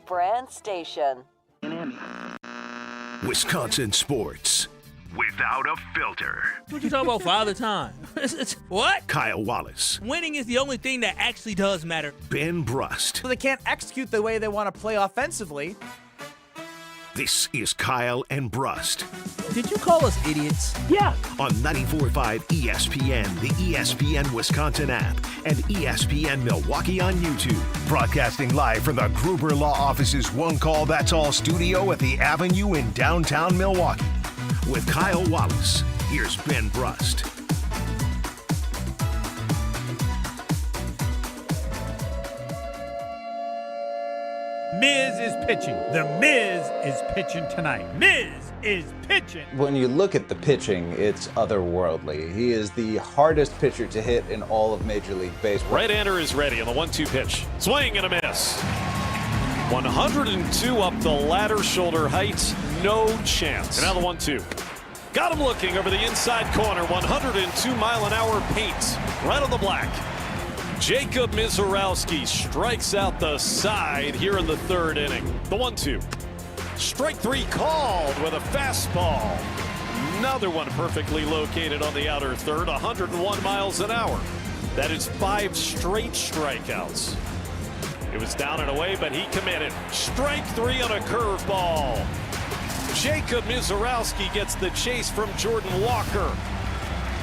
brand station. Wisconsin sports without a filter. What you talking about, Father Time? What? Kyle Wallace. Winning is the only thing that actually does matter. Ben Brust. So they can't execute the way they want to play offensively. This is Kyle and Brust Did you call us idiots? Yeah. on 94.5 ESPN, the ESPN Wisconsin app, and ESPN Milwaukee on YouTube. Broadcasting live from the Gruber Law Office's One Call That's All studio at the Avenue in downtown Milwaukee. With Kyle Wallace, here's Ben Brust. Miz is pitching. The Miz is pitching tonight. Miz is pitching. When you look at the pitching, it's otherworldly. He is the hardest pitcher to hit in all of Major League Baseball. Right-hander is ready on the 1-2 pitch. Swing and a miss. 102 up the ladder, shoulder height. No chance. And now the 1-2. Got him looking over the inside corner. 102-mile-an-hour paint. Right on the black. Jacob Misiorowski strikes out the side here in the third inning. The 1-2. Strike three called with a fastball. Another one perfectly located on the outer third. 101 miles an hour. That is 5 straight strikeouts. It was down and away, but he committed. Strike three on a curveball. Jacob Misiorowski gets the chase from Jordan Walker.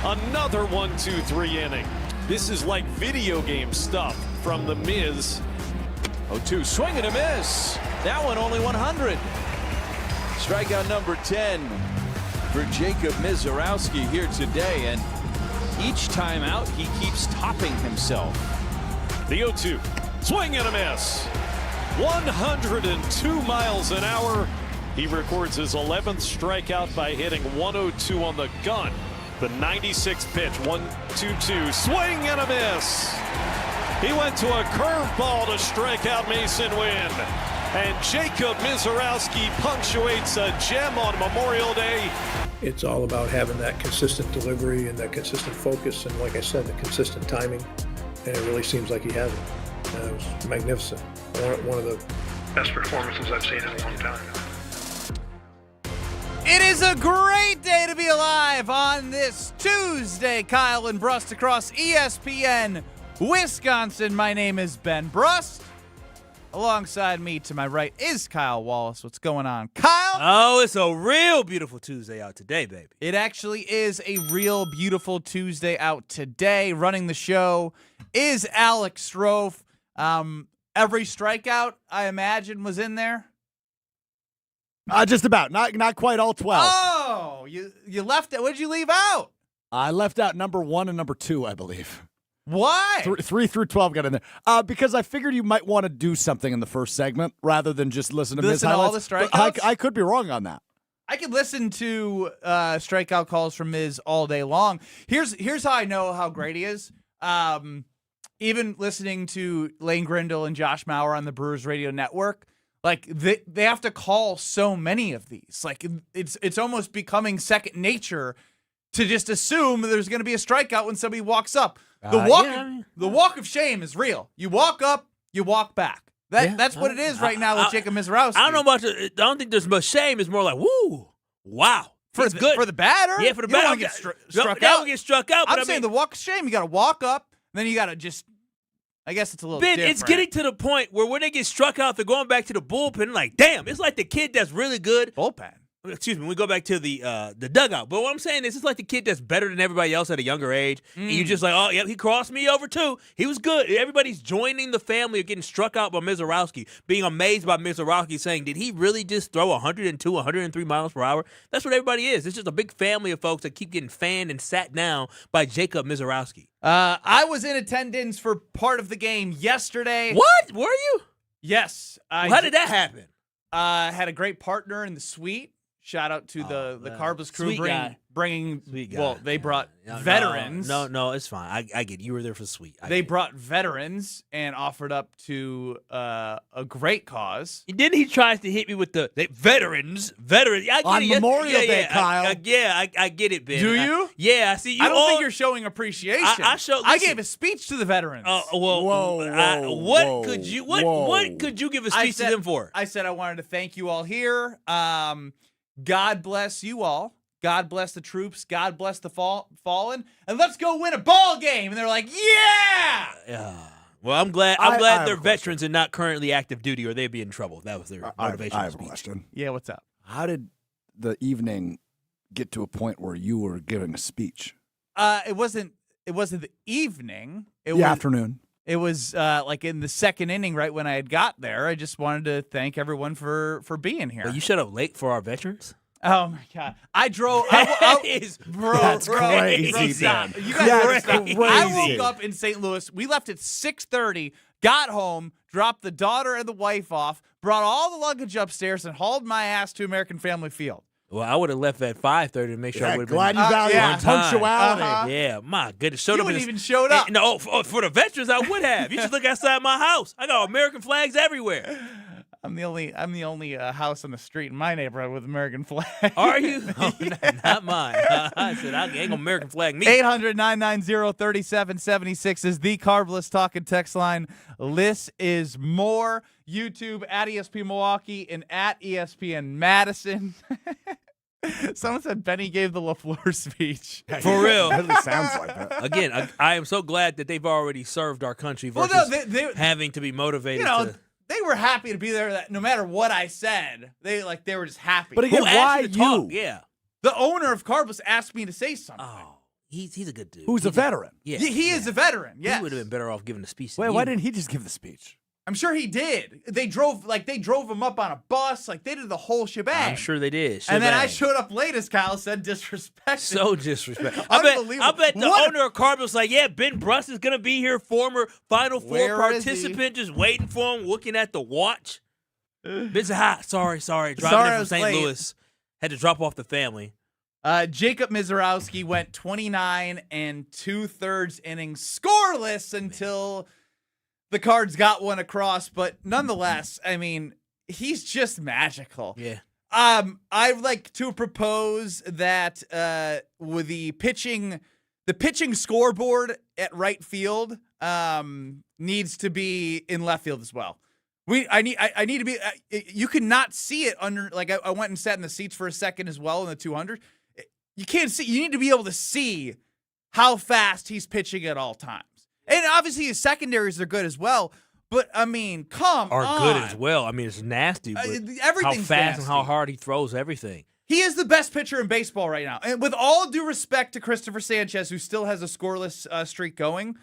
Another 1-2-3 inning. This is like video game stuff from the Miz. 0-2, swing and a miss. That one only 100. Strikeout number 10 for Jacob Misiorowski here today, and each time out he keeps topping himself. The 0-2, swing and a miss. 102 miles an hour. He records his 11th strikeout by hitting 102 on the gun. The 96th pitch, 1-2-2, swing and a miss. He went to a curveball to strike out Mason Wynn. And Jacob Misiorowski punctuates a gem on Memorial Day. It's all about having that consistent delivery and that consistent focus and, like I said, the consistent timing. And it really seems like he has it. It was magnificent. One of the best performances I've seen in a long time. It is a great day to be alive on this Tuesday. Kyle and Brust across ESPN Wisconsin. My name is Ben Brust. Alongside me to my right is Kyle Wallace. What's going on, Kyle? Oh, it's a real beautiful Tuesday out today, baby. It actually is a real beautiful Tuesday out today. Running the show is Alex Strofe. Every strikeout, I imagine, was in there. Just about. Not quite all 12. Oh, you left it. What did you leave out? I left out number 1 and number 2, I believe. Why? 3 through 12 got in there. Because I figured you might want to do something in the first segment rather than just listen to Miz highlights. All the strikeouts? I could be wrong on that. I could listen to strikeout calls from Miz all day long. Here's how I know how great he is. Even listening to Lane Grindle and Josh Mauer on the Brewers radio network, like they have to call so many of these. Like it's almost becoming second nature to just assume there's going to be a strikeout when somebody walks up. The walk of shame is real. You walk up, you walk back. That's what it is right now with Jacob Misiorowski. I don't think there's much shame. It's more like, woo, wow. For the batter? Yeah, for the batter. You don't get struck They out. don't get struck out. I'm saying the walk of shame, you got to walk up, then you got to just, I guess it's a little Ben, different. it's getting to the point where when they get struck out, they're going back to the bullpen. Like, damn, it's like the kid that's really good. Bullpen. Excuse me, we go back to the dugout. But what I'm saying is, it's like the kid that's better than everybody else at a younger age. And you're just like, oh, yeah, he crossed me over too. He was good. Everybody's joining the family of getting struck out by Misiorowski, being amazed by Misiorowski, saying, did he really just throw 102, 103 miles per hour? That's what everybody is. It's just a big family of folks that keep getting fanned and sat down by Jacob Misiorowski. I was in attendance for part of the game yesterday. What? Were you? Yes. How did that happen? Had a great partner in the suite. Shout out to the Carbless crew Sweet guy. bringing. Sweet guy. Well, they brought No, veterans. No, it's fine. I get it. You were there for sweet. They brought veterans and offered up to a great cause. And then he tries to hit me with the veterans. I get On it. Memorial Day, Kyle. I get it, Ben. Do you? Yeah, I see. You I don't all, think you're showing appreciation. I gave a speech to the veterans. What could you give a speech to them for? I said I wanted to thank you all here. God bless you all. God bless the troops. God bless the fallen. And let's go win a ball game. And they're like, yeah. Well, I'm glad I have they're a question. veterans and not currently active duty, or they'd be in trouble. That was their motivation. I have a question. Yeah, what's up? How did the evening get to a point where you were giving a speech? It wasn't the evening. It The was afternoon. It was like in the second inning, right when I had got there. I just wanted to thank everyone for being here. Well, you shut up late for our veterans? Oh my God! I drove. Bro, That's bro, crazy, bro, stop. Ben. You guys That's gotta stop. crazy. I woke up in St. Louis. We left at 6:30. Got home, dropped the daughter and the wife off, brought all the luggage upstairs, and hauled my ass to American Family Field. Well, I would have left at 5:30 to make sure I would have been. Glad you value yeah. punctuality. Yeah, my goodness. Showed You up wouldn't even showed up. No, for the veterans, I would have. You should look outside my house. I got American flags everywhere. I'm the only house on the street in my neighborhood with American flag. Are you? Oh, not mine. I said, I ain't gonna American flag me. 800-990-3776 is the Carbless talking text line. This is more. YouTube at ESPN Milwaukee and at ESPN Madison. Someone said Benny gave the LaFleur speech. For real. It really sounds like that. Again, I am so glad that they've already served our country Well, versus no, they having to be motivated to. they were happy to be there. That no matter what I said, they were just happy. But again, Who asked why you to talk? you? Yeah. the owner of Carbless asked me to say something. Oh, he's a good dude. Who's a veteran? Yeah. He is a veteran. He Yes. would have been better off giving a speech. Wait, why didn't he just give the speech? I'm sure he did. They drove him up on a bus. Like they did the whole shebang. I'm sure they did. And then I Shebang. showed up late, as Kyle said, disrespected. So disrespectful. Unbelievable. I bet the What- owner of Cardinals like, yeah, Ben Brust is gonna be here, former Final Four Where is he? participant, just waiting for him, looking at the watch. Ben said, "Hi, sorry, driving Sorry, I in from was St. late." Louis, had to drop off the family." Jacob Misiorowski went 29 2/3 innings scoreless until the Cards got one across, but nonetheless, I mean, he's just magical. Yeah. I'd like to propose that with the pitching scoreboard at right field needs to be in left field as well. I need to be. You cannot see it under. Like I went and sat in the seats for a second as well in the 200. You can't see. You need to be able to see how fast he's pitching at all times. And obviously his secondaries are good as well. But I mean, come on. Are good as well. I mean, it's nasty, but how everything's fast and how nasty. hard he throws everything. He is the best pitcher in baseball right now. And with all due respect to Christopher Sanchez, who still has a scoreless streak going,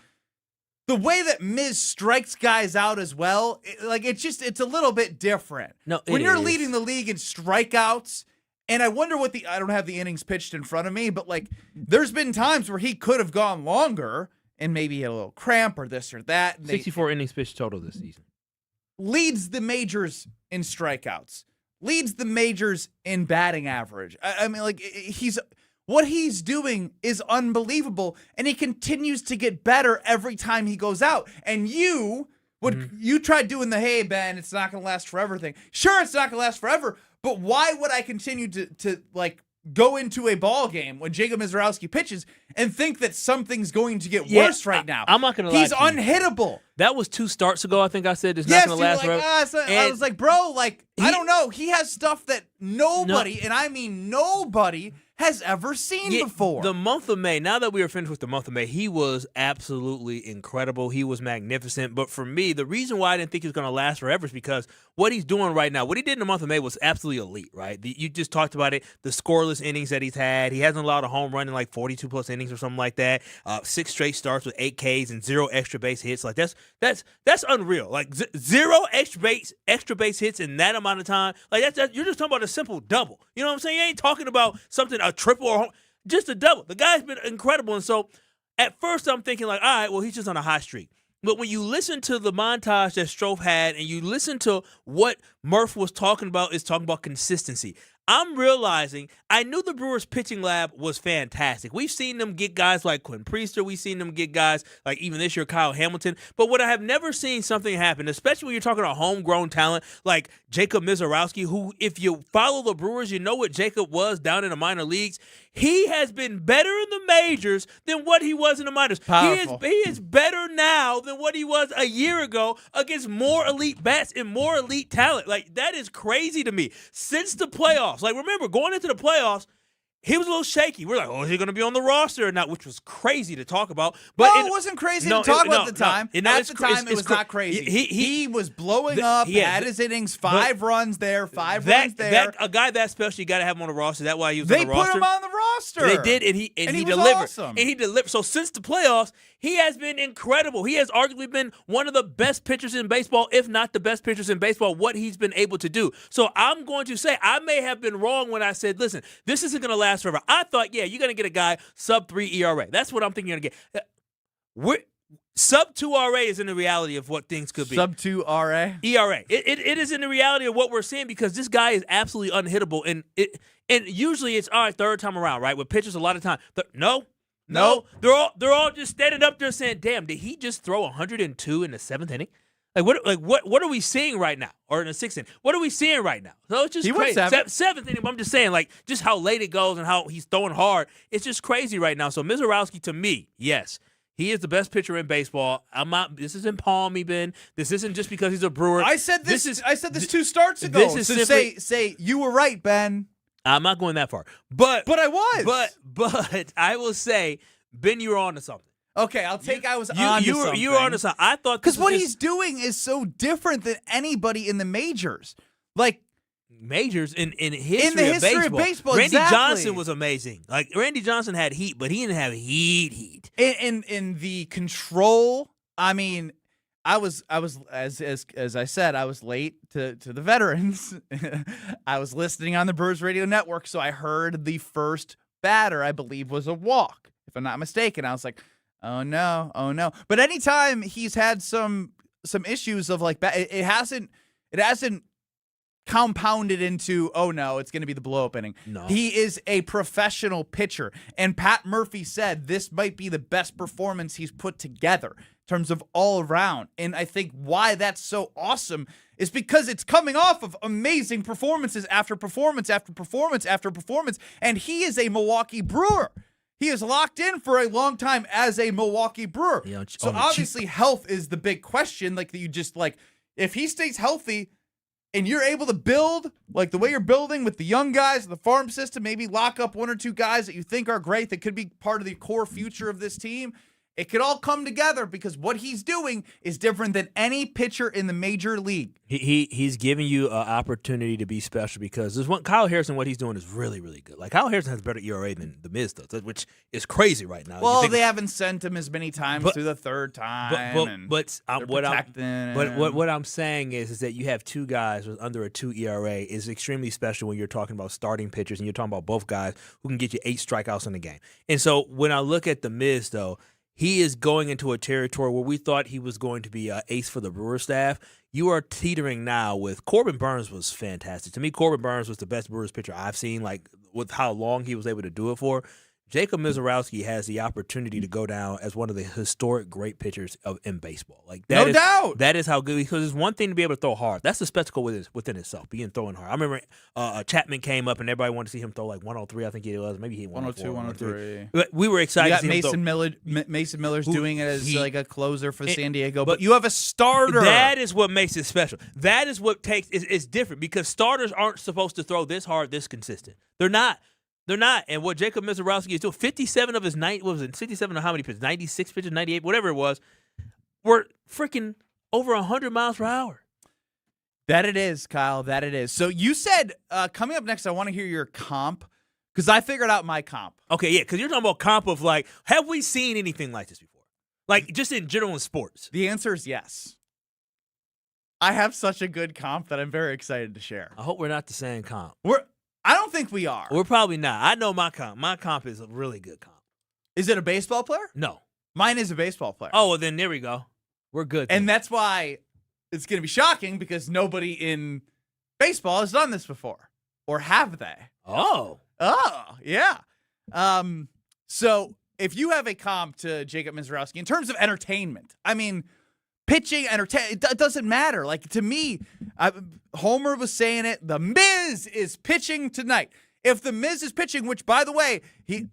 the way that Miz strikes guys out as well, it's a little bit different. No, when it you're is. leading the league in strikeouts, and I wonder I don't have the innings pitched in front of me, but like there's been times where he could have gone longer and maybe he had a little cramp or this or that. And 64 innings pitched total this season. leads the majors in strikeouts, leads the majors in batting average. I mean, like what he's doing is unbelievable, and he continues to get better every time he goes out. And you tried doing the "Hey Ben, it's not going to last forever" thing. Sure, it's not going to last forever, but why would I continue to like go into a ball game when Jacob Misiorowski pitches and think that something's going to get worse right now? I'm not gonna lie He's to you. unhittable. That was 2 starts ago. I think I said it's Yes, not you going were to like, last forever. I And was like, bro, like, I he- don't know. He has stuff that nobody, and I mean nobody, has ever seen Yeah, before. The month of May, now that we are finished with the month of May, he was absolutely incredible. He was magnificent. But for me, the reason why I didn't think he was going to last forever is because what he's doing right now, what he did in the month of May was absolutely elite, right? You just talked about it, the scoreless innings that he's had. He hasn't allowed a home run in like 42-plus innings or something like that. 6 straight starts with 8 Ks and 0 extra base hits. Like that's unreal. Like 0 extra base hits in that amount of time. Like that's you're just talking about a simple double. You know what I'm saying? You ain't talking about something a triple or just a double. The guy's been incredible. And so at first I'm thinking like, all right, well, he's just on a hot streak. But when you listen to the montage that Strofe had and you listen to what Murph was talking about, is talking about consistency. I'm realizing I knew the Brewers pitching lab was fantastic. We've seen them get guys like Quinn Priester. We've seen them get guys like even this year Kyle Hamilton. But what I have never seen something happen, especially when you're talking about homegrown talent like Jacob Misiorowski, who if you follow the Brewers, you know what Jacob was down in the minor leagues. He has been better in the majors than what he was in the minors. Powerful. He is better now than what he was a year ago against more elite bats and more elite talent. Like, that is crazy to me. Since the playoffs, like, remember, going into the playoffs, he was a little shaky. We're like, oh, is he going to be on the roster or not? Which was crazy to talk about. But it wasn't crazy to talk about at the time. At the time, it was not crazy. He was blowing up, had his innings, 5 runs there, 5 runs there. A guy that special, you got to have him on the roster. That's why he was on the roster. They put him on the roster. They did, and he was delivered. Awesome. And he delivered. So since the playoffs, he has been incredible. He has arguably been one of the best pitchers in baseball, if not the best pitchers in baseball, what he's been able to do. So I'm going to say I may have been wrong when I said, listen, this isn't going to last forever. I thought, yeah, you're going to get a guy sub-3 ERA. That's what I'm thinking you're going to get. Sub-2 RA is in the reality of what things could be. Sub-2 RA? ERA. It is in the reality of what we're seeing because this guy is absolutely unhittable. And usually it's, all right, third time around, right? With pitchers a lot of time. No. They're all just standing up there saying, damn, did he just throw 102 in the 7th inning? What are we seeing right now? Or in the 6th inning? What are we seeing right now? So it's just crazy. 7th inning, but I'm just saying, like, just how late it goes and how he's throwing hard. It's just crazy right now. So Misiorowski, to me, yes, he is the best pitcher in baseball. This isn't palmy, Ben. This isn't just because he's a Brewer. I said this 2 starts ago. This is so say you were right, Ben. I'm not going that far. But I was. But I will say, Ben, you were on to something. Okay, I'll take I was on to something. You were on to something. I thought because what he's doing is so different than anybody in the majors. Like majors in the history of baseball. Randy Johnson was amazing. Like Randy Johnson had heat, but he didn't have heat. In the control, I mean, I was as I said, I was late to the veterans. I was listening on the Brewers radio network, so I heard the first batter, I believe, was a walk, if I'm not mistaken. I was like, oh no. But anytime he's had some issues of like it hasn't compounded into, oh no, it's going to be the blow-up inning. No. He is a professional pitcher. And Pat Murphy said this might be the best performance he's put together in terms of all around. And I think why that's so awesome is because it's coming off of amazing performances after performance after performance after performance. And he is a Milwaukee Brewer. He is locked in for a long time as a Milwaukee Brewer. So obviously health is the big question. Like you just like, if he stays healthy and you're able to build like the way you're building with the young guys, the farm system, maybe lock up 1 or 2 guys that you think are great, that could be part of the core future of this team. It could all come together because what he's doing is different than any pitcher in the major league. He's giving you an opportunity to be special because there's one Kyle Harrison. What he's doing is really, really good. Like Kyle Harrison has better ERA than the Miz does, which is crazy right now. Well, they haven't sent him as many times through the third time. What I'm saying is that you have 2 guys with under a 2 ERA is extremely special when you're talking about starting pitchers and you're talking about both guys who can get you 8 strikeouts in the game. And so when I look at the Miz, though, he is going into a territory where we thought he was going to be an ace for the Brewer staff. You are teetering now with Corbin Burns was fantastic. To me, Corbin Burns was the best Brewers pitcher I've seen, like with how long he was able to do it for. Jacob Misiorowski has the opportunity to go down as one of the historic great pitchers in baseball. Like that no doubt. That is how good, because it's one thing to be able to throw hard. That's a spectacle within itself, throwing hard. I remember Chapman came up and everybody wanted to see him throw like 103, I think it was. Maybe he hit 102, 103. But we were excited to see him throw. Mason Miller's doing it as like a closer for San Diego. But you have a starter. That is what makes it special. That is what it's different because starters aren't supposed to throw this hard, this consistent. They're not. And what Jacob Misiorowski is doing, 57 of his 57 or how many pitches? 96 pitches, 98, whatever it was, were freaking over 100 miles per hour. That it is, Kyle. That it is. So you said coming up next, I want to hear your comp because I figured out my comp. Okay, yeah, because you're talking about comp of like, have we seen anything like this before? Like just in general in sports. The answer is yes. I have such a good comp that I'm very excited to share. I hope we're not the same comp. I don't think we are. We're probably not. I know my comp. My comp is a really good comp. Is it a baseball player? No. Mine is a baseball player. Oh, well, then there we go. We're good. And that's why it's going to be shocking because nobody in baseball has done this before or have they? Oh, yeah. So if you have a comp to Jacob Misiorowski in terms of entertainment, I mean, pitching, it doesn't matter. Like, to me, Homer was saying it, the Miz is pitching tonight. If the Miz is pitching, which, by the way, you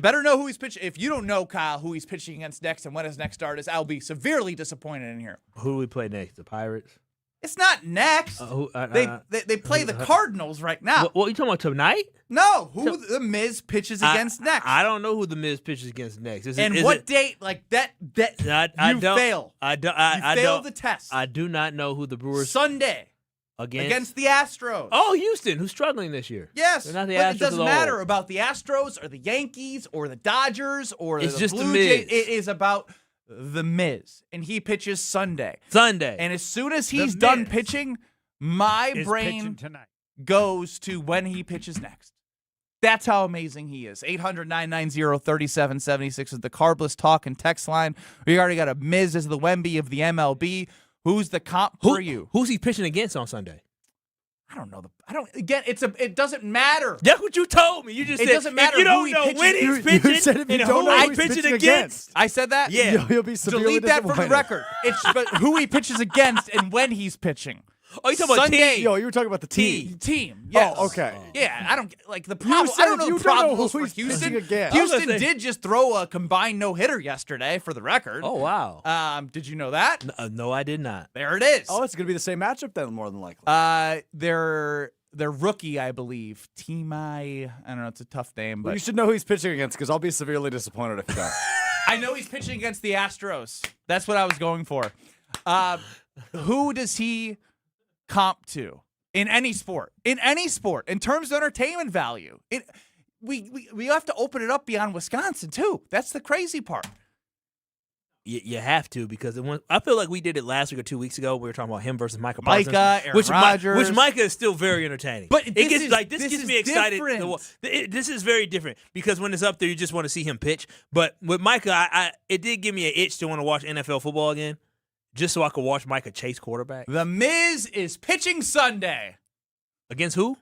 better know who he's pitching. If you don't know, Kyle, who he's pitching against next and when his next start is, I'll be severely disappointed in here. Who do we play next? The Pirates? It's not next. They play the Cardinals right now. What are you talking about, tonight? No, who the Miz pitches against next. I don't know who the Miz pitches against next. What date? Like that you fail. I fail the test. I do not know who the Brewers Sunday against the Astros. Oh, Houston, who's struggling this year. Yes, they're not the but Astros it doesn't matter about the Astros or the Yankees or the Dodgers or it's the just Blue the Miz. Jays. It is about the Miz, and he pitches Sunday. And as soon as he's done pitching, my brain goes to when he pitches next. That's how amazing he is. 800-990-3776 is the Carbless talk and text line. We already got a Miz as the Wemby of the MLB. Who's the comp for you? Who's he pitching against on Sunday? I don't know. It doesn't matter. That's what you told me. You just said it doesn't matter. If you don't who know he when he's pitching you said if you and don't who know he's who pitching against. I said that? Yeah. You'll be severely Delete that from the disappointed. record. It's but who he pitches against and when he's pitching. Oh, you talking about Sunday. team? Yo, you were talking about the team. Team. Yes. Oh, okay. Yeah, I don't like the problem. said I don't know you the don't know problem who for he's Houston. pitching against. Houston did just throw a combined no-hitter yesterday for the record. Oh, wow. Did you know that? No, I did not. There it is. Oh, it's going to be the same matchup then, more than likely. Their rookie, I believe, I don't know, it's a tough name, but Well, you should know who he's pitching against because I'll be severely disappointed if you don't. I know he's pitching against the Astros. That's what I was going for. Who does he comp to in any sport? In any sport, in terms of entertainment value, we have to open it up beyond Wisconsin too. That's the crazy part. You have to because I feel like we did it last week or 2 weeks ago. We were talking about him versus Micah Parsons, Aaron Rodgers. which Micah is still very entertaining. But this gets me excited. different. This is very different because when it's up there, you just want to see him pitch. But with Micah, it did give me an itch to want to watch NFL football again, just so I could watch Micah chase quarterback. The Miz is pitching Sunday Against who?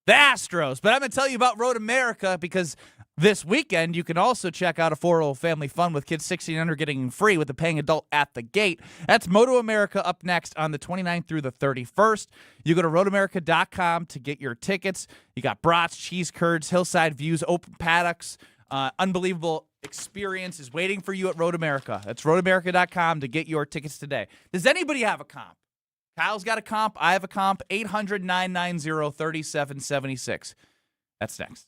the Astros. But I'm going to tell you about Road America because this weekend you can also check out Affordable Family Fun with kids 16 and under getting free with a paying adult at the gate. That's Moto America up next on the 29th through the 31st. You go to roadamerica.com to get your tickets. You got brats, cheese curds, hillside views, open paddocks. Unbelievable experience is waiting for you at Road America. That's roadamerica.com to get your tickets today. Does anybody have a comp? Kyle's got a comp. I have a comp. 800-990-3776. That's next.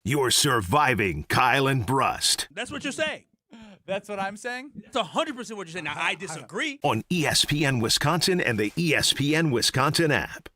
You're surviving Kyle and Brust That's what you're saying. That's what I'm saying? That's 100% what you're saying. Now, I disagree. on ESPN Wisconsin and the ESPN Wisconsin app.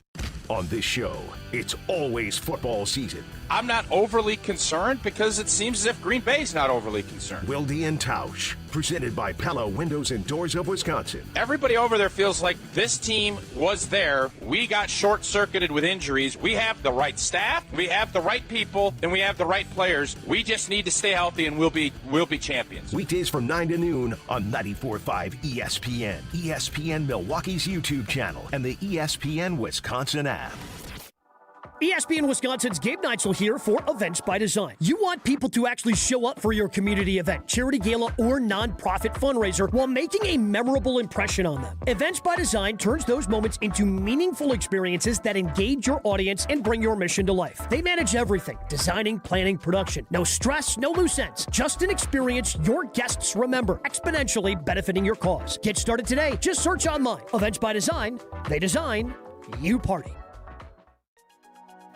On this show, it's always football season. I'm not overly concerned because it seems as if Green Bay's not overly concerned. Wilde and Tausch, presented by Pella Windows and Doors of Wisconsin. Everybody over there feels like this team was there. We got short-circuited with injuries. We have the right staff, we have the right people, and we have the right players. We just need to stay healthy, and we'll be champions. Weekdays from 9 to noon on 94.5 ESPN, ESPN Milwaukee's YouTube channel, and the ESPN Wisconsin app. ESPN Wisconsin's Gabe Neitzel here for Events by Design. You want people to actually show up for your community event, charity gala, or nonprofit fundraiser while making a memorable impression on them. Events by Design turns those moments into meaningful experiences that engage your audience and bring your mission to life. They manage everything: designing, planning, production. No stress, no loose ends. Just an experience your guests remember, exponentially benefiting your cause. Get started today. Just search online. Events by Design. They design, you party.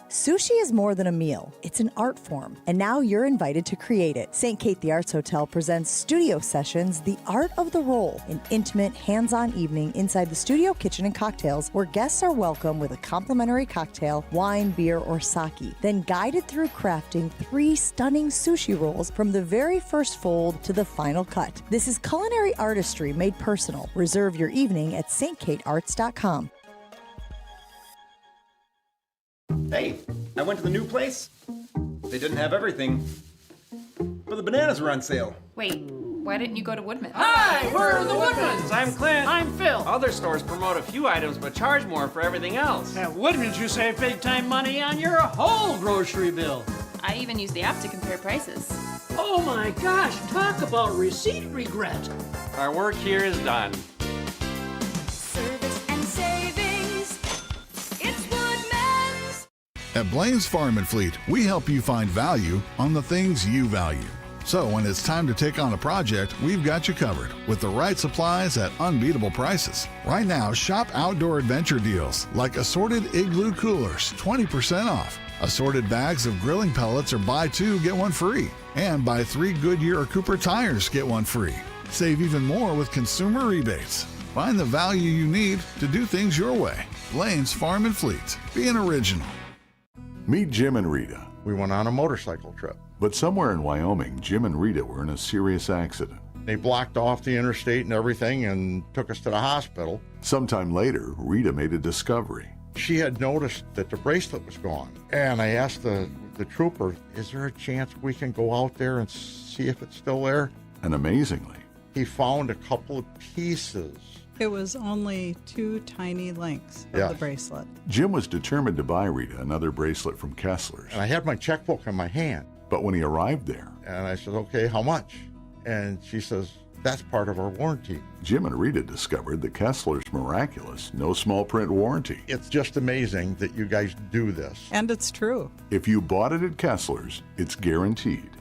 Sushi is more than a meal. It's an art form, and now you're invited to create it. St. Kate the Arts Hotel presents Studio Sessions, The Art of the Roll, an intimate, hands-on evening inside the studio kitchen and cocktails where guests are welcome with a complimentary cocktail, wine, beer, or sake, then guided through crafting 3 stunning sushi rolls from the very first fold to the final cut. This is culinary artistry made personal. Reserve your evening at stkatearts.com. Hey, I went to the new place. They didn't have everything, but the bananas were on sale. Wait, Why didn't you go to Woodman? Hi, we're the Woodmans. I'm Clint. I'm Phil. Other stores promote a few items but charge more for everything else. At Woodmans, you save big time money on your whole grocery bill. I even use the app to compare prices. Oh my gosh, talk about receipt regret. Our work here is done. Service and savings. It's Woodman's. At Blaine's Farm and Fleet, we help you find value on the things you value. So when it's time to take on a project, we've got you covered with the right supplies at unbeatable prices. Right now, shop outdoor adventure deals like assorted Igloo coolers, 20% off. Assorted bags of grilling pellets or buy 2, get 1 free. And buy 3 Goodyear or Cooper tires, get 1 free. Save even more with consumer rebates. Find the value you need to do things your way. Blaine's Farm and Fleet. Be an original. Meet Jim and Rita. We went on a motorcycle trip. But somewhere in Wyoming, Jim and Rita were in a serious accident. They blocked off the interstate and everything and took us to the hospital. Sometime later, Rita made a discovery. She had noticed that the bracelet was gone. And I asked the trooper, is there a chance we can go out there and see if it's still there? And amazingly, he found a couple of pieces. It was only 2 tiny links of the bracelet. Jim was determined to buy Rita another bracelet from Kessler's. And I had my checkbook in my hand. But when he arrived there, and I said, okay, how much? And she says, that's part of our warranty. Jim and Rita discovered the Kessler's miraculous no small print warranty. It's just amazing that you guys do this. And it's true. If you bought it at Kessler's, it's guaranteed.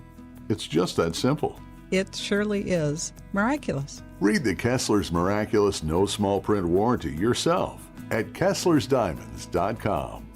It's just that simple. It surely is miraculous. Read the Kessler's miraculous no small print warranty yourself at KesslersDiamonds.com.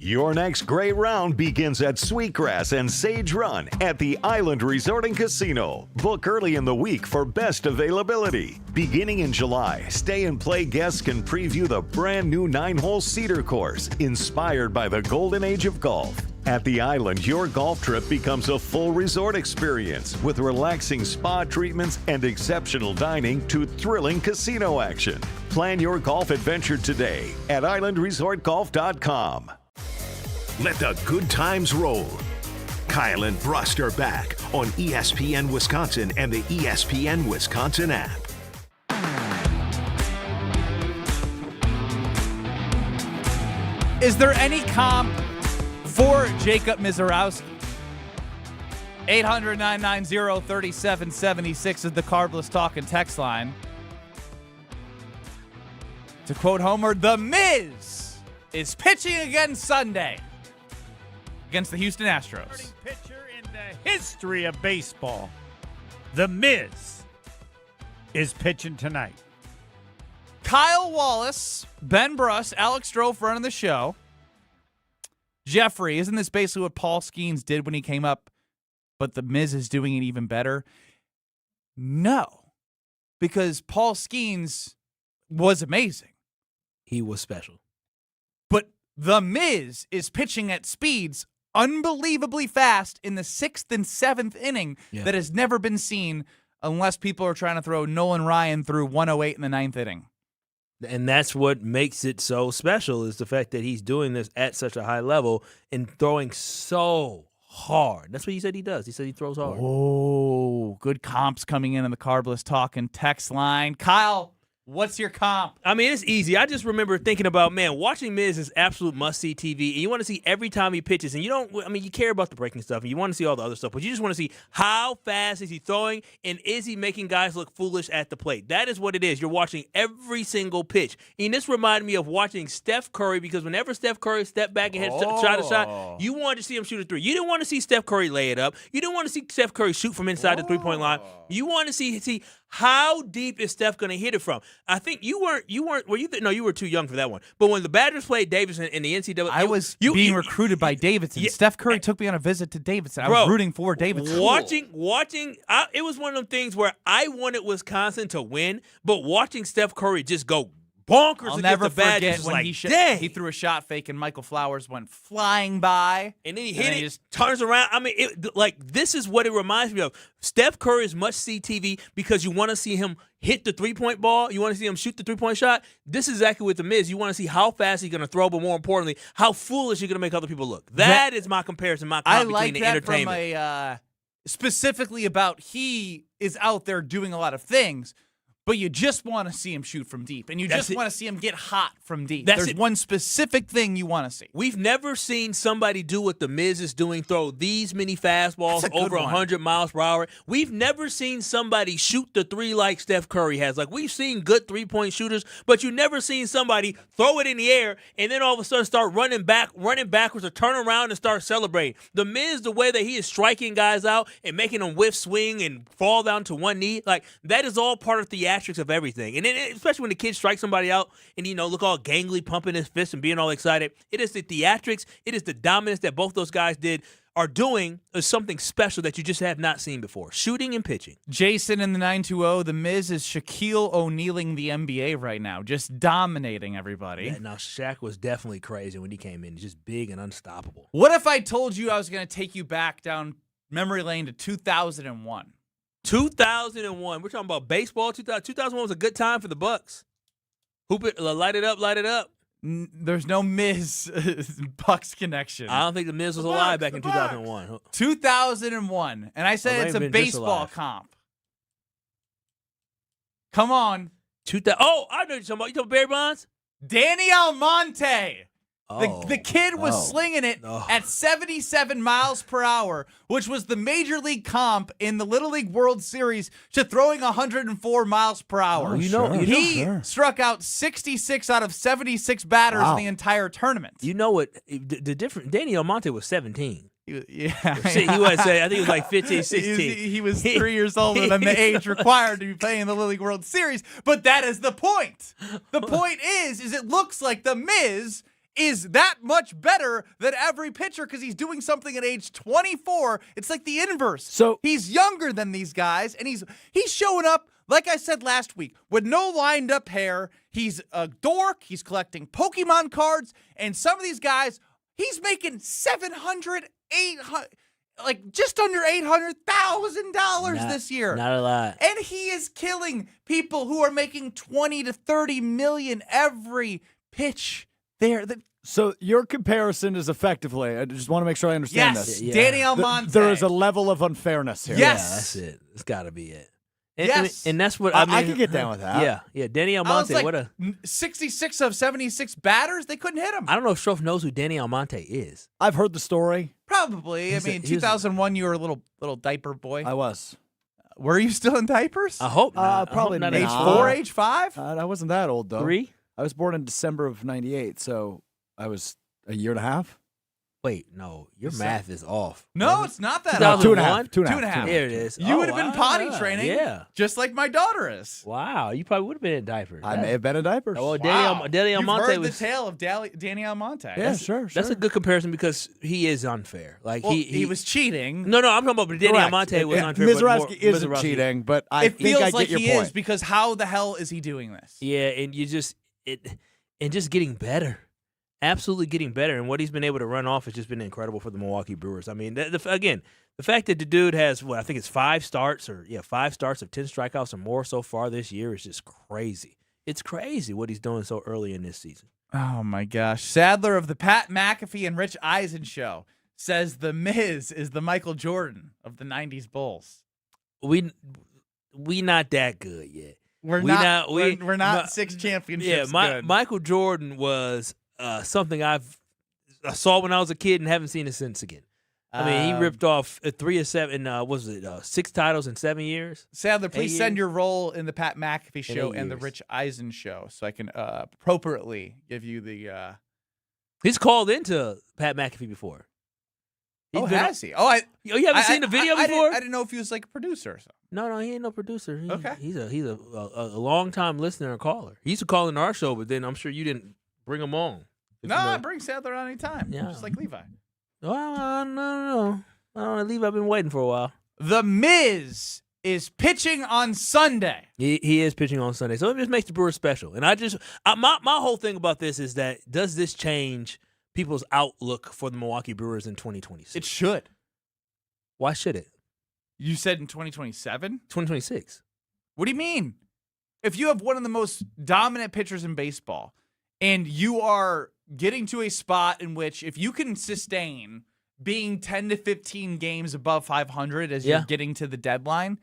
Your next great round begins at Sweetgrass and Sage Run at the Island Resort and Casino. Book early in the week for best availability. Beginning in July, Stay and Play guests can preview the brand new 9-hole Cedar course, inspired by the golden age of golf. At the island, your golf trip becomes a full resort experience with relaxing spa treatments and exceptional dining to thrilling casino action. Plan your golf adventure today at islandresortgolf.com. Let the good times roll. Kyle and Brust are back on ESPN Wisconsin and the ESPN Wisconsin app. Is there any comp for Jacob Misiorowski? 800-990-3776 is the Carbless Talk and text line. To quote Homer, the Miz is pitching again Sunday against the Houston Astros. Starting pitcher in the history of baseball, the Miz is pitching tonight. Kyle Wallace, Ben Brust, Alex Strofe running the show. Jeffrey, isn't this basically what Paul Skeens did when he came up, but the Miz is doing it even better? No, because Paul Skeens was amazing. He was special. But the Miz is pitching at speeds unbelievably fast in the 6th and 7th inning that has never been seen unless people are trying to throw Nolan Ryan through 108 in the 9th inning. And that's what makes it so special is the fact that he's doing this at such a high level and throwing so hard. That's what he said he does. He said he throws hard. Oh, good comps coming in the Carbless Talk and text line. Kyle, what's your comp? I mean, it's easy. I just remember thinking about, man, watching Miz is absolute must-see TV, and you want to see every time he pitches, and you care about the breaking stuff, and you want to see all the other stuff, but you just want to see how fast is he throwing, and is he making guys look foolish at the plate? That is what it is. You're watching every single pitch. And this reminded me of watching Steph Curry, because whenever Steph Curry stepped back and had shot a shot, you wanted to see him shoot a 3. You didn't want to see Steph Curry lay it up. You didn't want to see Steph Curry shoot from inside the 3-point line. You want to see how deep is Steph going to hit it from? I think you were too young for that one. But when the Badgers played Davidson in the NCAA, I was being recruited by Davidson. Steph Curry took me on a visit to Davidson. I was rooting for Davidson. Watching, it was one of them things where I wanted Wisconsin to win, but watching Steph Curry just go bonkers I'll against never the Badgers forget when he threw a shot fake and Michael Flowers went flying by. And then he hit it, just turns around. I mean, this is what it reminds me of. Steph Curry is must-see TV because you want to see him hit the 3-point ball. You want to see him shoot the 3-point shot. This is exactly what the Miz. You want to see how fast he's going to throw, but more importantly, how foolish he's going to make other people look. That is my comparison, my comp between the entertainment. From specifically about he is out there doing a lot of things, but you just want to see him shoot from deep, and you just want to see him get hot from deep. There's one specific thing you want to see. We've never seen somebody do what the Miz is doing, throw these many fastballs over 100 miles per hour. We've never seen somebody shoot the three like Steph Curry has. Like, we've seen good three-point shooters, but you've never seen somebody throw it in the air and then all of a sudden start running backwards or turn around and start celebrating. The Miz, the way that he is striking guys out and making them whiff swing and fall down to one knee, like, that is all part of theatrics of everything. And then, especially when the kid strikes somebody out and, look all gangly, pumping his fist and being all excited. It is the theatrics, it is the dominance that both those guys are doing is something special that you just have not seen before. Shooting and pitching. Jason in the 920, the Miz is Shaquille O'Nealing the NBA right now, just dominating everybody. Yeah, now Shaq was definitely crazy when he came in. He's just big and unstoppable. What if I told you I was going to take you back down memory lane to 2001? 2001. We're talking about baseball. 2001 was a good time for the Bucks. Hoop it, light it up, light it up. There's no Miz Bucks connection. I don't think the Miz was alive back in 2001. 2001. And I said it's a baseball comp. Come on. I know what you're talking about. You talking about Barry Bonds? Danny Almonte. The kid was slinging it at 77 miles per hour, which was the major league comp in the Little League World Series to throwing 104 miles per hour. He struck out 66 out of 76 batters in the entire tournament. You know what? The different Danny Almonte was 17. Yeah. He was, I think he was like 15, 16. He was 3 years older than the age required to be playing the Little League World Series, but that is the point. The point is it looks like the Miz is that much better than every pitcher because he's doing something at age 24. It's like the inverse. So he's younger than these guys, and he's showing up, like I said last week, with no lined up hair. He's a dork. He's collecting Pokemon cards, and some of these guys, he's making $700,000, $800,000, like just under $800,000 this year. Not a lot. And he is killing people who are making $20 to $30 million every pitch. So your comparison is effectively, I just want to make sure I understand this. Yes, Danny Almonte. There is a level of unfairness here. Yes. Yeah, that's it. It's got to be it. And that's what I can get down with that. Yeah. Danny Almonte, what a 66 of 76 batters, they couldn't hit him. I don't know if Stroff knows who Danny Almonte is. I've heard the story. Probably. 2001, you were a little diaper boy. I was. Were you still in diapers? I hope not. Probably not. Age 4, age 5? I wasn't that old though. 3? I was born in December of '98, so I was a year and a half. Wait, no, your math is off. No, it's not that. 2001? 2.5. There it is. You would have been potty training, just like my daughter is. Wow, you probably would have been in diapers. I may have been in diapers. Well, Wow. Danny Almonte You've heard was the tale of Danny Almonte. Yeah, sure. That's a good comparison because he is unfair. Like he was cheating. No, I'm talking about Danny Correct. Almonte was unfair. Mizorowski isn't cheating, but I it think feels I like get he your point. is because how the hell is he doing this? Yeah, and just getting better. Absolutely getting better, and what he's been able to run off has just been incredible for the Milwaukee Brewers. I mean, again, the fact that the dude has, I think it's 5 starts of 10 strikeouts or more so far this year is just crazy. It's crazy what he's doing so early in this season. Oh, my gosh. Sadler of the Pat McAfee and Rich Eisen show says the Miz is the Michael Jordan of the 90s Bulls. We not that good yet. We're not 6 championships good. Michael Jordan was something I saw when I was a kid and haven't seen it since again. I mean, he ripped off 3 of 7, 6 titles in 7 years? Sadler, please send your role in the Pat McAfee show and the Rich Eisen show so I can appropriately give you the... He's called into Pat McAfee before. Has he? You haven't seen the video before? I didn't know if he was like a producer or something. No, he ain't no producer. Okay. He's a long-time listener and caller. He used to call in our show, but then I'm sure you didn't bring him on. No, I bring Sadler on anytime. Yeah. Just like Levi. Well, I don't know. Levi, I've been waiting for a while. The Miz is pitching on Sunday. He is pitching on Sunday. So it just makes the Brewers special. And my whole thing about this is that does this change people's outlook for the Milwaukee Brewers in 2026? It should. Why should it? You said in 2027? 2026. What do you mean? If you have one of the most dominant pitchers in baseball and you are getting to a spot in which if you can sustain being 10 to 15 games above 500 as you're getting to the deadline,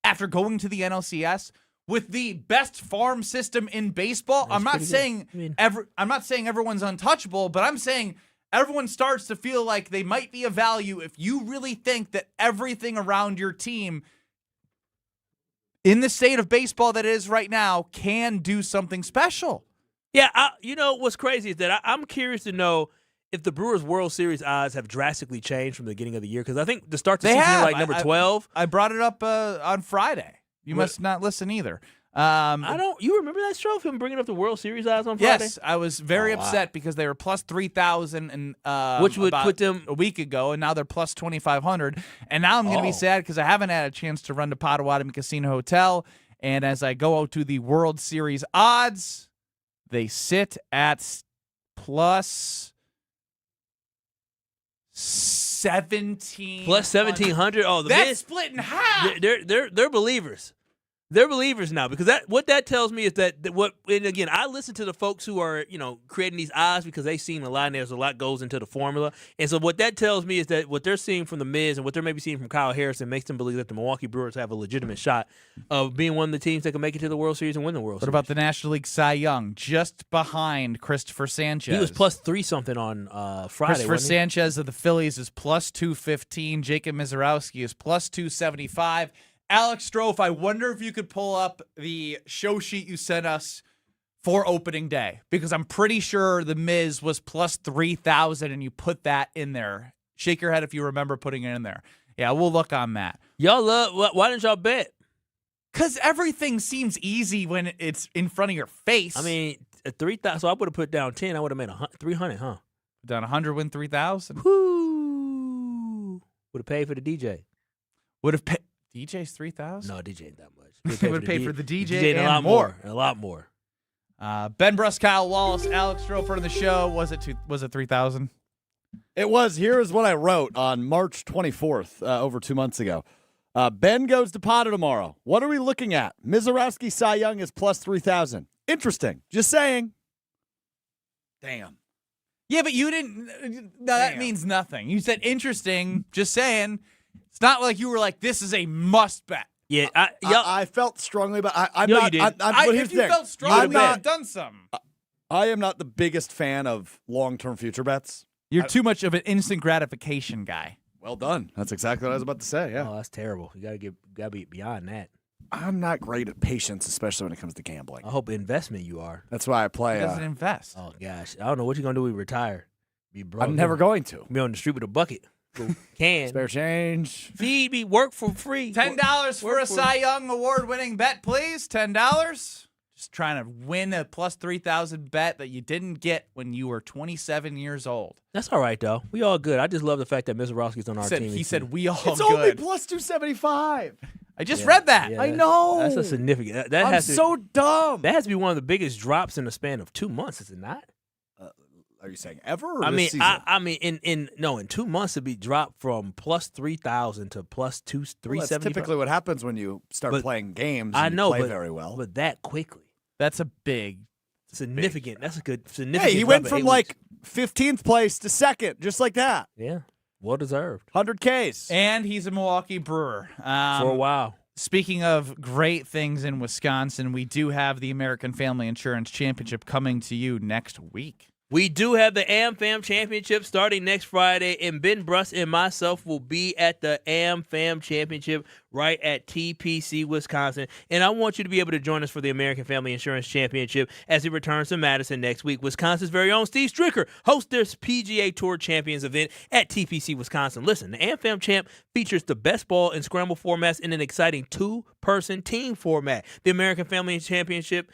after going to the NLCS with the best farm system in baseball. I'm not saying everyone's untouchable, but I'm saying everyone starts to feel like they might be of value if you really think that everything around your team in the state of baseball that it is right now can do something special. Yeah, you know what's crazy is that I'm curious to know if the Brewers World Series odds have drastically changed from the beginning of the year, because I think to start the season like number 12. I brought it up on Friday. You must not listen either. I don't. You remember that show of him bringing up the World Series odds on Friday? Yes, I was very upset because they were plus 3,000 and which would put them a week ago, and now they're plus 2,500. And now I'm going to be sad because I haven't had a chance to run to Potawatomi Casino Hotel. And as I go out to the World Series odds, they sit at plus 17. Plus 1,700. Oh, that's split in half. They're believers. They're believers now, because what that tells me is that and again, I listen to the folks who are, creating these odds because they've seen a lot, and there's a lot goes into the formula. And so what that tells me is that what they're seeing from the Miz and what they're maybe seeing from Kyle Harrison makes them believe that the Milwaukee Brewers have a legitimate shot of being one of the teams that can make it to the World Series and win the World Series. What about the National League Cy Young, just behind Christopher Sanchez? He was plus 3-something on Friday. Christopher Sanchez of the Phillies is plus 215. Jacob Misiorowski is plus 275. Alex Strofe, I wonder if you could pull up the show sheet you sent us for opening day, because I'm pretty sure the Miz was plus 3,000 and you put that in there. Shake your head if you remember putting it in there. Yeah, we'll look on that. Y'all why didn't y'all bet? Because everything seems easy when it's in front of your face. I mean, 3,000. So I would have put down 10. I would have made 300, huh? Down 100, win 3,000. Woo! Would have paid for the DJ. Would have paid. DJ's 3,000? No, DJ ain't that much. Would have paid for the DJ and a lot more. A lot more. Ben Brust, Kyle Wallace, Alex Strofer on the show. Was it 3,000? It was. Here is what I wrote on March 24th, over 2 months ago. Ben goes to Potter tomorrow. What are we looking at? Misiorowski Cy Young is plus 3,000. Interesting. Just saying. Damn. Yeah, but you didn't. No, that means nothing. You said interesting. Just saying. It's not like you were like, this is a must bet. Yeah, I felt strongly about. I'm no, not. you did. But if you felt strongly, you would have done some. I am not the biggest fan of long-term future bets. You're too much of an instant gratification guy. Well done. That's exactly what I was about to say. Yeah. Oh, that's terrible. You gotta be beyond that. I'm not great at patience, especially when it comes to gambling. I hope investment you are. That's why I play. He doesn't invest. Oh gosh, I don't know what you're gonna do when you retire. Be broke. I'm never going to. Be on the street with a bucket. Can spare change. Feed me. Work for free. $10 for a Cy Young award-winning bet, please. $10. Just trying to win a plus 3,000 bet that you didn't get when you were 27 years old. That's all right though. We all good. I just love the fact that Misiorowski's on our team. He said we all it's good. It's only plus 275. I just read that. Yeah, I know. That's a significant. I'm so dumb. That has to be one of the biggest drops in the span of 2 months, is it not? Are you saying ever? Or I mean, this season? in 2 months to be dropped from plus 3,000 to plus 370. That's typically what happens when you start playing games. I and know, you play but, very well. but that quickly. That's a big, significant. That's a good significant. Hey, he went from like 15th place to second, just like that. Yeah, well deserved. 100Ks, and he's a Milwaukee Brewer for a while. Speaking of great things in Wisconsin, we do have the American Family Insurance Championship coming to you next week. We do have the AmFam Championship starting next Friday, and Ben Brust and myself will be at the AmFam Championship right at TPC, Wisconsin. And I want you to be able to join us for the American Family Insurance Championship as it returns to Madison next week. Wisconsin's very own Steve Stricker hosts their PGA Tour Champions event at TPC, Wisconsin. Listen, the AmFam Champ features the best ball and scramble formats in an exciting two-person team format. The American Family Championship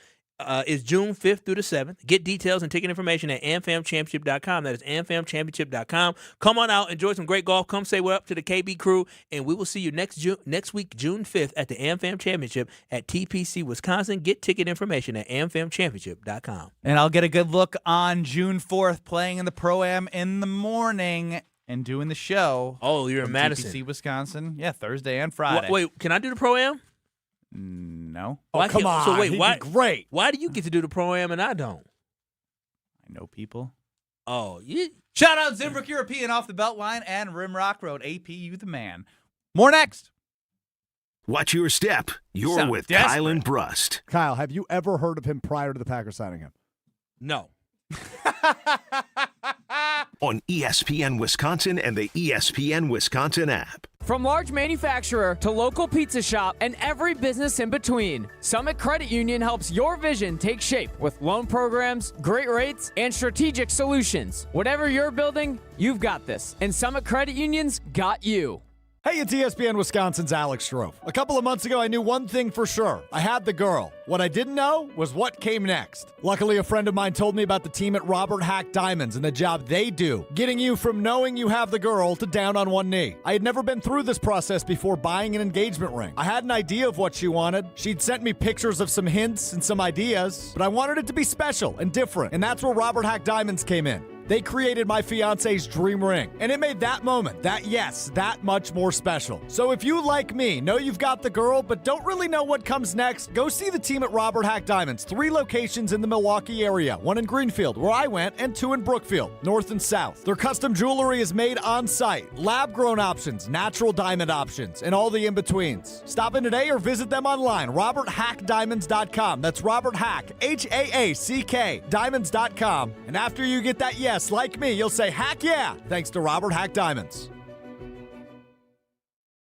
is June 5th through the 7th. Get details and ticket information at amfamchampionship.com. That is amfamchampionship.com. Come on out, enjoy some great golf. Come say what up to the KB crew, and we will see you next week, June 5th, at the AmFam Championship at TPC, Wisconsin. Get ticket information at amfamchampionship.com. And I'll get a good look on June 4th, playing in the Pro-Am in the morning and doing the show. Oh, you're in Madison. TPC, Wisconsin. Yeah, Thursday and Friday. Wait, can I do the Pro-Am? No. Oh, come on. So wait, why? Great. Why do you get to do the Pro-Am and I don't? I know people. Oh, you. Shout out Zimbrook European off the Beltline and Rimrock Road. AP, you the man. More next. Watch your step. You're Sound with desperate. Kyle and Brust. Kyle, have you ever heard of him prior to the Packers signing him? No. On ESPN Wisconsin and the ESPN Wisconsin app. From large manufacturer to local pizza shop and every business in between, Summit Credit Union helps your vision take shape with loan programs, great rates, and strategic solutions. Whatever you're building, you've got this. And Summit Credit Union's got you. Hey, it's ESPN Wisconsin's Alex Strofe. A couple of months ago, I knew one thing for sure. I had the girl. What I didn't know was what came next. Luckily, a friend of mine told me about the team at Robert Hack Diamonds and the job they do, getting you from knowing you have the girl to down on one knee. I had never been through this process before buying an engagement ring. I had an idea of what she wanted. She'd sent me pictures of some hints and some ideas, but I wanted it to be special and different, and that's where Robert Hack Diamonds came in. They created my fiance's dream ring, and it made that moment, that yes, that much more special. So if you, like me, know you've got the girl, but don't really know what comes next, go see the team at Robert Hack Diamonds. 3 locations in the Milwaukee area, 1 in Greenfield, where I went, and 2 in Brookfield, north and south. Their custom jewelry is made on site, lab-grown options, natural diamond options, and all the in-betweens. Stop in today or visit them online, roberthackdiamonds.com. That's Robert Hack, H-A-A-C-K, diamonds.com. And after you get that yes, like me, you'll say, heck yeah, thanks to Robert Hack Diamonds.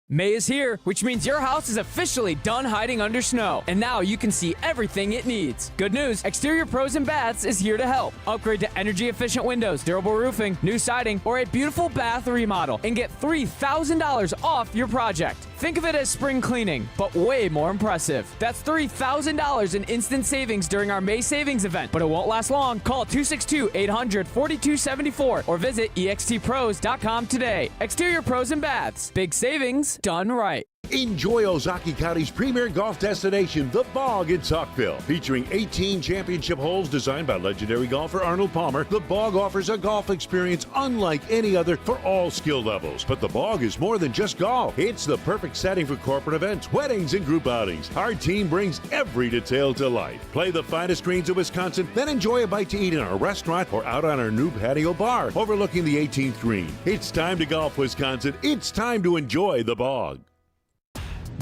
May is here, which means your house is officially done hiding under snow. And now you can see everything it needs. Good news, Exterior Pros and Baths is here to help. Upgrade to energy-efficient windows, durable roofing, new siding, or a beautiful bath remodel and get $3,000 off your project. Think of it as spring cleaning, but way more impressive. That's $3,000 in instant savings during our May savings event, but it won't last long. Call 262-800-4274 or visit extpros.com today. Exterior Pros and Baths. Big savings done right. Enjoy Ozaki County's premier golf destination, The Bog in Saukville. Featuring 18 championship holes designed by legendary golfer Arnold Palmer, The Bog offers a golf experience unlike any other for all skill levels. But The Bog is more than just golf. It's the perfect setting for corporate events, weddings, and group outings. Our team brings every detail to life. Play the finest greens of Wisconsin, then enjoy a bite to eat in our restaurant or out on our new patio bar overlooking the 18th green. It's time to golf, Wisconsin. It's time to enjoy The Bog.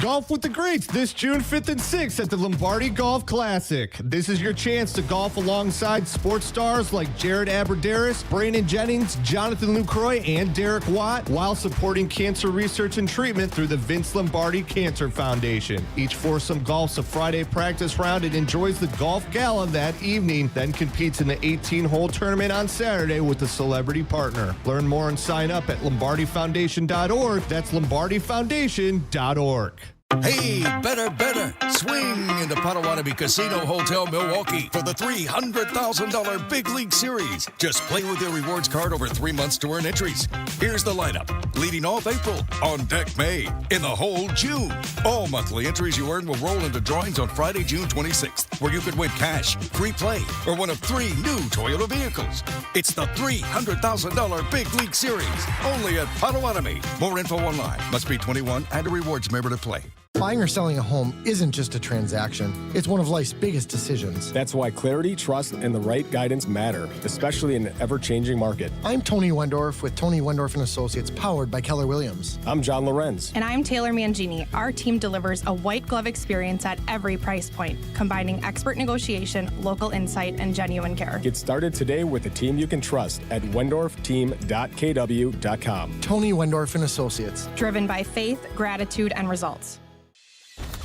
Golf with the greats this June 5th and 6th at the Lombardi Golf Classic. This is your chance to golf alongside sports stars like Jared Aberderis, Brandon Jennings, Jonathan Lucroy, and Derek Watt, while supporting cancer research and treatment through the Vince Lombardi Cancer Foundation. Each foursome golfs a Friday practice round and enjoys the golf gala that evening, then competes in the 18-hole tournament on Saturday with a celebrity partner. Learn more and sign up at lombardifoundation.org. That's lombardifoundation.org. Hey, better. Swing into Potawatomi Casino Hotel Milwaukee for the $300,000 Big League Series. Just play with your rewards card over 3 months to earn entries. Here's the lineup. Leading off April, on deck May, in the hole June. All monthly entries you earn will roll into drawings on Friday, June 26th, where you could win cash, free play, or one of 3 new Toyota vehicles. It's the $300,000 Big League Series, only at Potawatomi. More info online. Must be 21 and a rewards member to play. Buying or selling a home isn't just a transaction. It's one of life's biggest decisions. That's why clarity, trust, and the right guidance matter, especially in an ever-changing market. I'm Tony Wendorf with Tony Wendorf & Associates, powered by Keller Williams. I'm John Lorenz. And I'm Taylor Mangini. Our team delivers a white glove experience at every price point, combining expert negotiation, local insight, and genuine care. Get started today with a team you can trust at wendorfteam.kw.com. Tony Wendorf & Associates. Driven by faith, gratitude, and results.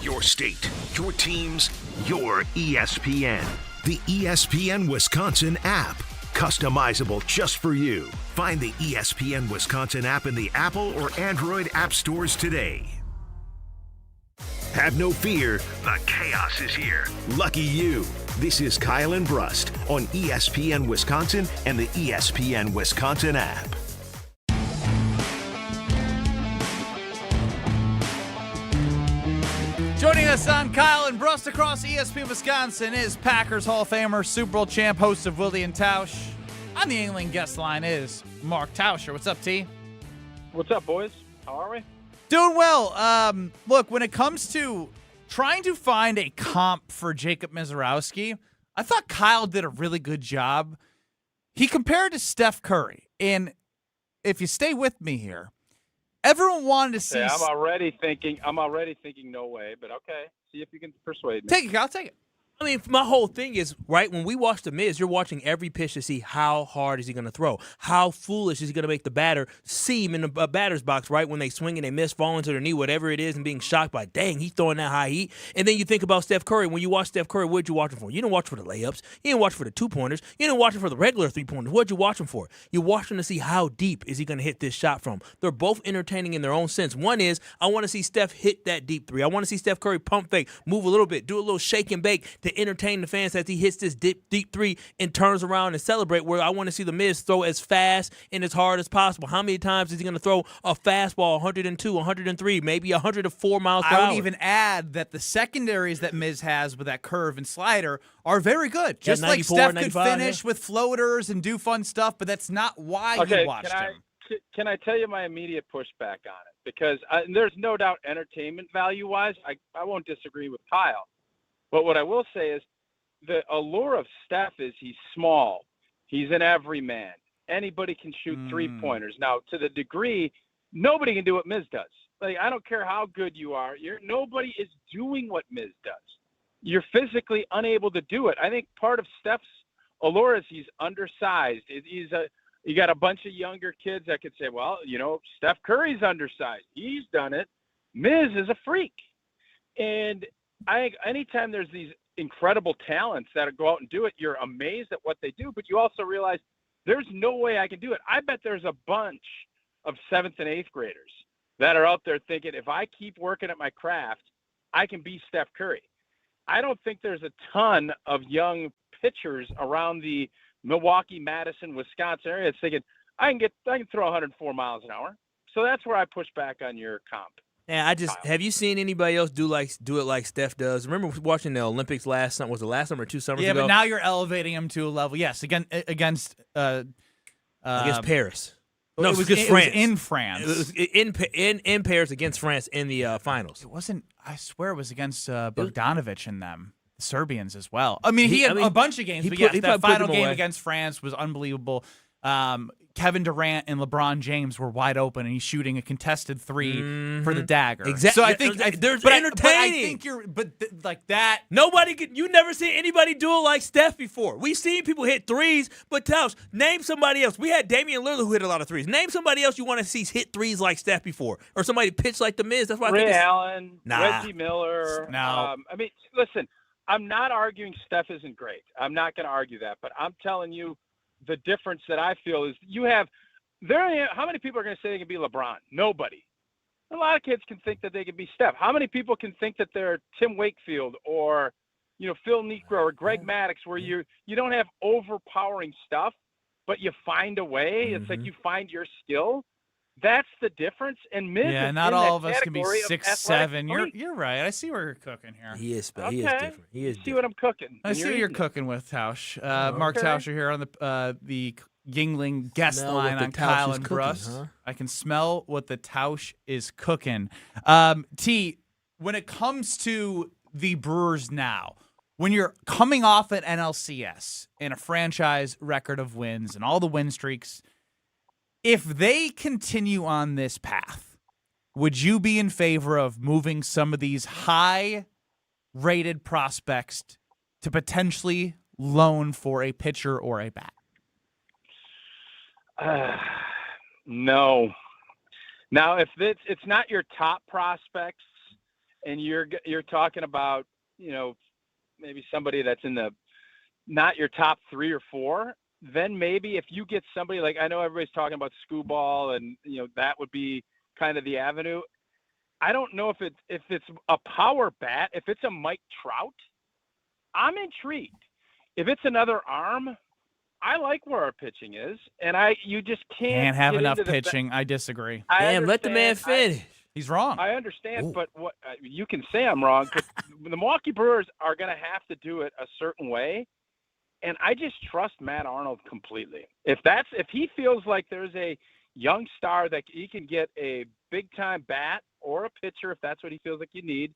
Your state, your teams, your ESPN. The ESPN Wisconsin app. Customizable just for you. Find the ESPN Wisconsin app in the Apple or Android app stores today. Have no fear, the chaos is here. Lucky you. This is Kyle and Brust on ESPN Wisconsin and the ESPN Wisconsin app. Joining us on Kyle and Brust across ESPN Wisconsin is Packers Hall of Famer, Super Bowl champ, host of Willie and Tausch. On the Angling guest line is Mark Tauscher. What's up, T? What's up, boys? How are we? Doing well. Look, when it comes to trying to find a comp for Jacob Misiorowski, I thought Kyle did a really good job. He compared to Steph Curry. And if you stay with me here, everyone wanted to see. I'm already thinking no way, but okay. See if you can persuade me. Take it, I'll take it. I mean, my whole thing is, right, when we watch The Miz, you're watching every pitch to see how hard is he going to throw. How foolish is he going to make the batter seem in the batter's box, right, when they swing and they miss, falling to their knee, whatever it is, and being shocked by, dang, he's throwing that high heat. And then you think about Steph Curry. When you watch Steph Curry, what did you watch him for? You didn't watch for the layups. You didn't watch for the two-pointers. You didn't watch him for the regular three-pointers. What did you watch him for? You watched him to see how deep is he going to hit this shot from. They're both entertaining in their own sense. One is, I want to see Steph hit that deep three. I want to see Steph Curry pump fake, move a little bit, do a little shake and bake to entertain the fans as he hits this deep three and turns around and celebrate, where I want to see the Miz throw as fast and as hard as possible. How many times is he going to throw a fastball 102, 103, maybe 104 miles per hour? I would even add that the secondaries that Miz has with that curve and slider are very good. Just like Steph could finish with floaters and do fun stuff, but that's not why you watched him. Can I tell you my immediate pushback on it? Because there's no doubt entertainment value-wise, I won't disagree with Kyle. But what I will say is, the allure of Steph is he's small. He's an everyman. Anybody can shoot three-pointers. Now, to the degree, nobody can do what Miz does. Like, I don't care how good you are. Nobody is doing what Miz does. You're physically unable to do it. I think part of Steph's allure is he's undersized. You got a bunch of younger kids that could say, well, Steph Curry's undersized. He's done it. Miz is a freak. And I think anytime there's these incredible talents that go out and do it, you're amazed at what they do, but you also realize there's no way I can do it. I bet there's a bunch of 7th and 8th graders that are out there thinking, if I keep working at my craft, I can be Steph Curry. I don't think there's a ton of young pitchers around the Milwaukee, Madison, Wisconsin area that's thinking, I can throw 104 miles an hour. So that's where I push back on your comp. Yeah, have you seen anybody else do it like Steph does? Remember watching the Olympics last summer or 2 summers ago? Yeah, but now you're elevating him to a level. Yes, against Paris. No, it was against France. It was in France. It was in Paris against France in the finals. It wasn't. I swear it was against Bogdanovic and them, the Serbians as well. I mean, he had a bunch of games, but yes, that final game against France was unbelievable. Kevin Durant and LeBron James were wide open, and he's shooting a contested three for the dagger. Exactly. So I think there's entertaining. But I think like that. You never seen anybody do it like Steph before. We've seen people hit threes, but Tausch, name somebody else. We had Damian Lillard who hit a lot of threes. Name somebody else you want to see hit threes like Steph before, or somebody pitch like the Miz. That's why I think Ray Allen, nah. Reggie Miller. No. I mean, listen, I'm not arguing Steph isn't great. I'm not going to argue that, but I'm telling you the difference that I feel is how many people are going to say they can be LeBron? Nobody. A lot of kids can think that they can be Steph. How many people can think that they're Tim Wakefield or, Phil Niekro or Greg Maddux, where you don't have overpowering stuff, but you find a way. It's like you find your skill. That's the difference. And Miz is not in all that of us can be category of 6'7". You're right. I see where you're cooking here. He is Okay. He is different. He is See what I'm cooking. I see what you're cooking with, Tausch. Mark Tauscher here on the Yingling guest line on Kyle and Brust. Huh? I can smell what the Tausch is cooking. T, when it comes to the Brewers now, when you're coming off an NLCS and a franchise record of wins and all the win streaks, if they continue on this path, would you be in favor of moving some of these high-rated prospects to potentially loan for a pitcher or a bat? No. Now, if it's not your top prospects, and you're talking about maybe somebody that's in the not your top 3 or 4, then maybe if you get somebody like, I know everybody's talking about Scooball, and that would be kind of the avenue. I don't know if it's a power bat. If it's a Mike Trout, I'm intrigued. If it's another arm, I like where our pitching is, and you just can't have get enough into pitching. I disagree. Damn, let the man finish. He's wrong. I understand, but what you can say I'm wrong, but the Milwaukee Brewers are going to have to do it a certain way, and I just trust Matt Arnold completely. If he feels like there's a young star that he can get a big-time bat or a pitcher, if that's what he feels like you need,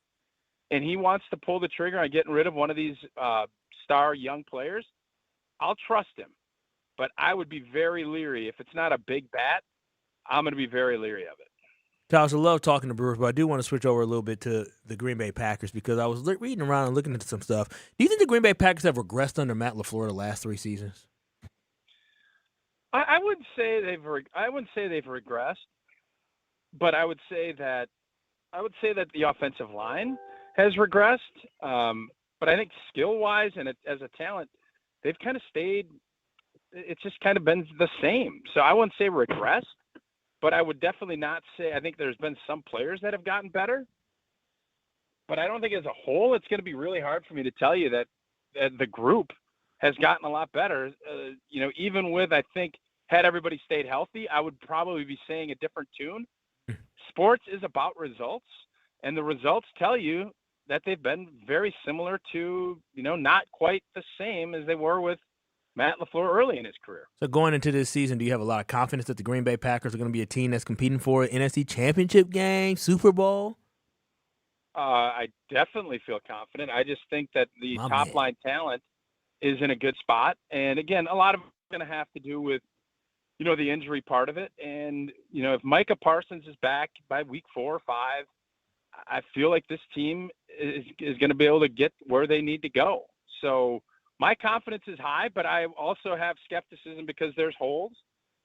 and he wants to pull the trigger on getting rid of one of these star young players, I'll trust him. but I would be very leery. If it's not a big bat, I'm going to be very leery of it. Tauscher, I love talking to Brewers, but I do want to switch over a little bit to the Green Bay Packers because I was reading around and looking into some stuff. Do you think the Green Bay Packers have regressed under Matt LaFleur the last 3 seasons? I wouldn't say they've regressed, but I would say that the offensive line has regressed. But I think skill-wise and as a talent, they've kind of stayed. It's just kind of been the same. So I wouldn't say regressed, but I would definitely not say. I think there's been some players that have gotten better, but I don't think as a whole it's going to be really hard for me to tell you that the group has gotten a lot better. Even with, I think, had everybody stayed healthy, I would probably be saying a different tune. Sports is about results, and the results tell you that they've been very similar to, not quite the same as they were with Matt LaFleur early in his career. So going into this season, do you have a lot of confidence that the Green Bay Packers are going to be a team that's competing for an NFC Championship game, Super Bowl? I definitely feel confident. I just think that the top-line talent is in a good spot. And, again, a lot of it's going to have to do with, the injury part of it. And, if Micah Parsons is back by week 4 or 5, I feel like this team is going to be able to get where they need to go. So my confidence is high, but I also have skepticism because there's holes.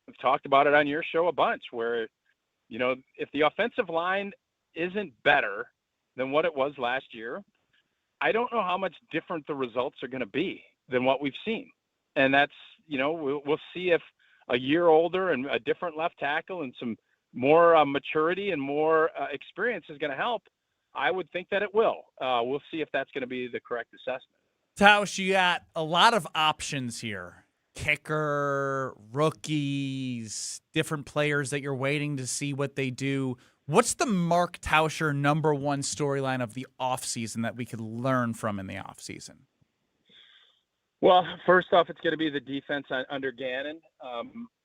We've talked about it on your show a bunch where, if the offensive line isn't better than what it was last year, I don't know how much different the results are going to be than what we've seen. And that's, we'll see if a year older and a different left tackle and some more maturity and more experience is going to help. I would think that it will. We'll see if that's going to be the correct assessment. Tausch, you got a lot of options here. Kicker, rookies, different players that you're waiting to see what they do. What's the Mark Tauscher number one storyline of the offseason that we could learn from in the offseason? Well, first off, it's going to be the defense under Gannon.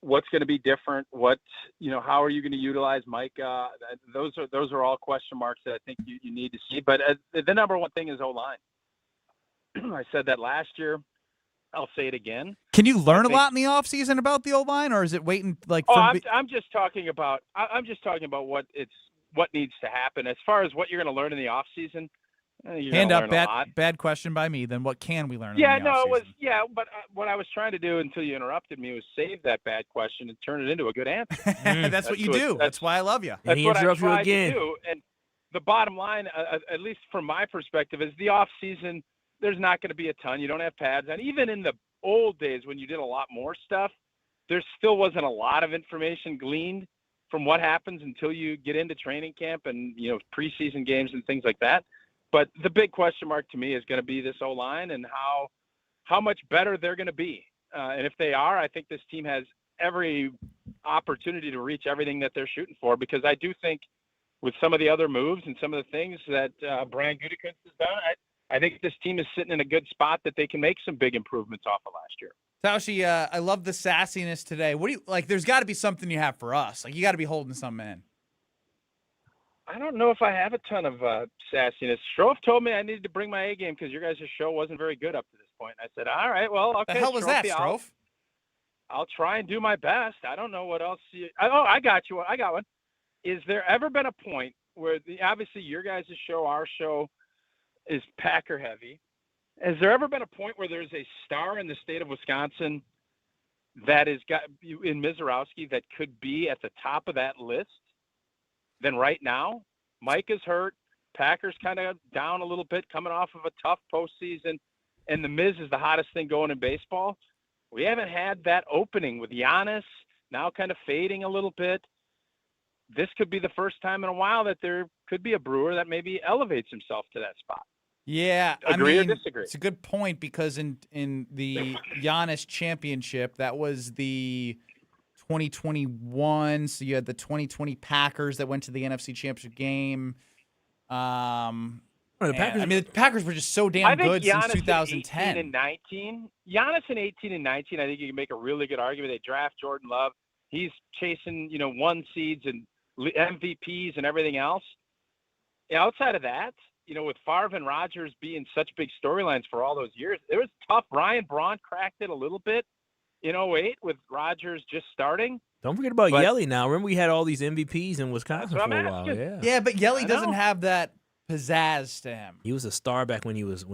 What's going to be different? How are you going to utilize Micah? Those are all question marks that I think you need to see. But the number one thing is O-line. I said that last year. I'll say it again. Can you learn a lot in the offseason about the O-line, or is it waiting I'm just talking about what needs to happen. As far as what you're going to learn in the offseason, hand up, bad question by me. Then what can we learn? But what I was trying to do until you interrupted me was save that bad question and turn it into a good answer. That's what you do. That's why I love you. That's what I tried to do. And the bottom line, at least from my perspective, is the off season. There's not going to be a ton. You don't have pads, and even in the old days when you did a lot more stuff, there still wasn't a lot of information gleaned from what happens until you get into training camp and preseason games and things like that. But the big question mark to me is going to be this O-line and how much better they're going to be. And if they are, I think this team has every opportunity to reach everything that they're shooting for, because I do think with some of the other moves and some of the things that Brian Gutekunst has done, I think this team is sitting in a good spot that they can make some big improvements off of last year. Tauscher, I love the sassiness today. What do you like? There's got to be something you have for us. Like, you got to be holding something in. I don't know if I have a ton of sassiness. Strofe told me I needed to bring my A game because your guys' show wasn't very good up to this point. I said, all right, well, okay. The hell was that, Strofe? I'll try and do my best. I don't know what else. I got you. I got one. Is there ever been a point where obviously your guys' show, our show, is Packer heavy? Has there ever been a point where there's a star in the state of Wisconsin that is got in Misiorowski that could be at the top of that list? Then right now, Mike is hurt. Packers kind of down a little bit, coming off of a tough postseason, and the Miz is the hottest thing going in baseball. We haven't had that opening with Giannis now kind of fading a little bit. This could be the first time in a while that there could be a Brewer that maybe elevates himself to that spot. Yeah, Agree or disagree? It's a good point, because in the Giannis championship, that was the 2021. So you had the 2020 Packers that went to the NFC Championship game. The Packers were just so damn good since 2010. 18 and 19. Giannis in 18 and 19, I think you can make a really good argument. They draft Jordan Love. He's chasing, 1 seeds and MVPs and everything else. Outside of that, with Favre and Rodgers being such big storylines for all those years, it was tough. Ryan Braun cracked it a little bit, in 08 with Rodgers just starting. Don't forget about But- Yelly now. Remember we had all these MVPs in Wisconsin That's for what I'm a while. asking. Yeah. Yeah, but Yelly I doesn't know. have that pizzazz to him. He was a star back when he was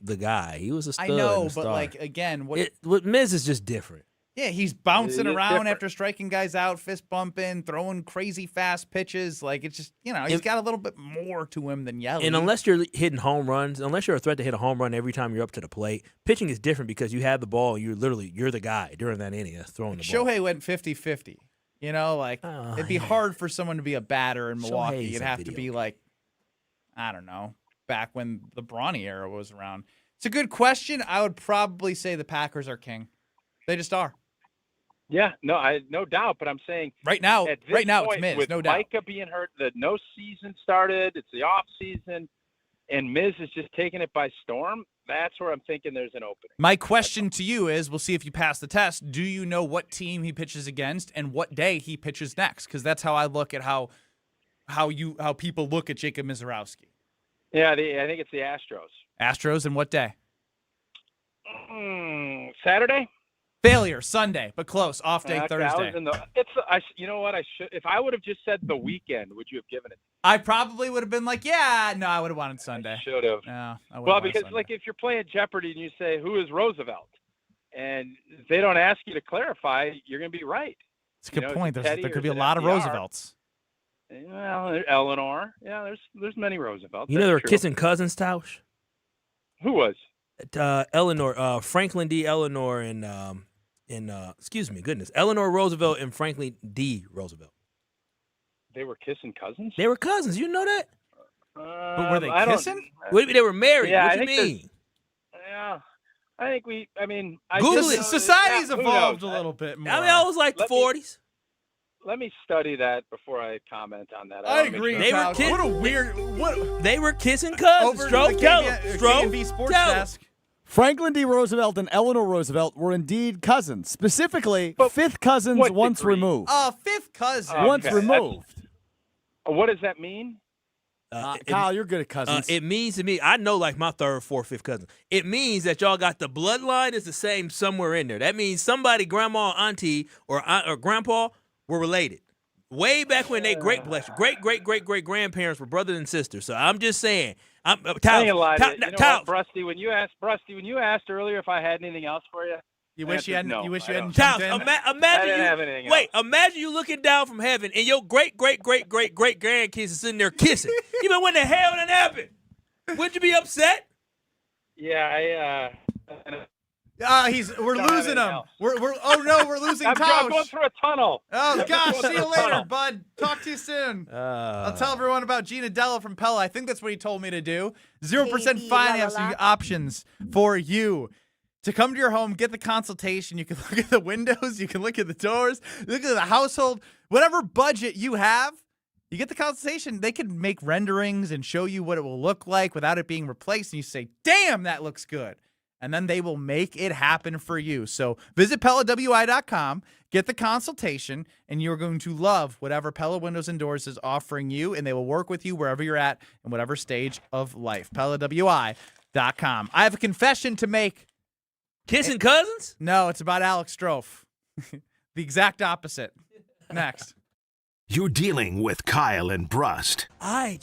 the guy. He was a stud. I know, and a but star. like again, what? What Miz is just different. Yeah, he's bouncing It is around different. after striking guys out, fist bumping, throwing crazy fast pitches. Like it's just he's And- got a little bit more to him than Yelly. And unless you're hitting home runs, unless you're a threat to hit a home run every time you're up to the plate, pitching is different because you have the ball. You're the guy during that inning that's throwing the ball. Shohei went 50-50. It'd be hard for someone to be a batter in Milwaukee. Shohei's You'd a have to video be like, I don't know, back when the Bronny era was around. It's a good question. I would probably say the Packers are king. They just are. Yeah, no doubt. But I'm saying Right now, at this right now point, it's Miz, with no doubt. Micah being hurt, the no season started. It's the off season, and Miz is just taking it by storm. That's where I'm thinking there's an opening. My question to you is, we'll see if you pass the test. Do you know what team he pitches against and what day he pitches next? Because that's how I look at how people look at Jacob Misiorowski. Yeah, I think it's the Astros. Astros and what day? Saturday. Failure Sunday, but close. Off day Okay, Thursday. You know what? If I would have just said the weekend, would you have given it? I probably would have been like, yeah, no, I would have wanted Sunday. Should have. Yeah, I would Well, have because like if you're playing Jeopardy and you say who is Roosevelt, and they don't ask you to clarify, you're going to be right. It's a good point. There Teddy could or be a is it lot of FDR? Roosevelts. Well, Eleanor. Yeah, there's many Roosevelts. You know they were That's true. kissing cousins, Tausch? Who was? Eleanor, Franklin D. Eleanor, and Eleanor Roosevelt and Franklin D. Roosevelt. They were kissing cousins. They were cousins. You know that? But were they I don't- kissing? What do you mean they were married? Yeah, what I do you think mean? Yeah, I think Google it. Society's yeah, who evolved a knows? little bit more. I mean, I was like the 40s. Let me study that before I comment on that. I agree. They were Tausch. kidding. What a weird. They were kissing cousins. Over Stroke, to the tell KBN them. Stroke, K&B Sports tell 'em. Desk. Franklin D. Roosevelt and Eleanor Roosevelt were indeed cousins, specifically fifth cousins what once degree? removed. Fifth cousin. Once Okay, removed. What does that mean? Kyle, you're good at cousins. It means to me, I know like my third, fourth, fifth cousin. It means that y'all got the bloodline is the same somewhere in there. That means somebody, grandma, auntie, or aunt, or grandpa were related. Way back when they great grandparents were brothers and sisters. So I'm just saying. I ain't gonna lie to you. You know what, Brusty, when you asked earlier if I had anything else for you. You wish you hadn't. No, you wish you I hadn't don't. jumped in. I Imagine didn't you. have anything Wait, else. imagine you looking down from heaven and your great grandkids is sitting there kissing. You know when the hell did that happen? Wouldn't you be upset? Yeah, We're Don't have losing anything him. else. We're losing I'm going Tausch. through a tunnel. Oh gosh, see you Tunnel. later, bud. Talk to you soon. I'll tell everyone about Gina Della from Pella. I think that's what he told me to do. 0% financing options for you. To come to your home, get the consultation. You can look at the windows, you can look at the doors, look at the household, whatever budget you have. You get the consultation. They can make renderings and show you what it will look like without it being replaced. And you say, damn, that looks good. And then they will make it happen for you. So visit PellaWI.com, get the consultation, and you're going to love whatever Pella Windows and Doors is offering you, and they will work with you wherever you're at in whatever stage of life. PellaWI.com. I have a confession to make. Kissing cousins? No, it's about Alex Strofe. The exact opposite. Next. You're dealing with Kyle and Brust I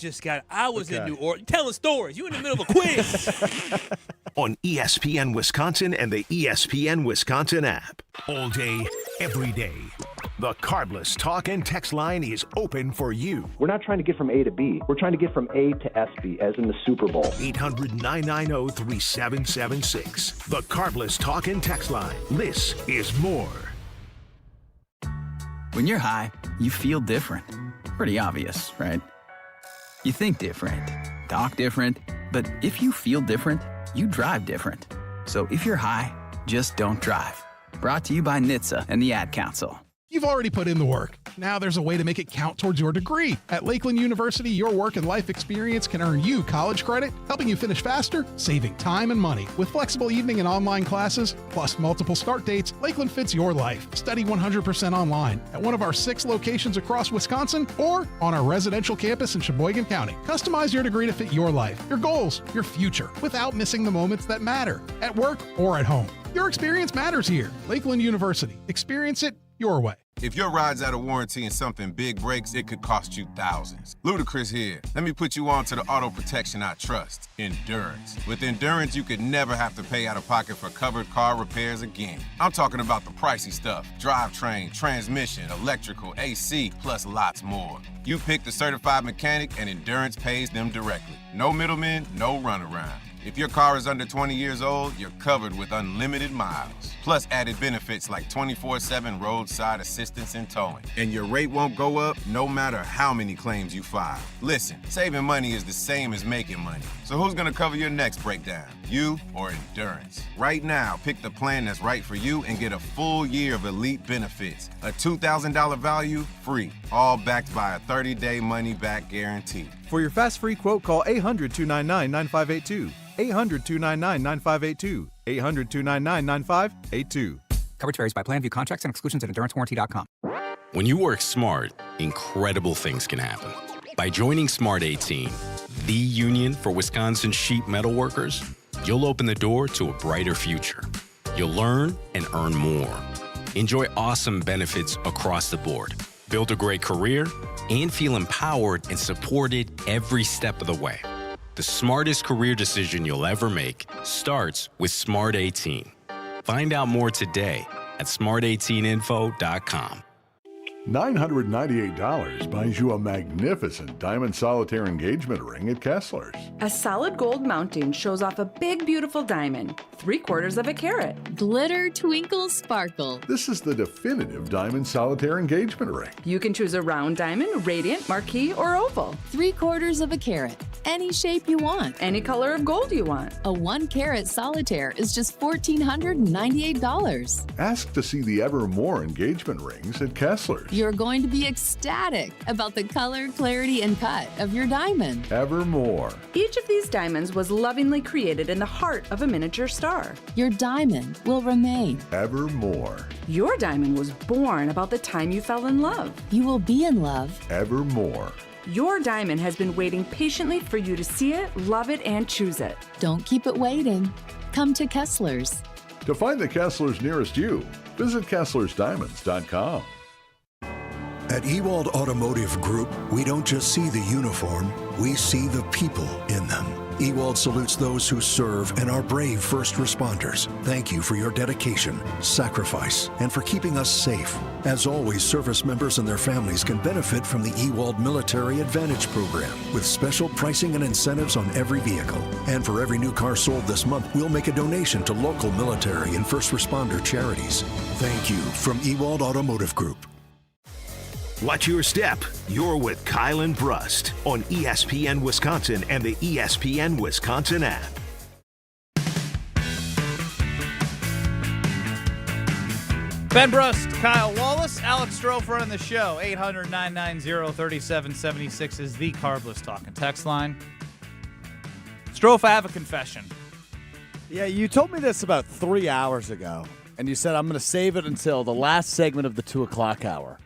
was in New Orleans telling stories. You in the middle of a quiz. on ESPN Wisconsin and the ESPN Wisconsin app. All day, every day. The Cardless talk and text line is open for you. We're not trying to get from A to B. We're trying to get from A to SB, as in the Super Bowl. 800-990-3776. The Cardless talk and text line. This is more. When you're high, you feel different. Pretty obvious, right? You think different, talk different, but if you feel different, you drive different. So if you're high, just don't drive. Brought to you by NHTSA and the Ad Council. You've already put in the work. Now there's a way to make it count towards your degree. At Lakeland University, your work and life experience can earn you college credit, helping you finish faster, saving time and money. With flexible evening and online classes, plus multiple start dates, Lakeland fits your life. Study 100% online at one of our 6 locations across Wisconsin or on our residential campus in Sheboygan County. Customize your degree to fit your life, your goals, your future, without missing the moments that matter, at work or at home. Your experience matters here. Lakeland University. Experience it your way. If your ride's out of warranty and something big breaks, it could cost you thousands. Ludacris here. Let me put you on to the auto protection I trust, Endurance. With Endurance, you could never have to pay out of pocket for covered car repairs again. I'm talking about the pricey stuff: drivetrain, transmission, electrical, AC, plus lots more. You pick the certified mechanic and Endurance pays them directly. No middlemen, no runaround. If your car is under 20 years old, you're covered with unlimited miles. Plus added benefits like 24/7 roadside assistance and towing. And your rate won't go up no matter how many claims you file. Listen, saving money is the same as making money. So who's gonna cover your next breakdown? You or Endurance? Right now, pick the plan that's right for you and get a full year of elite benefits. A $2,000 value, free. All backed by a 30-day money-back guarantee. For your fast free quote, call 800-299-9582. 800-299-9582. 800-299-9582. Coverage varies by plan. View contracts and exclusions at endurancewarranty.com. When you work smart, incredible things can happen. By joining Smart 18, the union for Wisconsin sheet metal workers, you'll open the door to a brighter future. You'll learn and earn more. Enjoy awesome benefits across the board. Build a great career and feel empowered and supported every step of the way. The smartest career decision you'll ever make starts with Smart 18. Find out more today at smart18info.com. $998 buys you a magnificent diamond solitaire engagement ring at Kessler's. A solid gold mounting shows off a big, beautiful diamond, 3/4 of a carat. Glitter, twinkle, sparkle. This is the definitive diamond solitaire engagement ring. You can choose a round diamond, radiant, marquise, or oval. 3/4 of a carat. Any shape you want. Any color of gold you want. A 1-carat solitaire is just $1,498. Ask to see the Evermore engagement rings at Kessler's. You're going to be ecstatic about the color, clarity, and cut of your diamond. Evermore. Each of these diamonds was lovingly created in the heart of a miniature star. Your diamond will remain. Evermore. Your diamond was born about the time you fell in love. You will be in love. Evermore. Your diamond has been waiting patiently for you to see it, love it, and choose it. Don't keep it waiting. Come to Kessler's. To find the Kessler's nearest you, visit KesslersDiamonds.com. At Ewald Automotive Group, we don't just see the uniform, we see the people in them. Ewald salutes those who serve and are brave first responders. Thank you for your dedication, sacrifice, and for keeping us safe. As always, service members and their families can benefit from the Ewald Military Advantage Program with special pricing and incentives on every vehicle. And for every new car sold this month, we'll make a donation to local military and first responder charities. Thank you from Ewald Automotive Group. Watch your step. You're with Kyle and Brust on ESPN Wisconsin and the ESPN Wisconsin app. Ben Brust, Kyle Wallace, Alex Strofe running the show. 800-990-3776 is the Carbless Talking text line. Strofe, I have a confession. Yeah, you told me this about 3 hours ago, and you said I'm going to save it until the last segment of the 2 o'clock hour.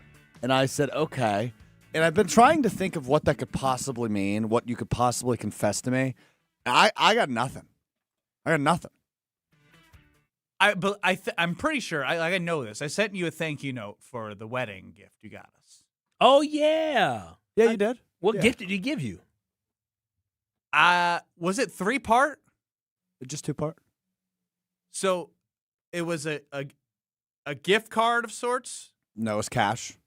And I said, okay. And I've been trying to think of what that could possibly mean, what you could possibly confess to me. I got nothing. I got nothing. I'm pretty sure, I know this. I sent you a thank you note for the wedding gift you got us. Oh, yeah. Yeah, you did. What gift did he give you? Was it 3-part? Just 2-part. So it was a gift card of sorts? No, it's cash.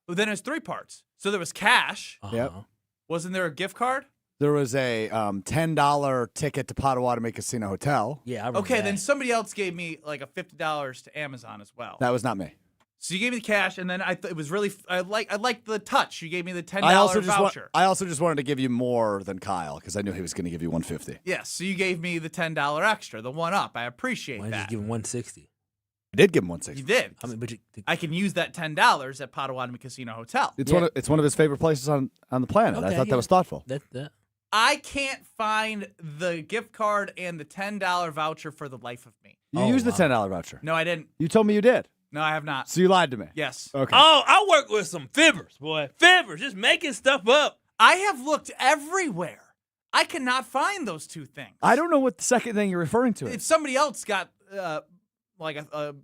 Well, then it's 3 parts. So there was cash. Yep. Wasn't there a gift card? There was a $10 ticket to Potawatomi Casino Hotel. Yeah, I remember Okay, that. then somebody else gave me like a $50 to Amazon as well. That was not me. So you gave me the cash, and then it was really I liked the touch. You gave me the $10 voucher. I also just wanted to give you more than Kyle because I knew he was going to give you $150. Yes, so you gave me the $10 extra, the one up. I appreciate Why that. did you give him $160? I did give him $160. You did. I mean, but I can use that $10 at Potawatomi Casino Hotel. It's one of his favorite places on the planet. I Okay, thought yeah. that was thoughtful. That. I can't find the gift card and the $10 voucher for the life of me. You used the $10 voucher. No, I didn't. You told me you did. No, I have not. So you lied to me. Yes. Okay. Oh, I work with some fibbers, boy. Fibbers, just making stuff up. I have looked everywhere. I cannot find those two things. I don't know what the second thing you're referring to is. If somebody else got like a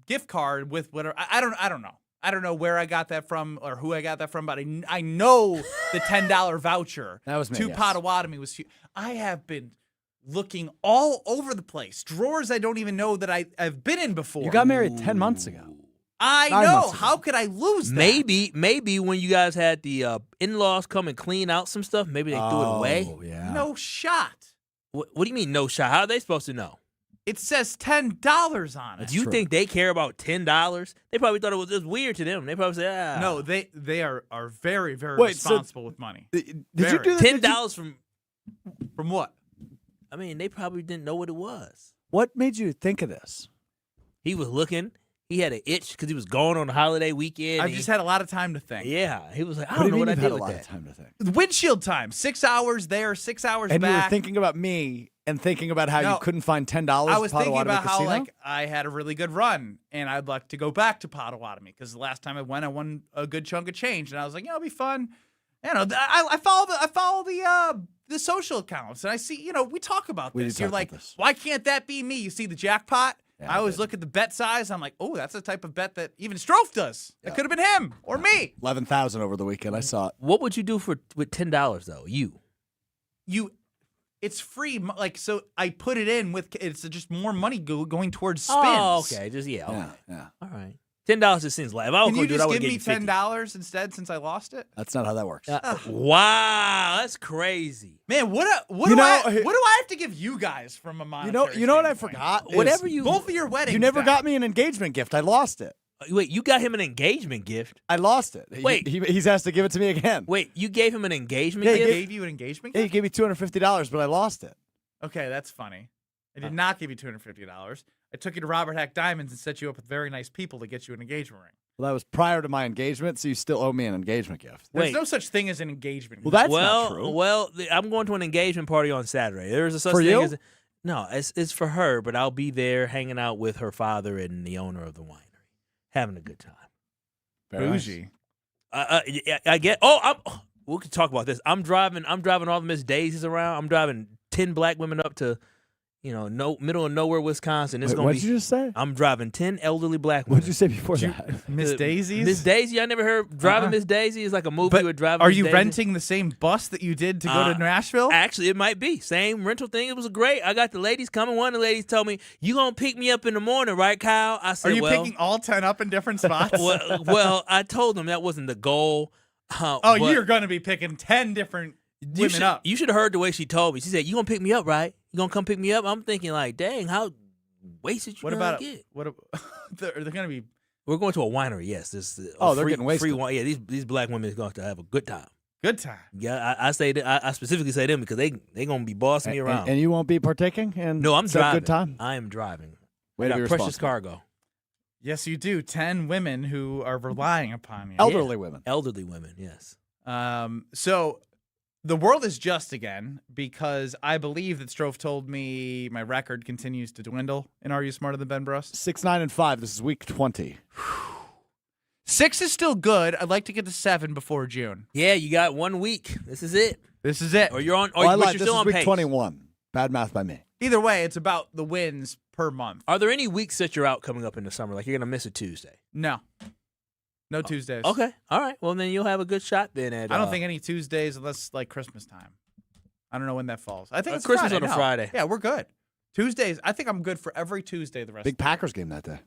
gift card with whatever. I don't know. I don't know where I got that from or who I got that from, but I know the $10 voucher that was me, to yes. Potawatomi was huge. I have been looking all over the place. Drawers I don't even know that I've been in before. You got married 10 months ago. I 9 know. months ago. How could I lose that? Maybe when you guys had the in-laws come and clean out some stuff, maybe they threw it away. Yeah. No shot. What do you mean no shot? How are they supposed to know? It says $10 on it. Do you think they care about $10? They probably thought it was just weird to them. They probably said, No, they are very, very Wait, responsible with money. Did you do that? $10 from what? I mean, they probably didn't know what it was. What made you think of this? He was looking. He had an itch because he was going on a holiday weekend. I've just had a lot of time to think. Yeah, he was like, I What don't do you know mean what I you've did had a with lot that. of time to think? Windshield time. 6 hours there, 6 hours And back. you were thinking about me and thinking about how No. you couldn't find $10 I was at thinking Potawatomi about how Casino? like I had a really good run and I'd like to go back to Potawatomi because the last time I won a good chunk of change and I was like, it'll be fun. You know, I follow the social accounts and I see, we talk about We this. do You're talk like, about this. why can't that be me? You see the jackpot. Yeah, I always look at the bet size. I'm like, oh, that's the type of bet that even Strofe does. That could have been him or me. 11,000 over the weekend. I saw it. What would you do with $10 though? It's free. Like, so I put it in with, it's just more money going towards spins. Oh, okay. Just okay. Yeah. All right. $10 just seems like if I was Can going you to do it, I just would give give me you $10 instead since I lost it? That's not how that works. Wow, that's crazy. Man, what You do know- I have to give you guys from a monetary You know what I standpoint? forgot? Whatever Is you Both of your weddings. You never now. got me an engagement gift. I lost it. Wait, you got him an engagement gift? I lost it. Wait. He's asked to give it to me again. Wait, you gave him an engagement Yeah, He gift? gave you an engagement Yeah, he gift? gave me $250, but I lost it. Okay, that's funny. I did not give you $250. I took you to Robert Hack Diamonds and set you up with very nice people to get you an engagement ring. Well, that was prior to my engagement, so you still owe me an engagement gift. There's Wait. no such thing as an engagement Well, gift. that's not true. Well, I'm going to an engagement party on Saturday. There's a such For thing you? as no, it's for her, but I'll be there hanging out with her father and the owner of the winery, having a good time. Bougie. I get. Oh, we can talk about this. I'm driving all the Miss Daisies around. I'm driving 10 black women up to, middle of nowhere, Wisconsin. It's Wait, gonna what be. did you just say? I'm driving 10 elderly black What women. did you say before that? Miss Daisies? Miss Daisy. I never heard driving Miss Daisy is like a movie But with driving. are Miss you Daisy. renting the same bus that you did to go to Nashville? Actually, it might be same rental thing. It was great. I got the ladies coming. One of the ladies told me, "You gonna pick me up in the morning, right, Kyle?" I said, Are you "Well, picking all 10 up in different spots? well, I told them that wasn't the goal." Oh, you're going to be picking 10 different women up. You should have heard the way she told me. She said, "You gonna pick me up, right? You gonna come pick me up?" I'm thinking like, "Dang, how wasted you What gonna about get?" they're going to be We're going to a winery. Yes, this. They're getting wasted. Free wine. Yeah, these black women are going to have a good time. good time. Yeah, I say that. I specifically say them because they gonna be bossing me around. And you won't be partaking? And No, I'm have a driving. good time? I am driving. Way I to got be precious responsible. cargo. Yes, you do. 10 women who are relying upon you. Elderly women. Elderly women. Yes. So the world is just again because I believe that Strofe told me my record continues to dwindle in Are You Smarter Than Ben Brust? 6, 9, and 5. This is week 20. 6 is still good. I'd like to get to 7 before June. Yeah, you got 1 week. This is it. This is it. Or you're on. Or Well, I but lied. you're This still is on week pace. 21. Bad math by me. Either way, it's about the wins per month. Are there any weeks that you're out coming up in the summer? Like you're gonna miss a Tuesday? No. No Tuesdays. Okay. All right. Well, then you'll have a good shot then. At I don't think any Tuesdays unless like Christmas time. I don't know when that falls. I think it's Christmas Friday. on a No. Friday. Yeah, we're good. Tuesdays. I think I'm good for every Tuesday the rest Big of the Packers game that day.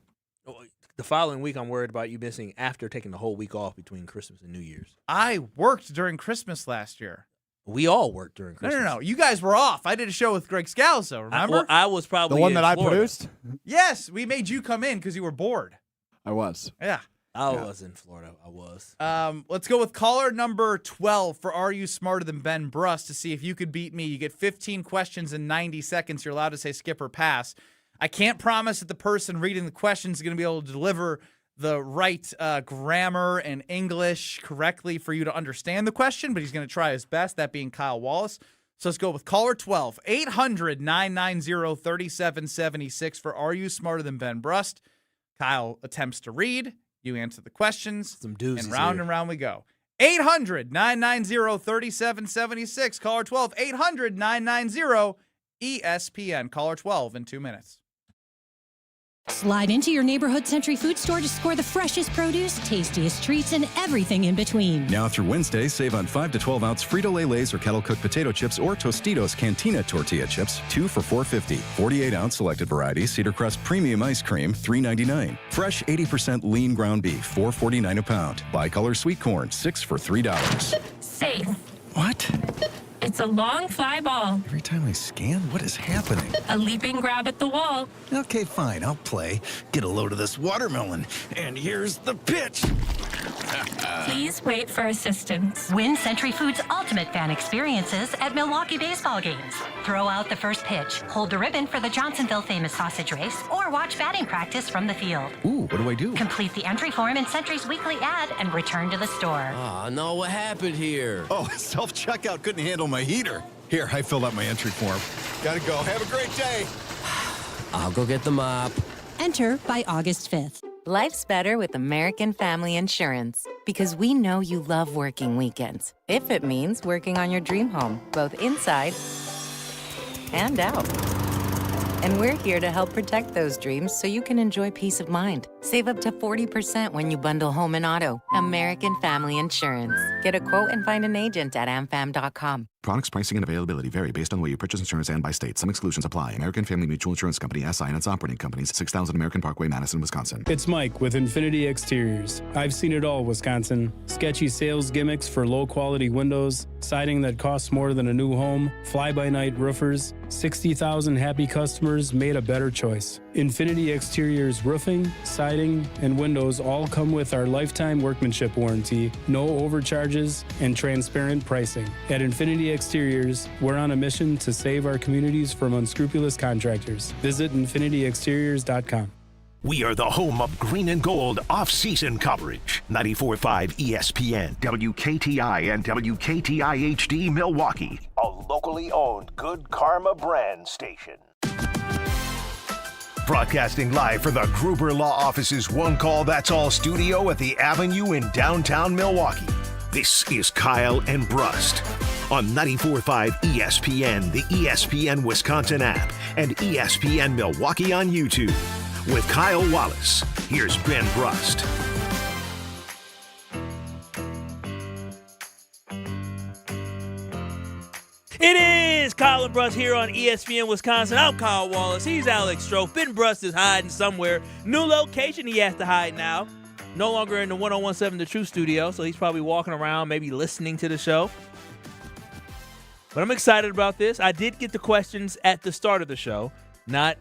the following week. I'm worried about you missing after taking the whole week off between Christmas and New Year's. I worked during Christmas last year. We all worked during Christmas. No. You guys were off. I did a show with Greg Scalzo, remember? I was probably The one in that I Florida. produced? Yes, we made you come in because you were bored. I was. Yeah. I was in Florida. I was. Let's go with caller number 12 for Are You Smarter Than Ben Brust to see if you could beat me. You get 15 questions in 90 seconds. You're allowed to say skip or pass. I can't promise that the person reading the questions is going to be able to deliver the right grammar and English correctly for you to understand the question, but he's going to try his best, that being Kyle Wallace. So let's go with caller 12, 800-990-3776 for Are You Smarter Than Ben Brust? Kyle attempts to read. You answer the questions. Some doozies and round here. and round we go. 800-990-3776. Caller 12, 800-990-ESPN. Caller 12 in 2 minutes. Slide into your neighborhood Century Food Store to score the freshest produce, tastiest treats, and everything in between. Now through Wednesday, save on 5 to 12-ounce Frito-Lay Lay's or kettle-cooked potato chips or Tostitos Cantina tortilla chips, 2 for $4.50. 48-ounce selected varieties, Cedar Crust Premium Ice Cream, $3.99. Fresh 80% lean ground beef, $4.49 a pound. Bicolor sweet corn, 6 for $3. Safe. What? It's a long fly ball. Every time I scan, what is happening? A leaping grab at the wall. Okay, fine, I'll play. Get a load of this watermelon. And here's the pitch. Please wait for assistance. Win Century Foods' ultimate fan experiences at Milwaukee baseball games. Throw out the first pitch, hold the ribbon for the Johnsonville famous sausage race, or watch batting practice from the field. Ooh, what do I do? Complete the entry form in Century's weekly ad and return to the store. Oh, no, what happened here? Oh, self-checkout couldn't handle my heater. Here, I filled out my entry form. Gotta go. Have a great day. I'll go get the mop. Enter by August 5th. Life's better with American Family Insurance because we know you love working weekends. If it means working on your dream home, both inside and out. And we're here to help protect those dreams so you can enjoy peace of mind. Save up to 40% when you bundle home and auto. American Family Insurance. Get a quote and find an agent at amfam.com. Products, pricing, and availability vary based on the way you purchase insurance and by state. Some exclusions apply. American Family Mutual Insurance Company, SI, and its operating companies, 6000 American Parkway, Madison, Wisconsin. It's Mike with Infinity Exteriors. I've seen it all, Wisconsin. Sketchy sales gimmicks for low-quality windows, siding that costs more than a new home, fly-by-night roofers. 60,000 happy customers made a better choice. Infinity Exteriors roofing, siding, and windows all come with our lifetime workmanship warranty, no overcharges, and transparent pricing. At Infinity Exteriors, we're on a mission to save our communities from unscrupulous contractors. Visit infinityexteriors.com. We are the home of green and gold off-season coverage. 94.5 ESPN, WKTI, and WKTI HD Milwaukee. A locally owned Good Karma brand station. Broadcasting live from the Gruber Law Office's One Call That's All studio at the Avenue in downtown Milwaukee. This is Kyle and Brust on 94.5 ESPN, the ESPN Wisconsin app, and ESPN Milwaukee on YouTube. With Kyle Wallace, here's Ben Brust. It is Kyle and Brust here on ESPN Wisconsin. I'm Kyle Wallace. He's Alex Strofe. Ben Brust is hiding somewhere. New location he has to hide now. No longer in the 1017 The Truth studio, so he's probably walking around, maybe listening to the show. But I'm excited about this. I did get the questions at the start of the show, not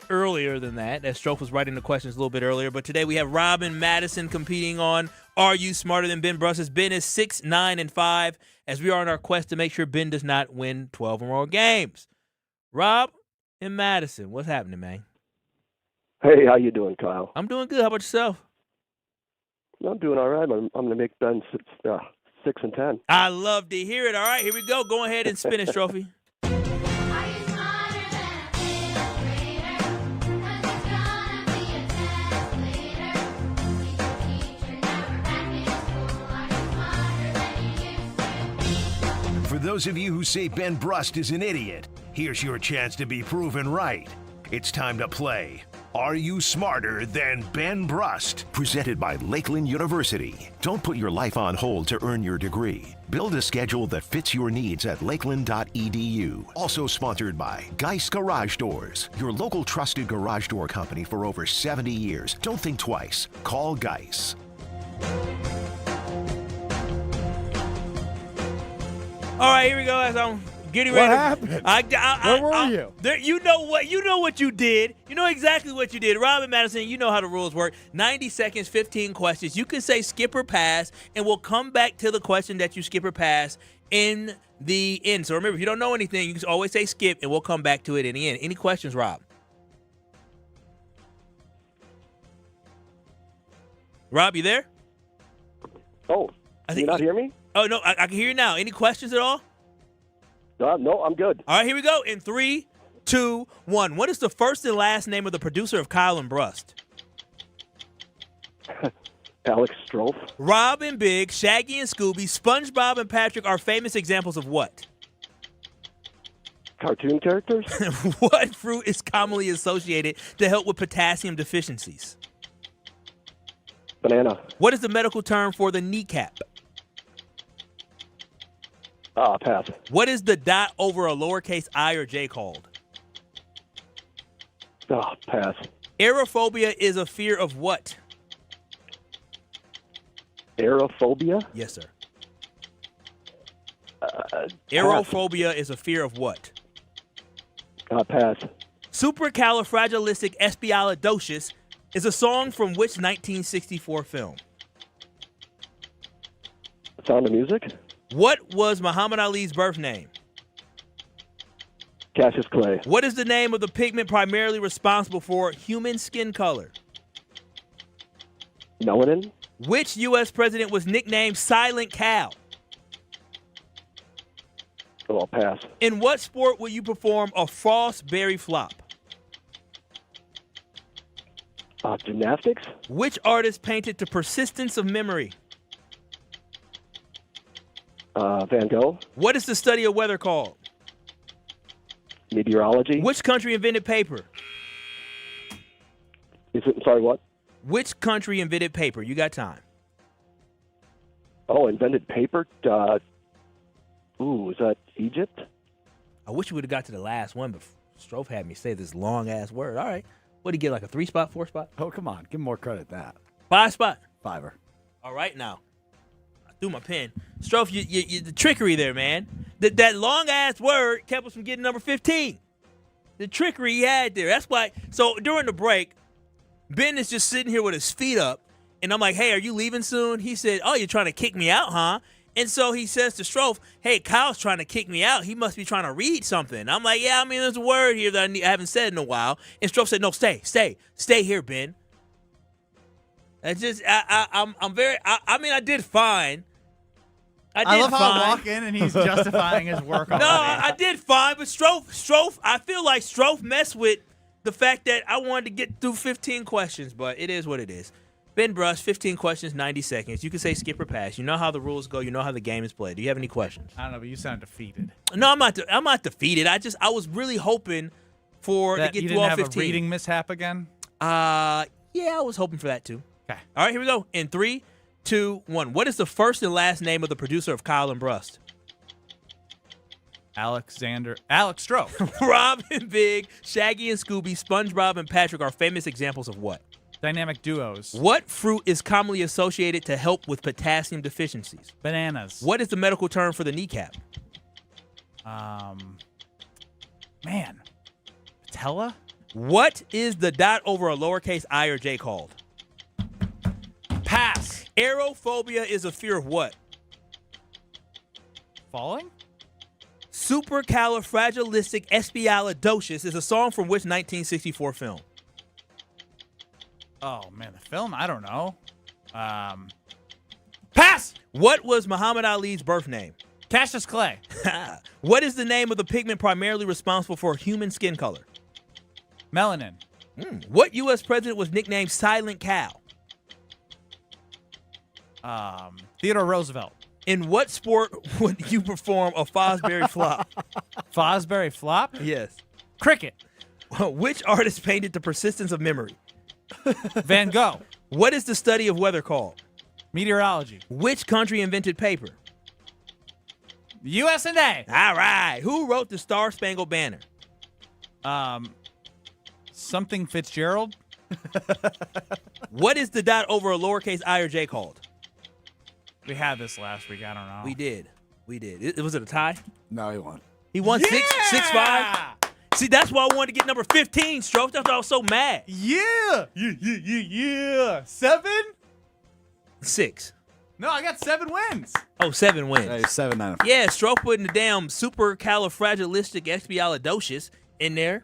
earlier than that, as Strofe was writing the questions a little bit earlier. But today we have Robin Madison competing on Are You Smarter Than Ben Brust? As Ben is 6, 9, and 5, as we are on our quest to make sure Ben does not win 12 or more games. Rob and Madison, what's happening, man? Hey, how you doing, Kyle? I'm doing good. How about yourself? I'm doing all right. I'm going to make Ben 6 and 10. I love to hear it. All right, here we go. Go ahead and spin his trophy. For those of you who say Ben Brust is an idiot, here's your chance to be proven right. It's time to play Are You Smarter Than Ben Brust? Presented by Lakeland University. Don't put your life on hold to earn your degree. Build a schedule that fits your needs at lakeland.edu. Also sponsored by Geis Garage Doors, your local trusted garage door company for over 70 years. Don't think twice. Call Geis. All right, here we go. As I'm getting ready. What happened? Where were you? You know what you did. You know exactly what you did. Robin Madison, you know how the rules work. 90 seconds, 15 questions. You can say skip or pass, and we'll come back to the question that you skip or pass in the end. So remember, if you don't know anything, you can always say skip, and we'll come back to it in the end. Any questions, Rob? Rob, you there? Oh, can you not hear me? Oh, no, I can hear you now. Any questions at all? No, I'm good. All right, here we go. In 3, 2, 1. What is the first and last name of the producer of Kyle and Brust? Alex Strofe. Rob and Big, Shaggy and Scooby, SpongeBob and Patrick are famous examples of what? Cartoon characters? What fruit is commonly associated to help with potassium deficiencies? Banana. What is the medical term for the kneecap? Pass. What is the dot over a lowercase I or J called? Pass. Aerophobia is a fear of what? Aerophobia? Yes, sir. Aerophobia is a fear of what? Pass. Supercalifragilisticexpialidocious is a song from which 1964 film? Sound of Music? What was Muhammad Ali's birth name? Cassius Clay. What is the name of the pigment primarily responsible for human skin color? Melanin? Which U.S. president was nicknamed Silent Cal? I'll pass. In what sport will you perform a Fosbury flop? Gymnastics? Which artist painted The Persistence of Memory? Van Gogh? What is the study of weather called? Meteorology? Which country invented paper? Sorry, what? Which country invented paper? You got time. Oh, invented paper? Is that Egypt? I wish we would have got to the last one, but Strofe had me say this long-ass word. All right. What did he get, like a 3-spot, 4-spot? Oh, come on. Give him more credit than that. 5-spot? 5er. All right, now. I threw my pen. Strofe, you the trickery there, man. That long-ass word kept us from getting number 15. The trickery he had there. That's why. So during the break, Ben is just sitting here with his feet up, and I'm like, hey, are you leaving soon? He said, oh, you're trying to kick me out, huh? And so he says to Strofe, hey, Kyle's trying to kick me out. He must be trying to read something. I'm like, yeah, I mean, there's a word here that I haven't said in a while. And Strofe said, no, stay here, Ben. That's just, I'm very, I did fine. I love how I walk in and he's justifying his work already. No, I did fine, but Strofe, I feel like Strofe messed with the fact that I wanted to get through 15 questions, but it is what it is. Ben Brust, 15 questions, 90 seconds. You can say skip or pass. You know how the rules go. You know how the game is played. Do you have any questions? I don't know, but you sound defeated. No, I'm not defeated. I was really hoping to get you through all didn't have 15. a reading mishap again? Yeah, I was hoping for that too. Okay. All right, here we go. In 3, 2, 1. What is the first and last name of the producer of Kyle and Brust? Alex Strofe. Robin, Big, Shaggy, and Scooby, SpongeBob, and Patrick are famous examples of what? Dynamic duos. What fruit is commonly associated to help with potassium deficiencies? Bananas. What is the medical term for the kneecap? Patella? What is the dot over a lowercase I or J called? Pass. Aerophobia is a fear of what? Falling? Supercalifragilisticexpialidocious is a song from which 1964 film? Oh, man, the film? I don't know. Pass! What was Muhammad Ali's birth name? Cassius Clay. What is the name of the pigment primarily responsible for human skin color? Melanin. What U.S. president was nicknamed Silent Cal? Theodore Roosevelt. In what sport would you perform a Fosbury flop? Fosbury flop? Yes. Cricket. Which artist painted The Persistence of Memory? Van Gogh. What is the study of weather called? Meteorology. Which country invented paper? USA. All right. Who wrote the Star Spangled Banner? Something Fitzgerald. What is the dot over a lowercase I or J called? We had this last week. I don't know. We did. Was it a tie? No, he won. He won 6-5. See, that's why I wanted to get number 15, Stroke. That's why I was so mad. Yeah. 7? 6. No, I got 7 wins. Oh, 7 wins. Hey, 7-9. Yeah, Stroke putting the damn supercalifragilisticexpialidocious in there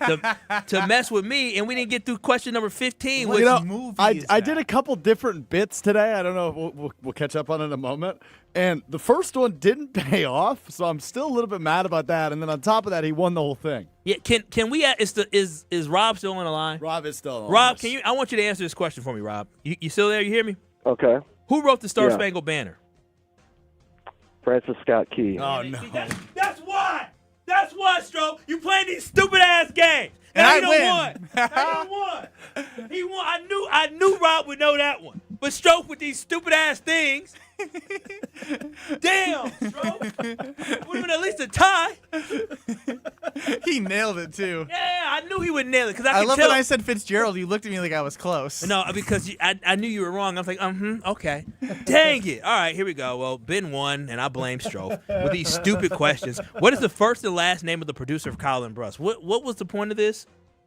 to mess with me, and we didn't get through question number 15, which movie I did a couple different bits today. I don't know if we'll catch up on it in a moment. And the first one didn't pay off, so I'm still a little bit mad about that. And then on top of that, he won the whole thing. Yeah, can we? Is Rob still on the line? Rob is still on. Rob, I want you to answer this question for me, Rob. You still there? You hear me? Okay. Who wrote the Star Spangled Banner? Francis Scott Key. Oh no. That's why. That's what, Stroh. You playing these stupid ass games. And Now I he done win. won. Now he done won. He won. I knew Rob would know that one. But Stroh with these stupid ass things. Damn, Stroh. Would have been at least a tie. He nailed it too. Yeah, I knew he would nail it because I I could love tell. when I said Fitzgerald. You looked at me like I was close. No, because I knew you were wrong. I was like, okay. Dang it. All right, here we go. Well, Ben won, and I blame Stroh with these stupid questions. What is the first and last name of the producer of Kyle and Brust? What was the point of this?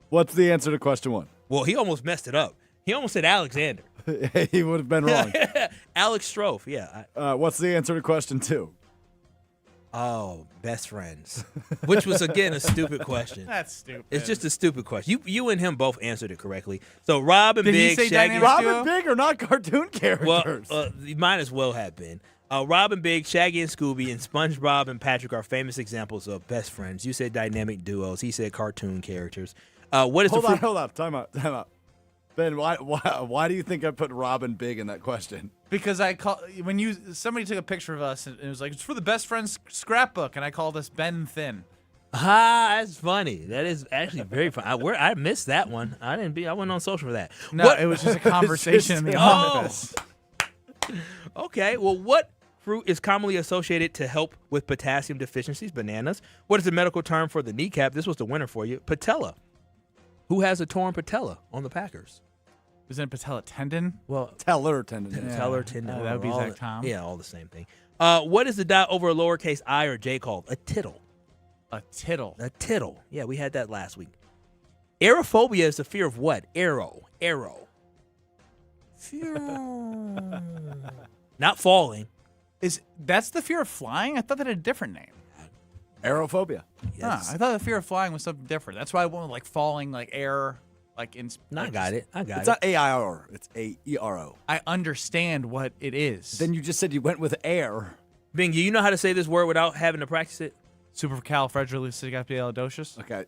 What's the answer to question 1? Well, he almost messed it up. He almost said Alexander. He would have been wrong. Alex Stroh, yeah. What's the answer to question 2? Oh, best friends. Which was, again, a stupid question. That's stupid. It's just a stupid question. You and him both answered it correctly. So Rob and Did he Big, say Shaggy. dynamic Rob duo? and Big are not cartoon characters. Well, you might as well have been. Rob and Big, Shaggy and Scooby, and SpongeBob and Patrick are famous examples of best friends. You said dynamic duos. He said cartoon characters. What is Hold the on. Time out. Ben, why do you think I put Rob and Big in that question? Because somebody took a picture of us and it was like, it's for the best friends scrapbook, and I called us Ben Thin. That's funny. That is actually very funny. I missed that one. I wasn't on social for that. No, it was just a conversation in the office. Okay. Well, what fruit is commonly associated to help with potassium deficiencies? Bananas. What is the medical term for the kneecap? This was the winner for you. Patella. Who has a torn patella on the Packers? Isn't it patella tendon? Well, Teller tendon. Yeah. Teller tendon. That would be all Zach Tom. Yeah, all the same thing. What is the dot over a lowercase I or J called? A tittle. A tittle. A tittle. Yeah, we had that last week. Aerophobia is the fear of what? Arrow. Not falling. That's the fear of flying? I thought that had a different name. Aerophobia. Yes. I thought the fear of flying was something different. That's why I went with like falling, like air, like in. I got it. It's not A-I-R. It's A-E-R-O. I understand what it is. Then you just said you went with air. Bingy, you know how to say this word without having to practice it? Supercalifragilisticexpialidocious. Okay,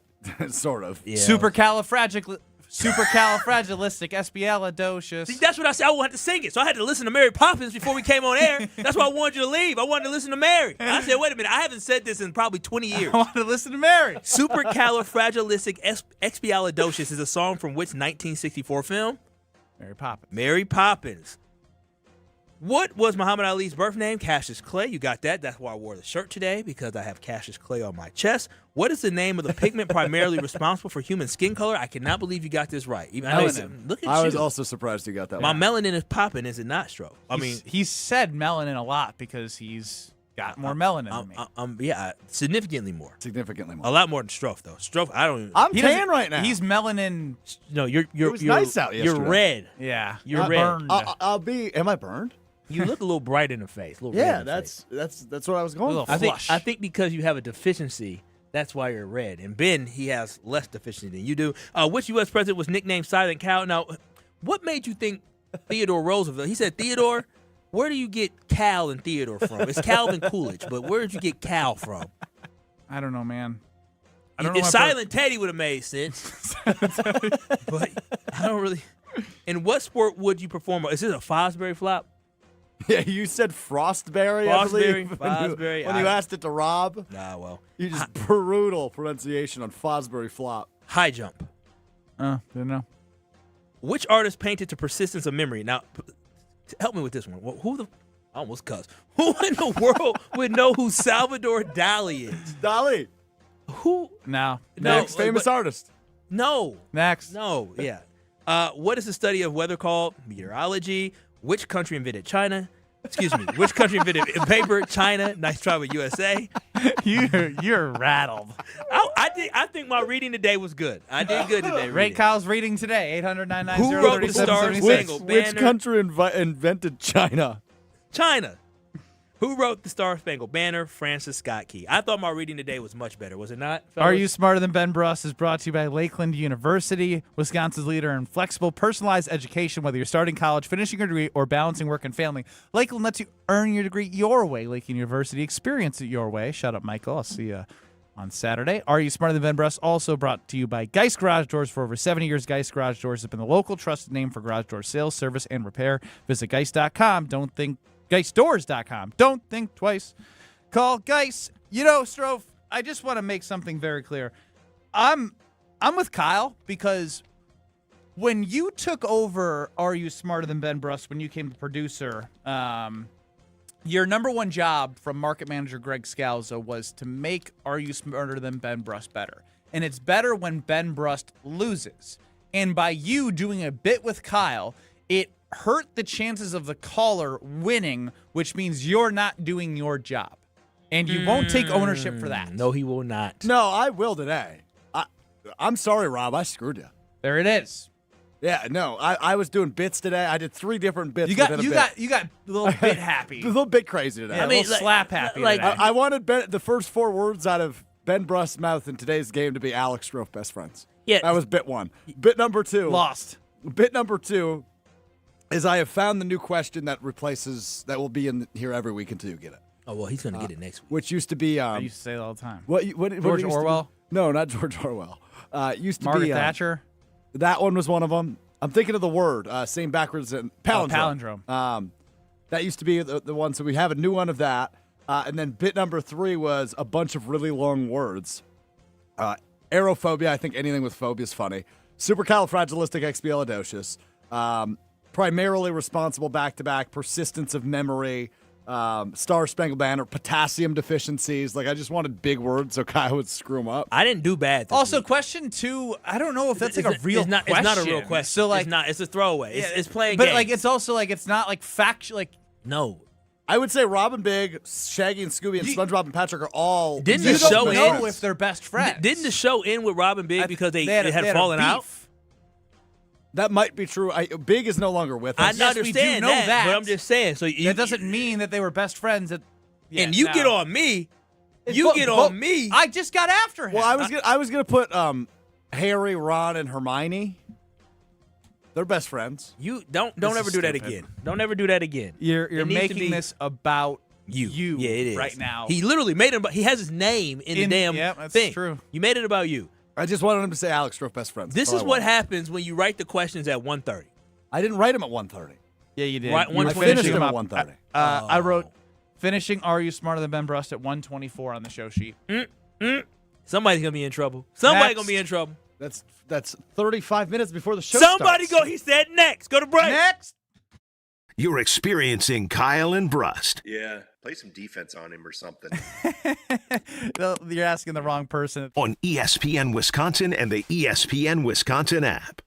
sort of. Yeah. Supercalifragilisticexpialidocious. See, that's what I said. I wanted to sing it, so I had to listen to Mary Poppins before we came on air. That's why I wanted you to leave. I wanted to listen to Mary. I said, wait a minute, I haven't said this in probably 20 years. I wanted to listen to Mary. Supercalifragilisticexpialidocious is a song from which 1964 film? Mary Poppins. Mary Poppins. What was Muhammad Ali's birth name? Cassius Clay. You got that. That's why I wore the shirt today, because I have Cassius Clay on my chest. What is the name of the pigment primarily responsible for human skin color? I cannot believe you got this right. Melanin. Look at I you. was also surprised you got that My one. melanin is popping, is it not, Stroh? He's said melanin a lot because he's got more melanin than me. Yeah, significantly more. Significantly more. A lot more than Stroh, though. Stroh, I don't even. I'm He tan doesn't- right now. He's melanin. No, you're It was nice out You're yesterday. red. Yeah. You're Not red. burned. I'll be. Am I burned? You look a little bright in the face. A little red Yeah, in the face. that's what I was going Little for. I think flush. because you have a deficiency, that's why you're red. And Ben, he has less deficiency than you do. Which U.S. president was nicknamed Silent Cow? Now, what made you think Theodore Roosevelt? He said Theodore. Where do you get Cal and Theodore from? It's Calvin Coolidge, but where did you get Cal from? I don't know, man. I don't know If my Silent Teddy would have made sense, but I don't really. In what sport would you perform? Is this a Fosbury flop? Yeah, you said Frostberry, I believe. Fosbury. When you asked it to Rob. Nah, well. You just brutal pronunciation on Fosbury flop. High jump. Didn't know. Which artist painted To Persistence of Memory? Now, help me with this one. I almost cussed. Who in the world would know who Salvador Dali is? Dali. Who? No. Next famous artist. No. Next. No, yeah. What is the study of weather called? Meteorology. Which country invented China? Excuse me. Which country invented paper? China. Nice try with USA. You're rattled. I think my reading today was good. I did good today. Rate Kyle's reading today. 800-990-3776. Who wrote the Star Spangled Which Banner? country invented China? China. Who wrote the Star Spangled Banner? Francis Scott Key. I thought my reading today was much better. Was it not? Are You Smarter Than Ben Brust is brought to you by Lakeland University, Wisconsin's leader in flexible, personalized education. Whether you're starting college, finishing your degree, or balancing work and family, Lakeland lets you earn your degree your way. Lakeland University, experience it your way. Shut up, Michael. I'll see you on Saturday. Are You Smarter Than Ben Brust? Also brought to you by Geist Garage Doors. For over 70 years, Geist Garage Doors has been the local trusted name for garage door sales, service, and repair. Visit Geist.com. GeistDoors.com. Don't think twice. Call Geist. You know, Strofe, I just want to make something very clear. I'm with Kyle because when you took over Are You Smarter Than Ben Brust, when you came to producer, your number one job from market manager Greg Scalzo was to make Are You Smarter Than Ben Brust better. And it's better when Ben Brust loses. And by you doing a bit with Kyle, it hurt the chances of the caller winning, which means you're not doing your job. And you won't take ownership for that. No, he will not. No, I will today. I'm sorry, Rob. I screwed you. There it is. Yeah, no, I was doing bits today. I did 3 different bits. You got within a bit. you got a little bit happy. A little bit crazy today. Yeah, a little slap happy. like- today. I wanted the first 4 words out of Ben Brust's mouth in today's game to be Alex Strofe best friends. Yeah. That was bit 1. Bit number 2. Lost. Bit number 2 is I have found the new question that will be in here every week until you get it. Oh, well, he's going to get it next week. Which used to be. I used to say it all the time. What George it used to be? Orwell? No, not George Orwell. Used to Margaret be Thatcher? That one was one of them. I'm thinking of the word, same backwards and palindrome. Palindrome. That used to be the one, so we have a new one of that. And then bit number 3 was a bunch of really long words. Aerophobia, I think anything with phobia is funny. Supercalifragilisticexpialidocious. Primarily responsible back-to-back, persistence of memory, Star Spangled Banner, potassium deficiencies. Like, I just wanted big words so Kyle would screw them up. I didn't do bad. Also, question 2, I don't know if that's like a real question. It's not a real question. So, like, it's not. It's a throwaway. It's playing But, games. like, it's also, like, it's not, like, factual. Like, no. I would say Robin Big, Shaggy and Scooby, and SpongeBob and Patrick are all. Didn't you the don't show know end? if they're best friends. Didn't the show end with Robin Big because they had a fallen out? beef. That might be true. Big is no longer with I us. Yes, we understand do know that. but I'm just saying. So That doesn't mean that they were best friends. and you get on me. Me. I just got after him. Well, I was gonna put Harry, Ron, and Hermione. They're best friends. You don't This ever is do that stupid. again. Don't ever do that again. You're It needs to making be this about you. Yeah, it is right now. He literally made him. He has his name in the damn yeah, that's thing. true. You made it about you. I just wanted him to say Alex Strofe best friends. This That's is all I what wanted. happens when you write the questions at 1:30. I didn't write them at 1:30. Yeah, you did. Right, You were 1:20. I finished finishing them at up. 1:30. I wrote finishing Are You Smarter Than Ben Brust at 1:24 on the show sheet. Somebody's gonna be in trouble. Somebody's Next. gonna be in trouble. That's 35 minutes before the show Somebody starts. go. He said next. Go to break. Next. You're experiencing Kyle and Brust. Yeah, play some defense on him or something. You're asking the wrong person. On ESPN Wisconsin and the ESPN Wisconsin app.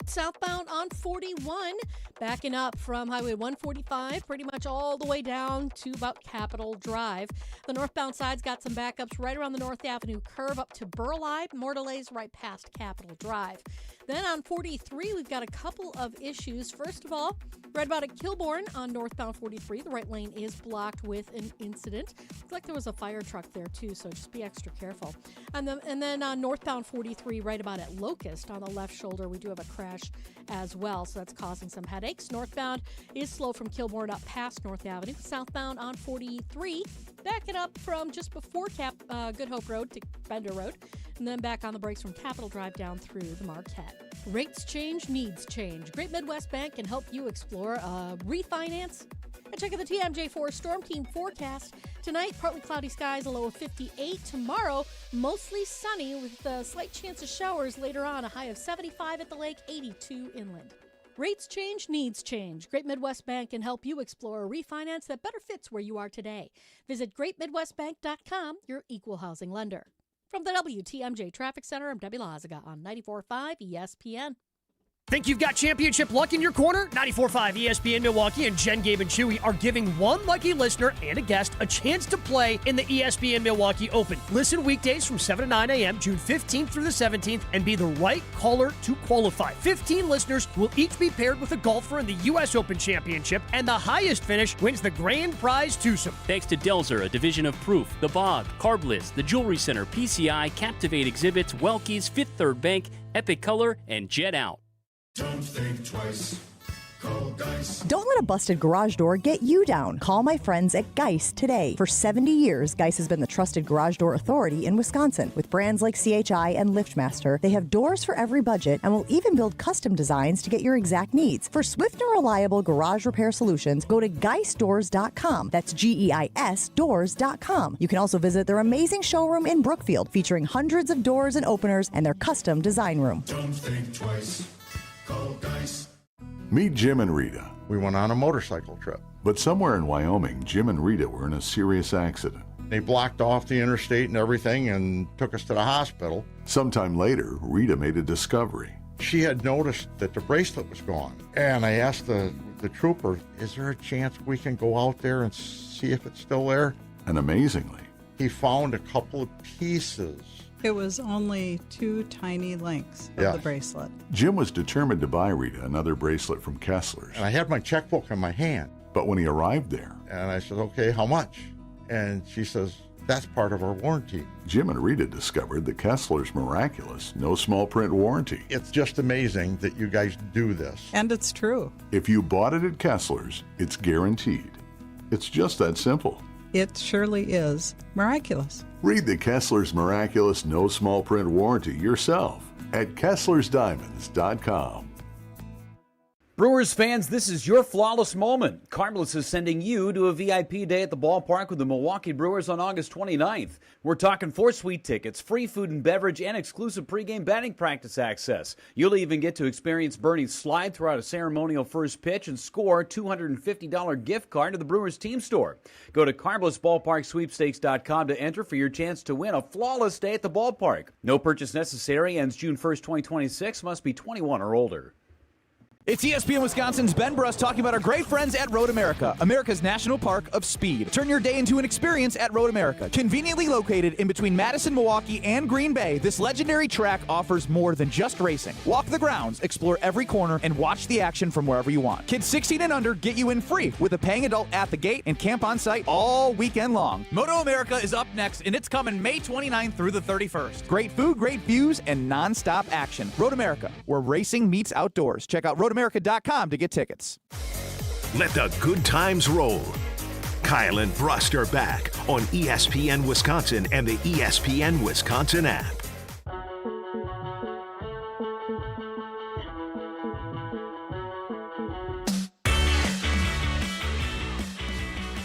Southbound on 41, backing up from Highway 145, pretty much all the way down to about Capitol Drive. The northbound side's got some backups right around the North Avenue curve up to Burleigh. More delays right past Capitol Drive. Then on 43, we've got a couple of issues. First of all, right about at Kilbourne on northbound 43, the right lane is blocked with an incident. Looks like there was a fire truck there too, so just be extra careful. And then on northbound 43, right about at Locust on the left shoulder, we do have a crash as well, so that's causing some headaches. Northbound is slow from Kilbourne up past North Avenue. Southbound on 43, back it up from just before Good Hope Road to Bender Road, and then back on the brakes from Capitol Drive down through the Marquette. Rates change, needs change. Great Midwest Bank can help you explore refinance. And check out the TMJ4 Storm Team forecast. Tonight, partly cloudy skies, a low of 58. Tomorrow, mostly sunny with a slight chance of showers later on, a high of 75 at the lake, 82 inland. Rates change, needs change. Great Midwest Bank can help you explore a refinance that better fits where you are today. Visit greatmidwestbank.com, your equal housing lender. From the WTMJ Traffic Center, I'm Debbie Lazaga on 94.5 ESPN. Think you've got championship luck in your corner? 94.5 ESPN Milwaukee and Jen, Gabe, and Chewy are giving one lucky listener and a guest a chance to play in the ESPN Milwaukee Open. Listen weekdays from 7 to 9 a.m., June 15th through the 17th, and be the right caller to qualify. 15 listeners will each be paired with a golfer in the U.S. Open Championship, and the highest finish wins the grand prize twosome. Thanks to Delzer, a division of Proof, The Bog, Carbliss, the Jewelry Center, PCI, Captivate Exhibits, Welky's, Fifth Third Bank, Epic Color, and Jet Out. Don't think twice. Don't let a busted garage door get you down. Call my friends at Geis today. For 70 years, Geis has been the trusted garage door authority in Wisconsin. With brands like CHI and LiftMaster, they have doors for every budget and will even build custom designs to get your exact needs. For swift and reliable garage repair solutions, go to geisdoors.com. That's GEIS doors.com. You can also visit their amazing showroom in Brookfield, featuring hundreds of doors and openers and their custom design room. Don't think twice. Call Geis. Meet Jim and Rita. We went on a motorcycle trip. But somewhere in Wyoming, Jim and Rita were in a serious accident. They blocked off the interstate and everything and took us to the hospital. Sometime later, Rita made a discovery. She had noticed that the bracelet was gone. And I asked the trooper, is there a chance we can go out there and see if it's still there? And amazingly, he found a couple of pieces. It was only 2 tiny links of the bracelet. Jim was determined to buy Rita another bracelet from Kessler's. And I had my checkbook in my hand. But when he arrived there, and I said, okay, how much? And she says, that's part of our warranty. Jim and Rita discovered the Kessler's miraculous no small print warranty. It's just amazing that you guys do this. And it's true. If you bought it at Kessler's, it's guaranteed. It's just that simple. It surely is miraculous. Read the Kessler's miraculous no small print warranty yourself at Kessler'sDiamonds.com. Brewers fans, this is your flawless moment. Cardinals is sending you to a VIP day at the ballpark with the Milwaukee Brewers on August 29th. We're talking 4 suite tickets, free food and beverage, and exclusive pregame batting practice access. You'll even get to experience Bernie's slide throughout a ceremonial first pitch and score a $250 gift card to the Brewers team store. Go to CardinalsBallparkSweepstakes.com to enter for your chance to win a flawless day at the ballpark. No purchase necessary. Ends June 1st, 2026. Must be 21 or older. It's ESPN Wisconsin's Ben Brust talking about our great friends at Road America, America's national park of speed. Turn your day into an experience at Road America. Conveniently located in between Madison, Milwaukee, and Green Bay, this legendary track offers more than just racing. Walk the grounds, explore every corner, and watch the action from wherever you want. Kids 16 and under get you in free with a paying adult at the gate and camp on site all weekend long. Moto America is up next, and it's coming May 29th through the 31st. Great food, great views, and non-stop action. Road America, where racing meets outdoors. Check out roadamerica.com to get tickets. Let the good times roll. Kyle and Brust are back on ESPN Wisconsin and the ESPN Wisconsin app.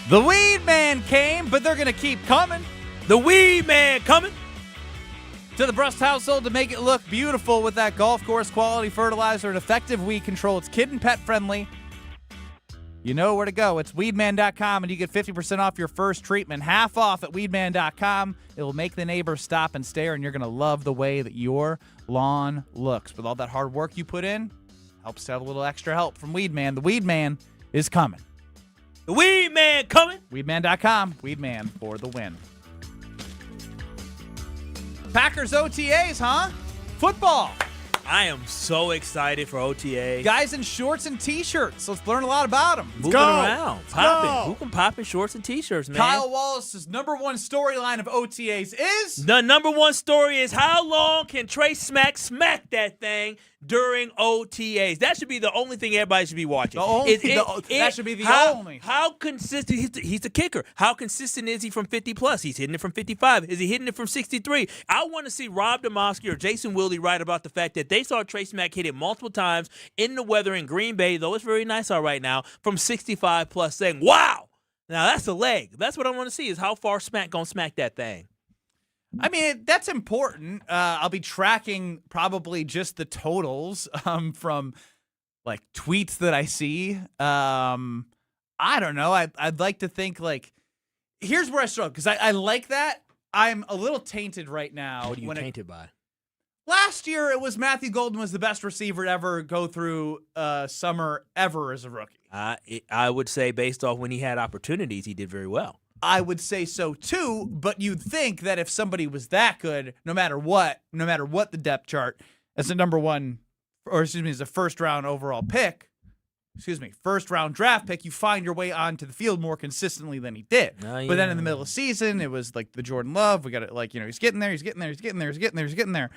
The Weed Man came, but they're going to keep coming. The Weed Man coming to the Brust household to make it look beautiful with that golf course quality fertilizer and effective weed control. It's kid and pet friendly. You know where to go. It's weedman.com, and you get 50% off your first treatment. Half off at weedman.com. It will make the neighbors stop and stare, and you're going to love the way that your lawn looks. With all that hard work you put in, helps to have a little extra help from Weed Man. The Weed Man is coming. The Weed Man coming. Weedman.com. Weed Man for the win. Packers OTAs, huh? Football. I am so excited for OTAs. Guys in shorts and T-shirts. Let's learn a lot about them. Moving around. Popping. Who can pop in shorts and T-shirts, man? Kyle Wallace's number one storyline of OTAs is? The number one story is how long can Trey smack that thing during OTAs? That should be the only thing everybody should be watching. That should be the only. How consistent? He's the kicker. How consistent is he from 50+? He's hitting it from 55. Is he hitting it from 63? I want to see Rob Demoski or Jason Wilde write about the fact that they saw Trey Smack hit it multiple times in the weather in Green Bay, though it's very nice out right now, from 65+, saying, wow, now that's a leg. That's what I want to see is how far Smack going to smack that thing. I mean, that's important. I'll be tracking probably just the totals from, like, tweets that I see. I don't know. I'd like to think, like, here's where I struggle, because I like that. I'm a little tainted right now. What are you tainted by? Last year, it was Matthew Golden was the best receiver to ever go through summer ever as a rookie. I would say based off when he had opportunities, he did very well. I would say so too, but you'd think that if somebody was that good, no matter what the depth chart, as a as a first round overall pick, first round draft pick, you find your way onto the field more consistently than he did. But then in the middle of the season, it was like the Jordan Love. We got it, like, he's getting there.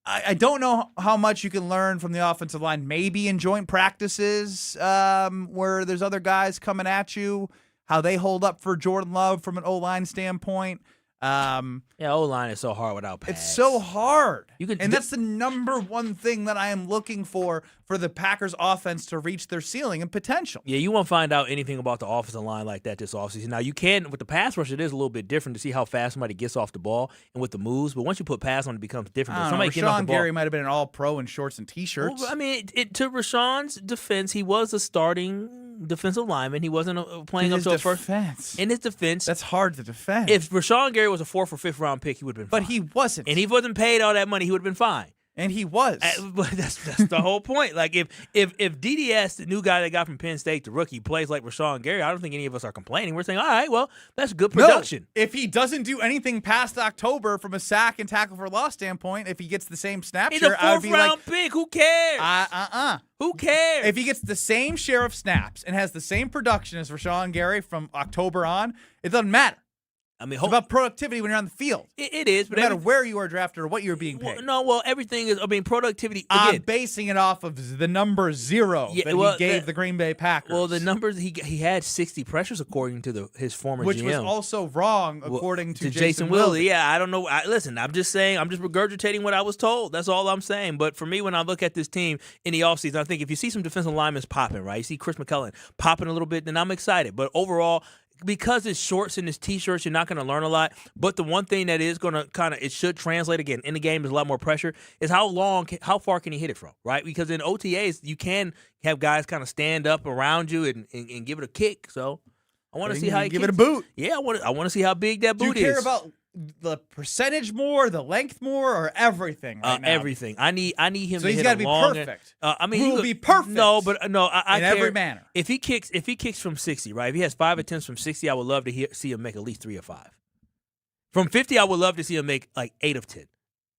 I don't know how much you can learn from the offensive line. Maybe in joint practices where there's other guys coming at you, how they hold up for Jordan Love from an O-line standpoint. O-line is so hard without pads. It's so hard. And that's the number one thing that I am looking for the Packers offense to reach their ceiling and potential. Yeah, you won't find out anything about the offensive line like that this offseason. Now, you can, with the pass rush, it is a little bit different to see how fast somebody gets off the ball and with the moves. But once you put pass on, it becomes different. Rashawn Gary might have been an all-pro in shorts and T-shirts. Well, I mean, to Rashawn's defense, he was a starting defensive lineman. He wasn't playing up to a first. In his defense. That's hard to defend. If Rashawn Gary was a 4th or 5th round pick, he would have been fine. But he wasn't. And he wasn't paid all that money, he would have been fine. And he was. But that's the whole point. Like, if DDS, the new guy they got from Penn State, the rookie, plays like Rashawn Gary, I don't think any of us are complaining. We're saying, all right, well, that's good production. No, if he doesn't do anything past October from a sack and tackle for loss standpoint, if he gets the same snap share, I would be like, he's a 4th round pick. Who cares? Who cares? If he gets the same share of snaps and has the same production as Rashawn Gary from October on, it doesn't matter. I mean, it's about productivity when you're on the field. It is, but no matter where you are drafted or what you're being paid. Everything is. I mean, productivity. Again, I'm basing it off of the number 0 that he gave the Green Bay Packers. Well, the numbers he had 60 pressures according to his former which GM, was also wrong according to Jason Wilde. Yeah, I don't know. Listen, I'm just saying. I'm just regurgitating what I was told. That's all I'm saying. But for me, when I look at this team in the offseason, I think if you see some defensive linemen popping, right, you see Chris McCullen popping a little bit, then I'm excited. But overall, because it's shorts and it's T-shirts, you're not going to learn a lot. But the one thing that is going to it should translate again in the game, there's a lot more pressure, is how far can you hit it from, right? Because in OTAs, you can have guys kind of stand up around you and give it a kick. So I want to see how he give it a boot. Yeah, I want to see how big that boot is. Do you care about the percentage more, the length more, or everything right now? Everything. I need him so to he's hit got to be perfect. He will be perfect. No, but no, I in care. every manner. If he kicks from 60, right? If he has 5 attempts from 60, I would love to see him make at least 3 or 5. From 50, I would love to see him make like 8 of 10,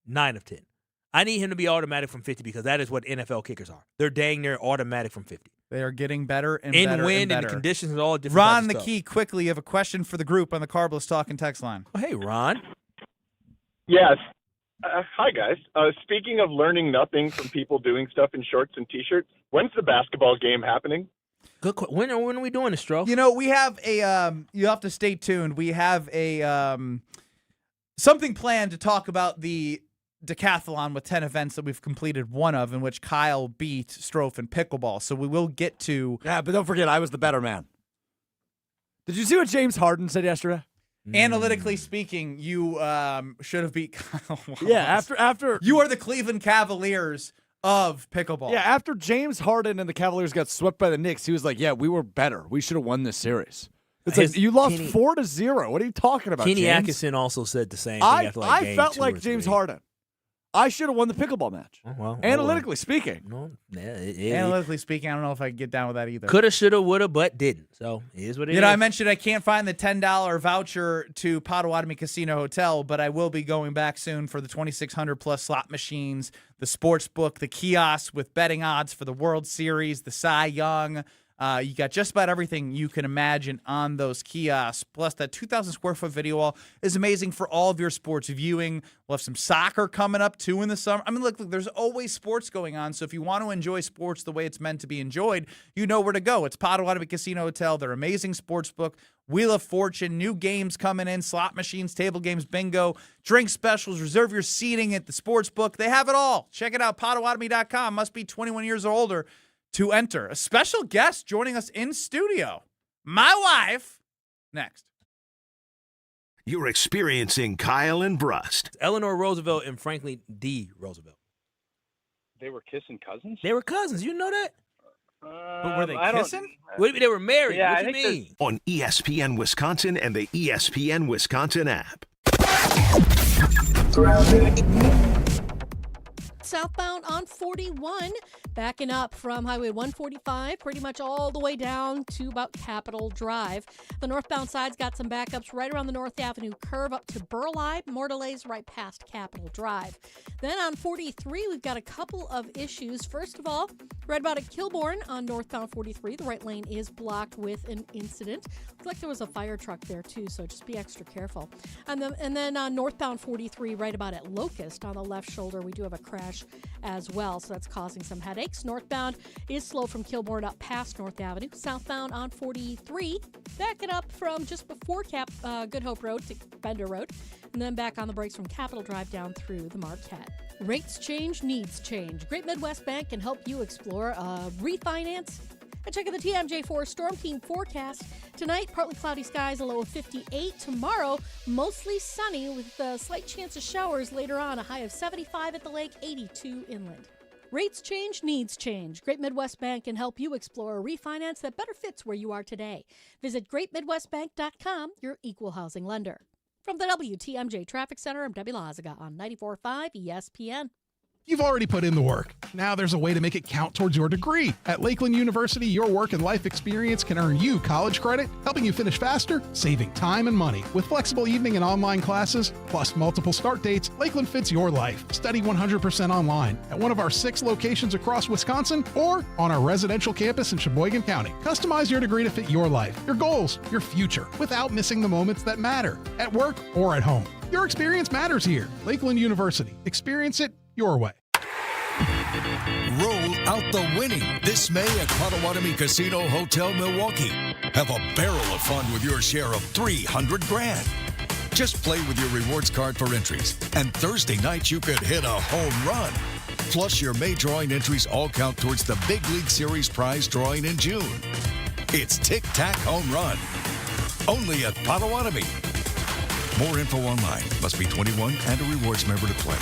9 of 10. I need him to be automatic from 50 because that is what NFL kickers are. They're dang near automatic from 50. They are getting better and in better wind and better. And the conditions and all different. Ron the Key, quickly, you have a question for the group on the Carbless Talking text line. Oh, hey, Ron. Yes. Hi, guys. Speaking of learning nothing from people doing stuff in shorts and T-shirts, when's the basketball game happening? Good. When are we doing this, Stro? You know, we have a. You have to stay tuned. We have a something planned to talk about the decathlon with 10 events that we've completed one of, in which Kyle beat Strofe in pickleball. So we will get to. Yeah, but don't forget, I was the better man. Did you see what James Harden said yesterday? Analytically speaking, you should have beat Kyle Wallace. Yeah, after you are the Cleveland Cavaliers of pickleball. Yeah, after James Harden and the Cavaliers got swept by the Knicks, he was like, "Yeah, we were better. We should have won this series." It's like you lost 4-0. What are you talking about, Kenny James? Atkinson also said the same thing after like game I felt 2 like or James 3. Harden. I should have won the pickleball match. Analytically speaking. Analytically speaking, I don't know if I can get down with that either. Coulda, shoulda, woulda, but didn't. So it is what it is. You know, I mentioned I can't find the $10 voucher to Potawatomi Casino Hotel, but I will be going back soon for the 2,600 plus slot machines, the sports book, the kiosks with betting odds for the World Series, the Cy Young. You got just about everything you can imagine on those kiosks. Plus, that 2,000 square foot video wall is amazing for all of your sports viewing. We'll have some soccer coming up too in the summer. I mean, look, there's always sports going on. So if you want to enjoy sports the way it's meant to be enjoyed, you know where to go. It's Potawatomi Casino Hotel. Their amazing sports book, Wheel of Fortune, new games coming in, slot machines, table games, bingo, drink specials. Reserve your seating at the sports book. They have it all. Check it out, Potawatomi.com. Must be 21 years or older to enter. A special guest joining us in studio, my wife. Next. You're experiencing Kyle and Brust. Eleanor Roosevelt and Franklin D. Roosevelt. They were kissing cousins? They were cousins. You know that? But were they kissing? They were married. Yeah, what do you mean? On ESPN Wisconsin and the ESPN Wisconsin app. Southbound on 41. Backing up from Highway 145, pretty much all the way down to about Capitol Drive. The northbound side's got some backups right around the North Avenue curve up to Burleigh. More delays right past Capitol Drive. Then on 43, we've got a couple of issues. First of all, right about at Kilbourne on northbound 43, the right lane is blocked with an incident. Looks like there was a fire truck there too, so just be extra careful. And then on northbound 43, right about at Locust on the left shoulder, we do have a crash as well, so that's causing some headaches. Northbound is slow from Kilbourne up past North Avenue. Southbound on 43, backing up from just before Good Hope Road to Bender Road, and then back on the brakes from Capitol Drive down through the Marquette. Rates change, needs change. Great Midwest Bank can help you explore a refinance. And check out the TMJ4 Storm Team forecast. Tonight, partly cloudy skies, a low of 58. Tomorrow, mostly sunny with a slight chance of showers later on, a high of 75 at the lake, 82 inland. Rates change, needs change. Great Midwest Bank can help you explore a refinance that better fits where you are today. Visit greatmidwestbank.com, your equal housing lender. From the WTMJ Traffic Center, I'm Debbie Lazaga on 94.5 ESPN. You've already put in the work. Now there's a way to make it count towards your degree. At Lakeland University, your work and life experience can earn you college credit, helping you finish faster, saving time and money. With flexible evening and online classes, plus multiple start dates, Lakeland fits your life. Study 100% online at one of our 6 locations across Wisconsin or on our residential campus in Sheboygan County. Customize your degree to fit your life, your goals, your future, without missing the moments that matter, at work or at home. Your experience matters here. Lakeland University. Experience it your way. Roll out the winning this May at Potawatomi Casino Hotel Milwaukee. Have a barrel of fun with your share of $300,000. Just play with your rewards card for entries, and Thursday night you could hit a home run. Plus, your May drawing entries all count towards the Big League Series prize drawing in June. It's Tic Tac Home Run. Only at Potawatomi. More info online. Must be 21 and a rewards member to play.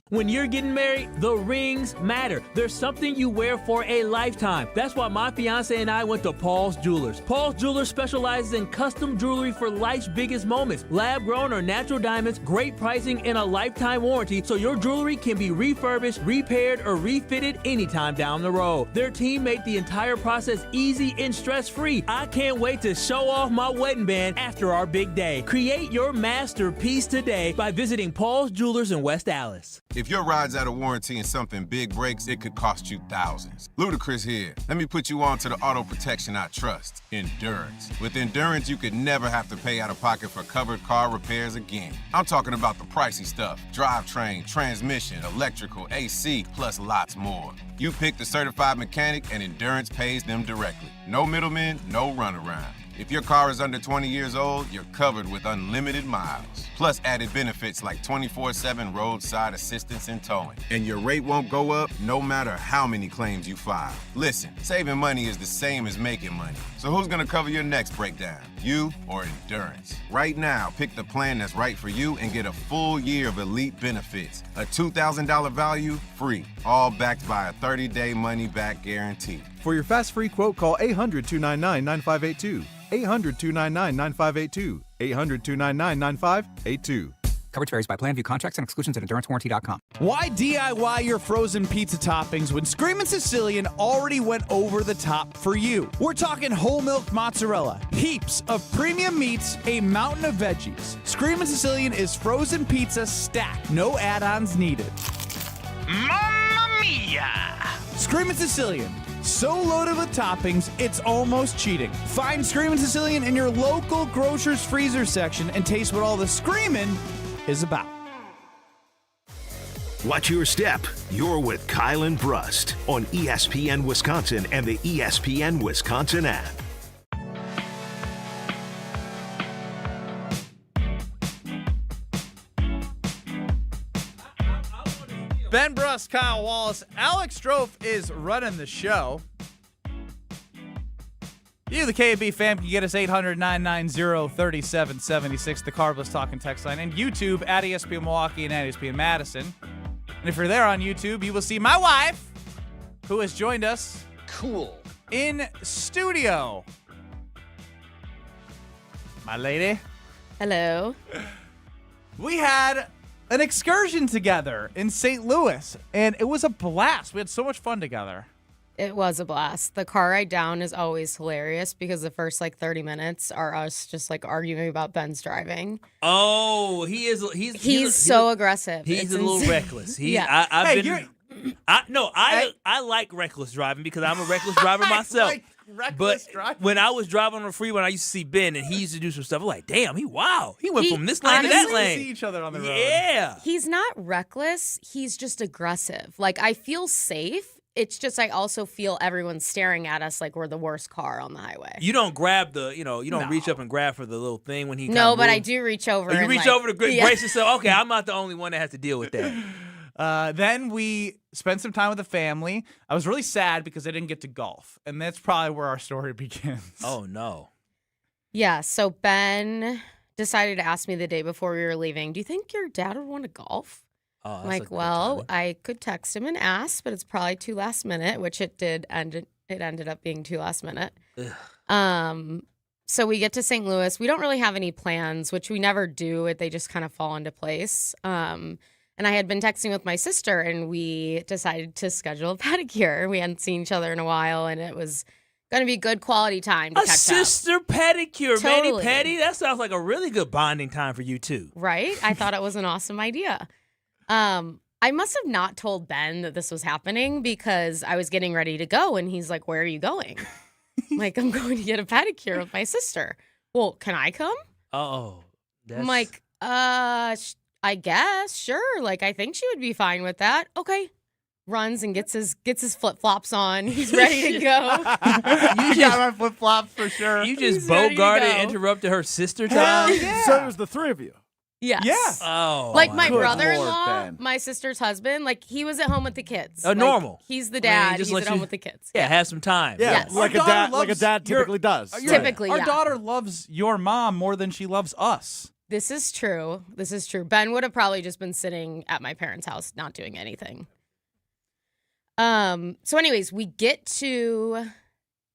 When you're getting married, the rings matter. There's something you wear for a lifetime. That's why my fiance and I went to Paul's Jewelers. Paul's Jewelers specializes in custom jewelry for life's biggest moments. Lab-grown or natural diamonds, great pricing, and a lifetime warranty, so your jewelry can be refurbished, repaired, or refitted anytime down the road. Their team made the entire process easy and stress-free. I can't wait to show off my wedding band after our big day. Create your masterpiece today by visiting Paul's Jewelers in West Allis. If your ride's out of warranty and something big breaks, it could cost you thousands. Ludacris here. Let me put you on to the auto protection I trust, Endurance. With Endurance, you could never have to pay out of pocket for covered car repairs again. I'm talking about the pricey stuff, drivetrain, transmission, electrical, AC, plus lots more. You pick the certified mechanic and Endurance pays them directly. No middlemen, no runaround. If your car is under 20 years old, you're covered with unlimited miles. Plus added benefits like 24/7 roadside assistance and towing. And your rate won't go up no matter how many claims you file. Listen, saving money is the same as making money. So who's gonna cover your next breakdown? You or Endurance? Right now, pick the plan that's right for you and get a full year of elite benefits. A $2,000 value, free. All backed by a 30-day money-back guarantee. For your fast-free quote, call 800-299-9582. 800-299-9582. 800-299-9582. Coverage varies by plan. View contracts and exclusions at EnduranceWarranty.com. Why DIY your frozen pizza toppings when Screamin' Sicilian already went over the top for you? We're talking whole milk mozzarella, heaps of premium meats, a mountain of veggies. Screamin' Sicilian is frozen pizza stacked, no add-ons needed. Mamma mia! Screamin' Sicilian. So loaded with toppings, it's almost cheating. Find Screamin' Sicilian in your local grocer's freezer section and taste what all the screamin' is about. Watch your step. You're with Kyle and Brust on ESPN Wisconsin and the ESPN Wisconsin app. Ben Brust, Kyle Wallace, Alex Strofe is running the show. You, the KB fam, can get us 800-990-3776, the Carbless Talking text line, and YouTube at ESPN Milwaukee and at ESPN Madison. And if you're there on YouTube, you will see my wife, who has joined us. Cool. In studio. My lady. Hello. We had an excursion together in St. Louis, and it was a blast. We had so much fun together. It was a blast. The car ride down is always hilarious because the first 30 minutes are us just arguing about Ben's driving. Oh, he's so aggressive. He's a little reckless. I like reckless driving because I'm a reckless driver myself. When I was driving on the freeway, I used to see Ben, and he used to do some stuff. I'm like, damn, he went from this lane to that lane. We see each other on the road. Yeah. He's not reckless. He's just aggressive. I feel safe. It's just I also feel everyone staring at us like we're the worst car on the highway. You don't grab you don't reach up and grab for the little thing when he No, but I do reach over. You reach over to brace yourself. Okay, I'm not the only one that has to deal with that. Then we spent some time with the family. I was really sad because I didn't get to golf, and that's probably where our story begins. Oh, no. Yeah, so Ben decided to ask me the day before we were leaving, do you think your dad would want to golf? Oh, I'm like, well, I could text him and ask, but it's probably too last minute, which it did. It ended up being too last minute. So we get to St. Louis. We don't really have any plans, which we never do. They just kind of fall into place. And I had been texting with my sister, and we decided to schedule a pedicure. We hadn't seen each other in a while, and it was going to be good quality time to catch up. A sister pedicure, Totally. Mani-Pedi? That sounds like a really good bonding time for you two. Right? I thought it was an awesome idea. I must have not told Ben that this was happening because I was getting ready to go, and he's like, where are you going? I'm like, I'm going to get a pedicure with my sister. Well, can I come? Oh. I'm like, I guess, sure. I think she would be fine with that. Okay. Runs and gets his flip-flops on. He's ready to go. You got my flip-flops for sure. You just bogarted, interrupted her sister time? Yeah. So it was the three of you. Yes. Yeah. Oh. My Good brother-in-law, Lord, Ben. my sister's husband, he was at home with the kids. Normal. He's the dad. He's at home with the kids. Yeah, have some time. Yeah, Yes. like a dad typically does. Typically, Our yeah. daughter loves your mom more than she loves us. This is true. Ben would have probably just been sitting at my parents' house not doing anything. So anyways, we get to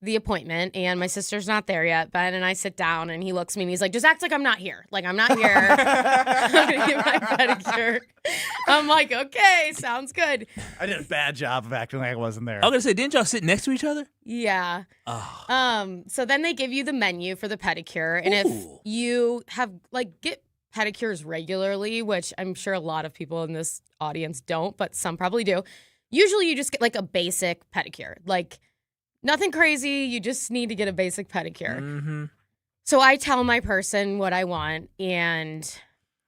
the appointment, and my sister's not there yet. Ben and I sit down, and he looks at me, and he's like, just act like I'm not here. I'm not here. I'm going to get my pedicure. I'm like, okay, sounds good. I did a bad job of acting like I wasn't there. I was going to say, didn't y'all sit next to each other? Yeah. Oh. So then they give you the menu for the pedicure, and if you have, get pedicures regularly, which I'm sure a lot of people in this audience don't, but some probably do, usually you just get, a basic pedicure. Nothing crazy. You just need to get a basic pedicure. Mm-hmm. So I tell my person what I want, and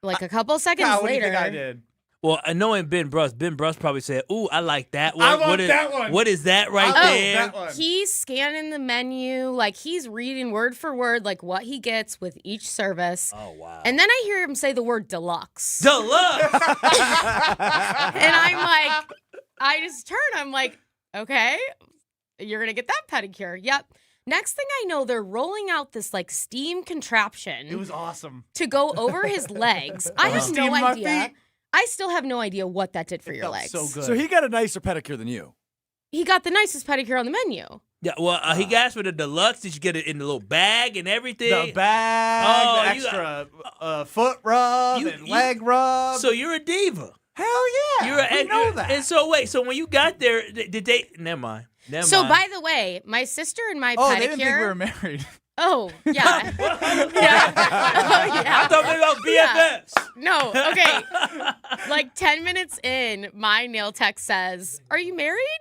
a couple seconds Kyle, what later, do you think I did? Well, knowing Ben Brust probably said, ooh, I like that one. I want that one. What is that right I there? want that one. he's scanning the menu, he's reading word for word, what he gets with each service. Oh, wow. And then I hear him say the word deluxe. Deluxe! And I'm like, I just turn. I'm like, okay, you're going to get that pedicure. Yep. Next thing I know, they're rolling out this steam contraption. It was awesome. To go over his legs. I have Steam no my idea. feet. I still have no idea what that did for your felt legs. so good. So he got a nicer pedicure than you. He got the nicest pedicure on the menu. Yeah, well, he got for the deluxe. Did you get it in the little bag and everything? The bag, the extra foot rub and leg rub. So you're a diva. Hell yeah. We know that. And so wait, so when you got there, did they? Never mind. So by the way, my sister and my pedicure. They didn't think we were married. Oh, yeah. Oh, yeah. I thought they were BFFs. Yeah. No, okay. 10 minutes in, my nail tech says, "Are you married?"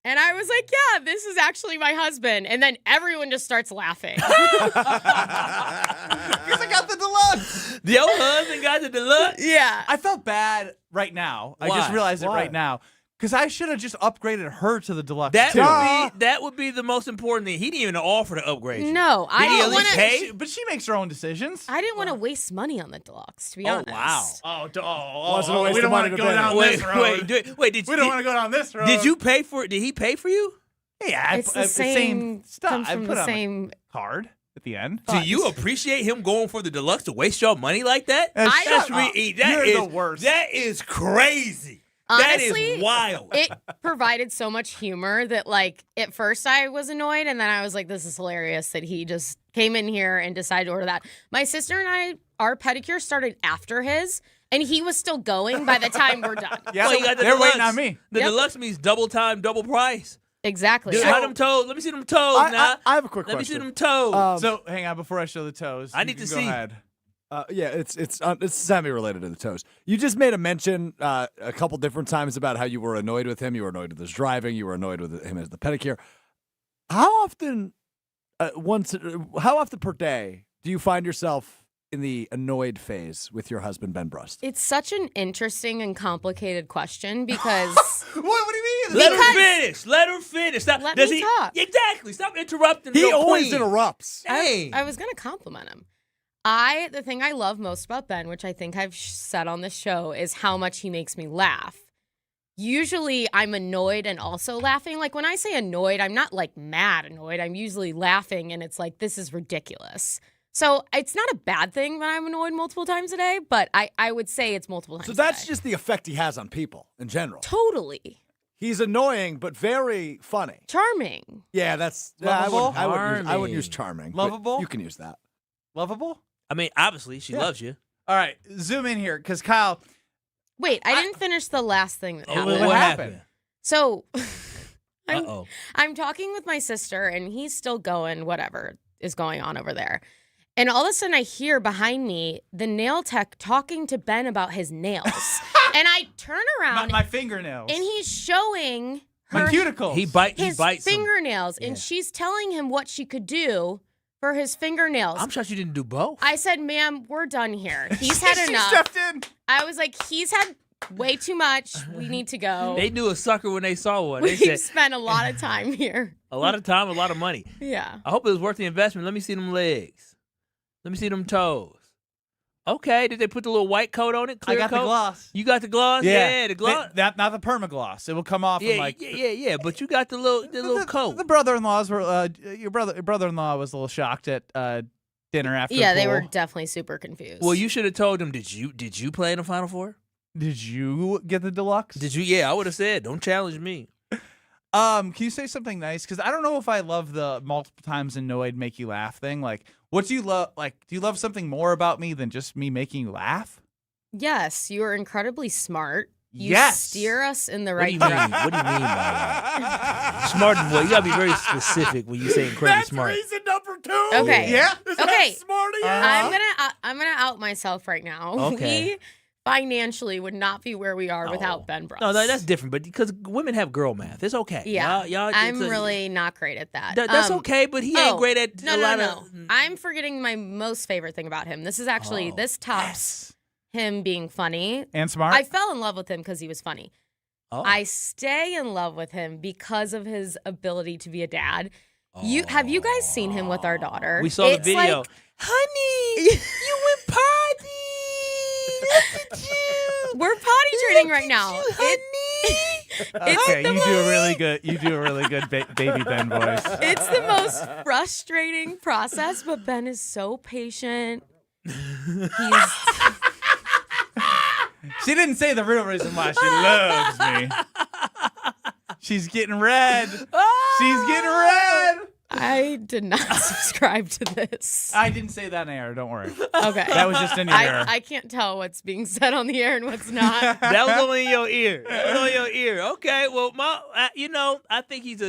And I was like, yeah, this is actually my husband. And then everyone just starts laughing. Because I got the deluxe. Your husband got the deluxe? Yeah. I felt bad right now. Why? I just realized it Why? right now. Because I should have just upgraded her to the deluxe, too. That would be the most important thing. He didn't even offer to upgrade you. No, Did he at least pay? But she makes her own decisions. I didn't want to waste money on the deluxe, to be honest. Wow. Wasn't a waste we of don't money want to to go Ben. down this road. Wait, did we don't want to go down this road. Did you pay for it? Did he pay for you? Yeah, It's the same stuff. comes I from put the on same my card at the end. Do you appreciate him going for the deluxe to waste your money like that? Shut up. You're the worst. That is crazy. Honestly, that is wild. It provided so much humor that, at first I was annoyed, and then I was like, this is hilarious that he just came in here and decided to order that. My sister and I, our pedicure started after his, And he was still going by the time we're done. Yeah, you got the they're deluxe. waiting on me. The Yep. deluxe means double time, double price. Exactly. Dude, how them toes? Let me see them toes now. I have a quick Let me question. see them toes. So hang on before I show the toes. I you need can to go see. ahead. Yeah, it's semi-related to the toes. You just made a mention a couple different times about how you were annoyed with him. You were annoyed with his driving. You were annoyed with him as the pedicure. How often, how often per day do you find yourself in the annoyed phase with your husband, Ben Brust? It's such an interesting and complicated question because What do you mean? Let her finish. Let her finish. Stop. Let Does me he talk. Exactly. Stop interrupting. He the always queen. interrupts. Hey. I was going to compliment him. The thing I love most about Ben, which I think I've said on the show, is how much he makes me laugh. Usually I'm annoyed and also laughing. Like when I say annoyed, I'm not like mad annoyed. I'm usually laughing and it's like, this is ridiculous. So it's not a bad thing that I'm annoyed multiple times a day, but I would say it's multiple times So a that's day. just the effect he has on people in general. Totally. He's annoying, but very funny. Charming. Yeah, that's Lovable? I wouldn't use charming. but Lovable? You can use that. Lovable? I mean, obviously, she loves you. All right, zoom in here because Kyle. Wait, I didn't finish the last thing that happened. What happened? So Uh-oh. I'm talking with my sister and he's still going, whatever is going on over there. And all of a sudden I hear behind me the nail tech talking to Ben about his nails. And I turn around My fingernails. and he's showing My her cuticles. He his bites them. fingernails and Yeah. she's telling him what she could do for his fingernails. I'm shocked you didn't do both. I said, ma'am, we're done here. He's had She enough. stepped in. I was like, he's had way too much. We need to go. They knew a sucker when they saw one. They We've said, spent a lot of time here. a lot of time, a lot of money. Yeah. I hope it was worth the investment. Let me see them legs. Let me see them toes. Okay, did they put the little white coat on it? I Clear got the coat? gloss. You got the gloss? Yeah, the gloss. That not the permagloss. It will come off. Yeah, in like yeah. But you got the little coat. The brother-in-laws were. Your brother-in-law was a little shocked at dinner after. Yeah, the they were pool. definited super confused. Well, you should have told them. Did you play in the Final Four? Did you get the deluxe? Did you? Yeah, I would have said. Don't challenge me. Can you say something nice? Because I don't know if I love the multiple times annoyed make you laugh thing. Like, what do you love? Like, do you love something more about me than just me making you laugh? Yes, you are incredibly smart. You Yes. steer us in the What do right you mean? direction. What do you mean by that? Smart and what? You gotta be very specific when you say incredibly smart. reason number 2. Okay. Yeah. Okay. Smart he is. I'm gonna out myself right now. Okay. We financially would not be where we are without Ben Brust. No, that's different. But because women have girl math, it's okay. Yeah, y'all, I'm it's a- really not great at that. That's okay, but he ain't great at no, a no, lot no. of. I'm forgetting my most favorite thing about him. This is actually this tops him being funny And smart. I fell in love with him because he was funny. Oh. I stay in love with him because of his ability to be a dad. Have you guys seen him with our daughter? We saw the It's video. like, Honey, you went potty. Look at you. we're potty training right now. Okay, you do a really good. You do a really good baby Ben voice. It's the most frustrating process, but Ben is so patient. He's She didn't say the real reason why she loves me. She's getting red. She's getting red. I did not subscribe to this. I didn't say that in air. Don't worry. Okay. That was just in your ear. I can't tell what's being said on the air and what's not. That was only in your ear. That was only in your ear. Okay. Well, I think he's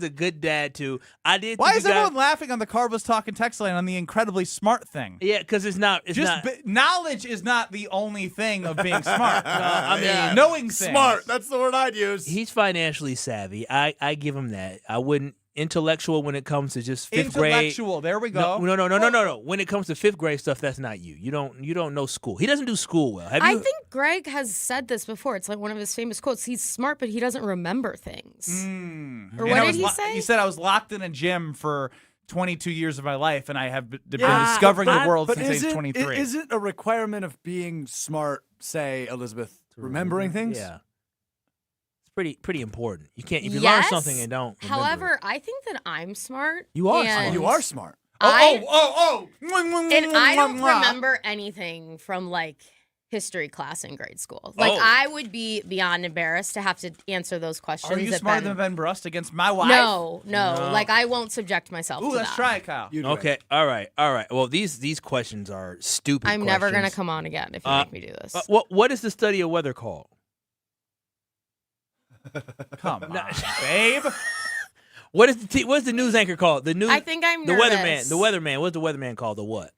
a good dad too. I did. Why think is you guys- everyone laughing on the Cardinals talking text line on the incredibly smart thing? Yeah, because it's not. It's Just not. knowledge is not the only thing of being smart. I mean, knowing things. Smart. That's the word I'd use. He's financially savvy. I give him that. I wouldn't intellectual when it comes to just fifth grade. Intellectual. There we go. No. When it comes to fifth grade stuff, that's not you. You don't know school. He doesn't do school well. Have I you? think Greg has said this before. It's like one of his famous quotes. He's smart, but he doesn't remember things. Or what did he say? He said I was locked in a gym for 22 years of my life, and I have been discovering the world But since age 23. Is it a requirement of being smart, say, Elizabeth, remembering things? Yeah. Pretty important. You can't if you learn something and don't. remember However, I think that I'm smart. You are and smart. You are smart. And I don't Mwah. remember anything from like history class in grade school. Like, I would be beyond embarrassed to have to answer those questions. Are you smarter than Ben Brust against my wife? No. Like, I won't subject myself to let's that. try it, Kyle. Okay, all right. Well, these questions are stupid. I'm never going to come on again if you make me do this. What is the study of weather called? Come on, babe. What's the news anchor called? I think I'm the nervous. weatherman. The weatherman. What's the weatherman called? The what?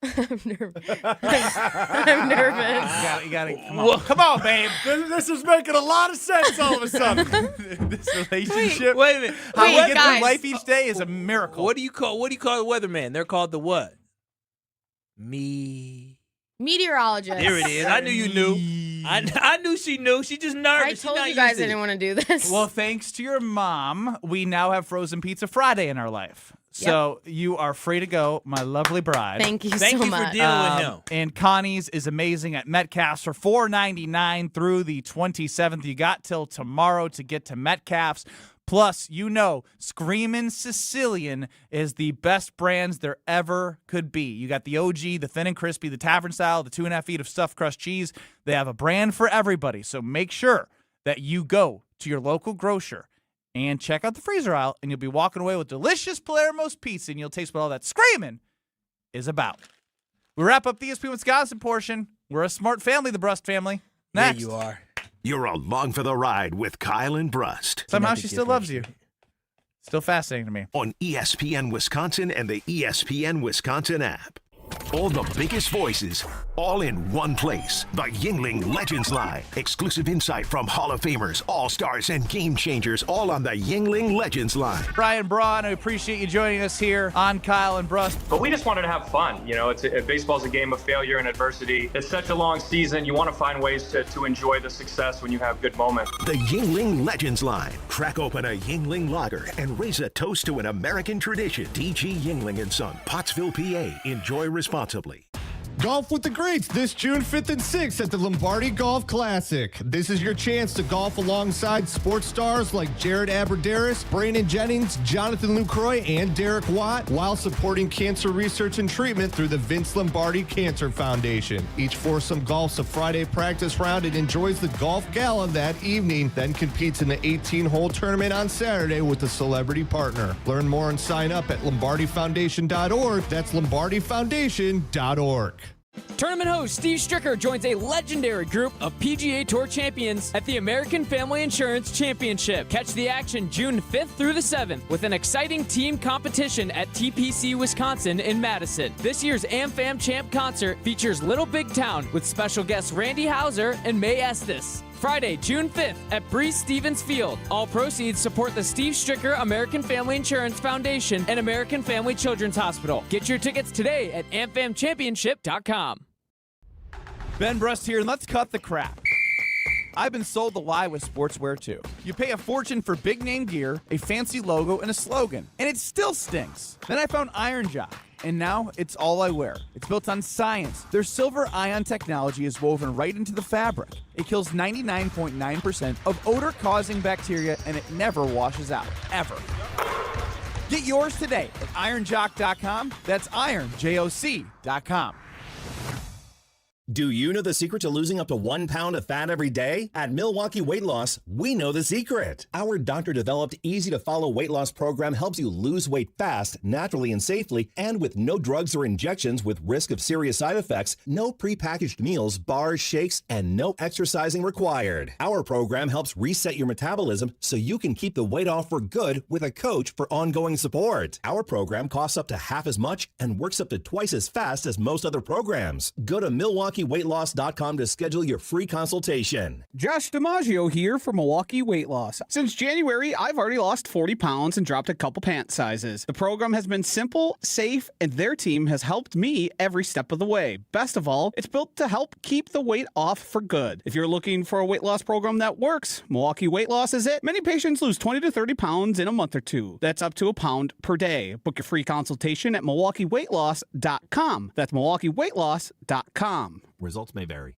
I'm nervous. I'm nervous. You gotta come on, babe. This is making a lot of sense all of a sudden. This relationship. Wait a minute. How we get guys. through life each day is a miracle. What do you call the weatherman? They're called the what? Meteorologist. There it is. I knew you knew. I knew she knew. She just nervous. I told you guys I didn't want to do this. Well, thanks to your mom, we now have Frozen Pizza Friday in our life. So you are free to go, my lovely bride. Thank you so Thank you much. for dealing with him. And Connie's is amazing at Metcalf's for $4.99 through the 27th. You got till tomorrow to get to Metcalf's. Plus, Screamin' Sicilian is the best brands there ever could be. You got the OG, the thin and crispy, the tavern style, the 2.5 feet of stuffed crust cheese. They have a brand for everybody. So make sure that you go to your local grocer and check out the freezer aisle, and you'll be walking away with delicious Palermo's pizza, and you'll taste what all that screaming is about. We wrap up the ESPN Wisconsin portion. We're a smart family, the Brust family. Next. There you are. You're along for the ride with Kyle and Brust. Somehow she still loves you. Still fascinating to me. On ESPN Wisconsin and the ESPN Wisconsin app. All the biggest voices, all in one place. The Yingling Legends Line. Exclusive insight from Hall of Famers, All-Stars, and Game Changers, all on the Yingling Legends Line. Brian Braun, I appreciate you joining us here on Kyle and Brust. But we just wanted to have fun. Baseball's a game of failure and adversity. It's such a long season. You want to find ways to enjoy the success when you have good moments. The Yingling Legends Line. Crack open a Yingling lager and raise a toast to an American tradition. D.G. Yingling & Son, Pottsville, PA. Enjoy responsibly. Golf with the greats this June 5th and 6th at the Lombardi Golf Classic. This is your chance to golf alongside sports stars like Jared Abbrederis, Brandon Jennings, Jonathan Lucroy, and Derek Watt, while supporting cancer research and treatment through the Vince Lombardi Cancer Foundation. Each foursome golfs a Friday practice round and enjoys the golf gala that evening, then competes in the 18-hole tournament on Saturday with a celebrity partner. Learn more and sign up at LombardiFoundation.org. That's LombardiFoundation.org. Tournament host Steve Stricker joins a legendary group of PGA Tour champions at the American Family Insurance Championship. Catch the action June 5th through the 7th with an exciting team competition at TPC Wisconsin in Madison. This year's AmFam Champ concert features Little Big Town with special guests Randy Houser and May Estes. Friday, June 5th at Breeze Stevens Field. All proceeds support the Steve Stricker American Family Insurance Foundation and American Family Children's Hospital. Get your tickets today at amfamchampionship.com. Ben Brust here, and let's cut the crap. I've been sold the lie with sportswear too. You pay a fortune for big name gear, a fancy logo, and a slogan, and it still stinks. Then I found Iron Jock, and now it's all I wear. It's built on science. Their silver ion technology is woven right into the fabric. It kills 99.9% of odor-causing bacteria, and it never washes out, ever. Get yours today at ironjock.com. That's ironjoc.com. Do you know the secret to losing up to 1 pound of fat every day? At Milwaukee Weight Loss, we know the secret. Our doctor-developed, easy-to-follow weight loss program helps you lose weight fast, naturally and safely, and with no drugs or injections with risk of serious side effects, no prepackaged meals, bars, shakes, and no exercising required. Our program helps reset your metabolism so you can keep the weight off for good with a coach for ongoing support. Our program costs up to half as much and works up to twice as fast as most other programs. Go to MilwaukeeWeightLoss.com to schedule your free consultation. Josh DiMaggio here for Milwaukee Weight Loss. Since January, I've already lost 40 pounds and dropped a couple pant sizes. The program has been simple, safe, and their team has helped me every step of the way. Best of all, it's built to help keep the weight off for good. If you're looking for a weight loss program that works, Milwaukee Weight Loss is it. Many patients lose 20 to 30 pounds in a month or two. That's up to a pound per day. Book your free consultation at MilwaukeeWeightLoss.com. That's MilwaukeeWeightLoss.com. Results may vary.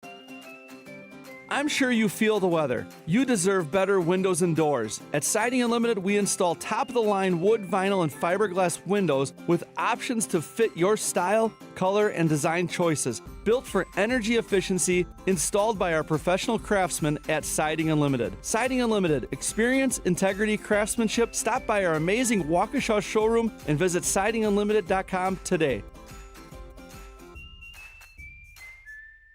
I'm sure you feel the weather. You deserve better windows and doors. At Siding Unlimited, we install top-of-the-line wood, vinyl, and fiberglass windows with options to fit your style, color, and design choices. Built for energy efficiency, installed by our professional craftsmen at Siding Unlimited. Siding Unlimited, experience, integrity, craftsmanship. Stop by our amazing Waukesha showroom and visit sidingunlimited.com today.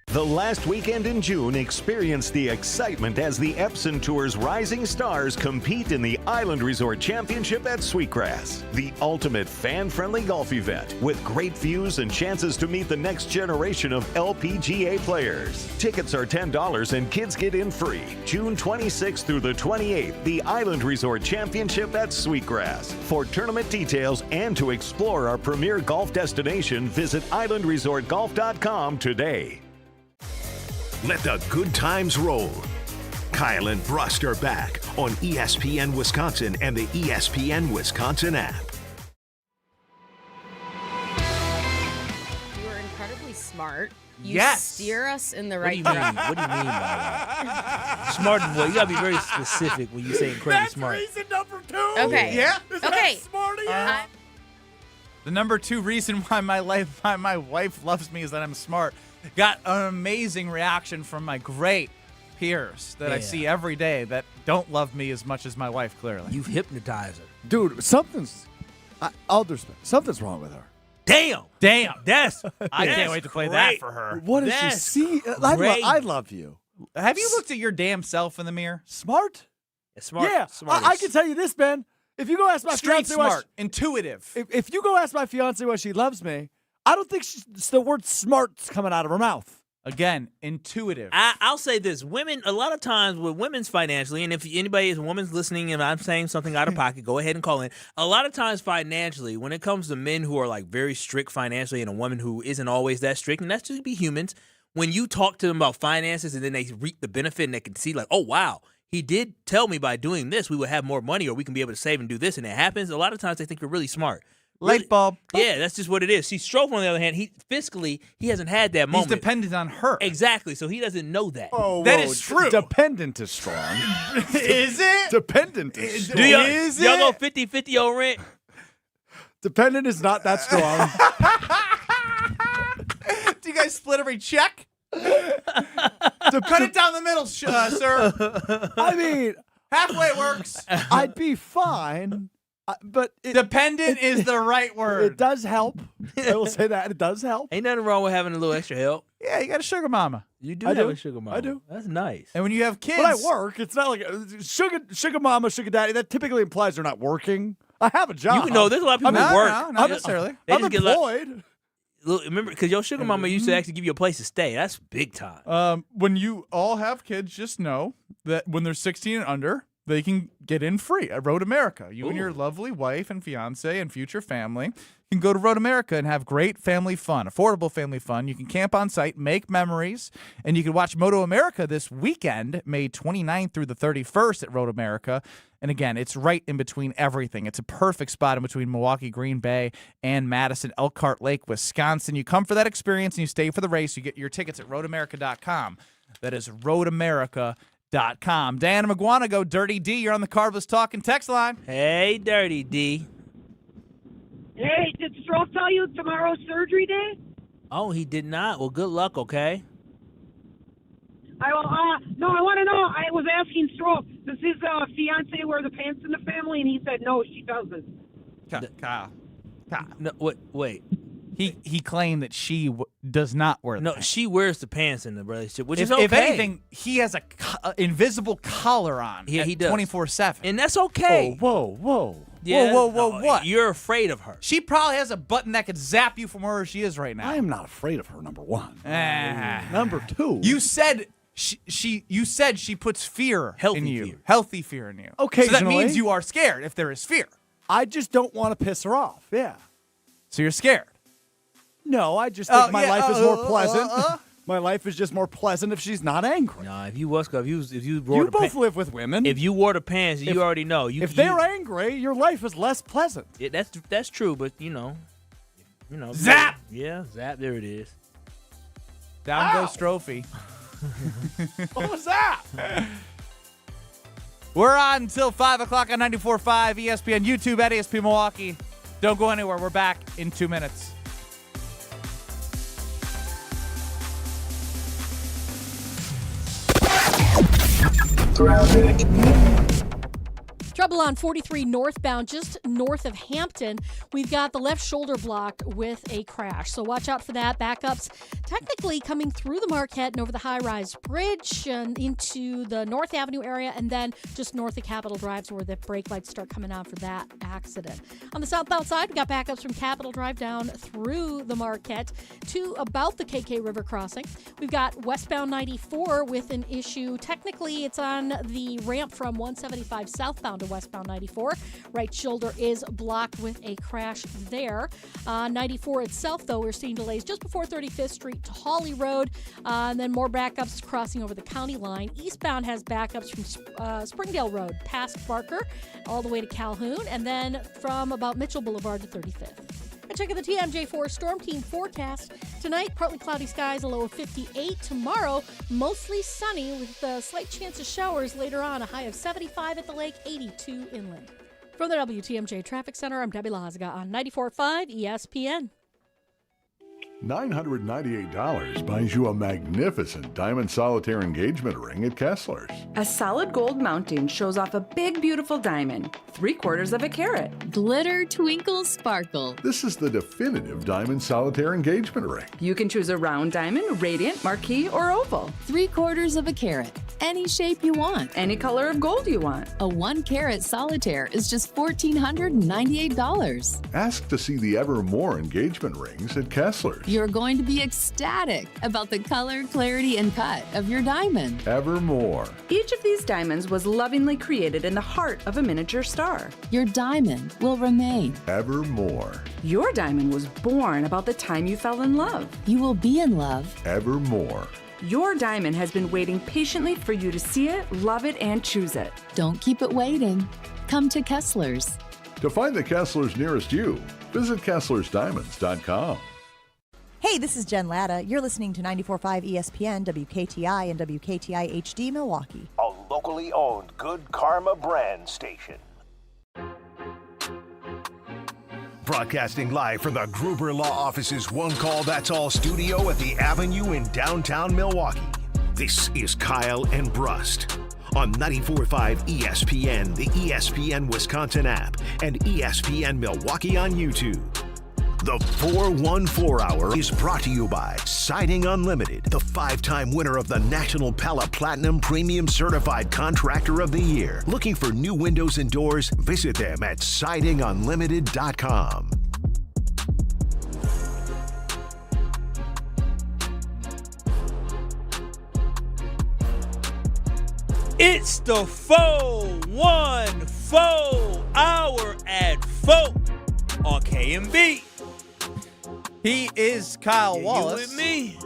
The last weekend in June, experience the excitement as the Epson Tour's rising stars compete in the Island Resort Championship at Sweetgrass, the ultimate fan-friendly golf event with great views and chances to meet the next generation of LPGA players. Tickets are $10 and kids get in free. June 26th through the 28th, the Island Resort Championship at Sweetgrass. For tournament details and to explore our premier golf destination, visit islandresortgolf.com today. Let the good times roll. Kyle and Brust are back on ESPN Wisconsin and the ESPN Wisconsin app. You are incredibly smart. You Yes. steer us in the What do right you mean? direction. What do you mean by that? Smart and what? You gotta be very specific when you say incredibly smart. Reason number 2. Okay. Yeah? Okay. Smart he is? The number 2 reason why my wife loves me is that I'm smart. Got an amazing reaction from my great peers that I Yeah. see every day that don't love me as much as my wife, clearly. You've hypnotized her. Dude, something's wrong with her. Damn. That's I That's can't wait to play that great. for her. What does she That's see? great. I love you. Have you looked at your damn self in the mirror? Smart? Smart. Yeah. Smart I can tell you this, man. If you go ask my Street fiance smart, intuitive. if you go ask my fiance why she loves me, I don't think the word smart's coming out of her mouth. Again, intuitive. I'll say this: women, a lot of times with women's financially, and if anybody is a woman's listening and I'm saying something out of pocket, go ahead and call in. A lot of times financially, when it comes to men who are like very strict financially and a woman who isn't always that strict, and that's just be humans, when you talk to them about finances and then they reap the benefit and they can see like, oh wow, he did tell me by doing this we would have more money or we can be able to save and do this, and it happens. A lot of times they think you're really smart. Light bulb. Yeah, that's just what it is. See, Strofe, on the other hand, he hasn't had that moment. He's dependent on her. Exactly, so he doesn't know that. That is true. Dependent is strong. Is it? Dependent is strong. Y'all go 50-50 on rent? Dependent is not that strong. Do you guys split every check? Cut it down the middle, sir. I mean, halfway works. I'd be fine. But dependent is the right word. It does help. I will say that. It does help. Ain't nothing wrong with having a little extra help. Yeah, you got a sugar mama. You do I have do. a sugar mama. I do. That's nice. And when you have kids. But I work. It's not like sugar mama, sugar daddy. That typically implies they're not working. I have a job. You know, there's a lot of people who work. No, not necessarily. They I'm just employed. Remember, because your sugar mama used to actually give you a place to stay. That's big time. When you all have kids, just know that when they're 16 and under, they can get in free at Road America. You and your lovely wife and fiance and future family can go to Road America and have great family fun, affordable family fun. You can camp on site, make memories, and you can watch Moto America this weekend, May 29th through the 31st at Road America. And again, it's right in between everything. It's a perfect spot in between Milwaukee, Green Bay, and Madison, Elkhart Lake, Wisconsin. You come for that experience and you stay for the race. You get your tickets at roadamerica.com. That is roadamerica.com. Diana McGuanago, Dirty D, you're on the Carbless Talking text line. Hey, Dirty D. Hey, did Stroff tell you tomorrow's surgery day? Oh, he did not. Well, good luck, okay? No, I want to know. I was asking Stroff, does his fiance wear the pants in the family? And he said, no, she doesn't. Kyle. No, wait. He claimed that she does not wear the pants. She wears the pants in the relationship, which if, is okay. If anything, he has a invisible collar on. Yeah, he does. 24/7. And that's okay. Whoa. Yeah, whoa, what? You're afraid of her. She probably has a button that could zap you from where she is right now. I am not afraid of her, number one. Number two. You said she puts fear in you. Fear. Healthy fear in you. Occasionally. So that means you are scared if there is fear. I just don't want to piss her off. Yeah. So you're scared. No, I just think my life is more pleasant. My life is just more pleasant if she's not angry. No, if you wore You both live with women. If you wore the pants, you already know. If they're angry, your life is less pleasant. Yeah, that's true, but you know. Zap! Yeah, zap. There it is. Down goes Strophy. What was that? We're on until 5 o'clock on 94.5 ESPN, YouTube at ESPN Milwaukee. Don't go anywhere. We're back in 2 minutes. Trouble on 43 northbound, just north of Hampton. We've got the left shoulder blocked with a crash, so watch out for that. Backups technically coming through the Marquette and over the high-rise bridge and into the North Avenue area, and then just north of Capitol Drive where the brake lights start coming on for that accident. On the southbound side, we got backups from Capitol Drive down through the Marquette to about the KK River crossing. We've got westbound 94 with an issue. Technically, it's on the ramp from 175 southbound to westbound 94. Right shoulder is blocked with a crash there. 94 itself, though, we're seeing delays just before 35th Street to Hawley Road, and then more backups crossing over the county line. Eastbound has backups from Springdale Road past Barker all the way to Calhoun, and then from about Mitchell Boulevard to 35th. And check out the TMJ4 Storm Team forecast. Tonight, partly cloudy skies, a low of 58. Tomorrow, mostly sunny with a slight chance of showers later on, a high of 75 at the lake, 82 inland. From the WTMJ Traffic Center, I'm Debbie Lazaga on 94.5 ESPN. $998 buys you a magnificent diamond solitaire engagement ring at Kessler's. A solid gold mounting shows off a big, beautiful diamond, 3/4 of a carat. Glitter, twinkle, sparkle. This is the definitive diamond solitaire engagement ring. You can choose a round diamond, radiant, marquise, or oval. 3/4 of a carat. Any shape you want. Any color of gold you want. A 1-carat solitaire is just $1,498. Ask to see the Evermore engagement rings at Kessler's. You're going to be ecstatic about the color, clarity, and cut of your diamond. Evermore. Each of these diamonds was lovingly created in the heart of a miniature star. Your diamond will remain. Evermore. Your diamond was born about the time you fell in love. You will be in love. Evermore. Your diamond has been waiting patiently for you to see it, love it, and choose it. Don't keep it waiting. Come to Kessler's. To find the Kessler's nearest you, visit KesslersDiamonds.com. Hey, this is Jen Latta. You're listening to 94.5 ESPN, WKTI, and WKTI HD Milwaukee. A locally owned Good Karma brand station. Broadcasting live from the Gruber Law Office's One Call That's All studio at the Avenue in downtown Milwaukee. This is Kyle and Brust on 94.5 ESPN, the ESPN Wisconsin app, and ESPN Milwaukee on YouTube. The 414 Hour is brought to you by Siding Unlimited, the 5-time winner of the National Pella Platinum Premium Certified Contractor of the Year. Looking for new windows and doors? Visit them at sidingunlimited.com. It's the 414 Hour at 4 on KMB. He is Kyle Wallace. You with me.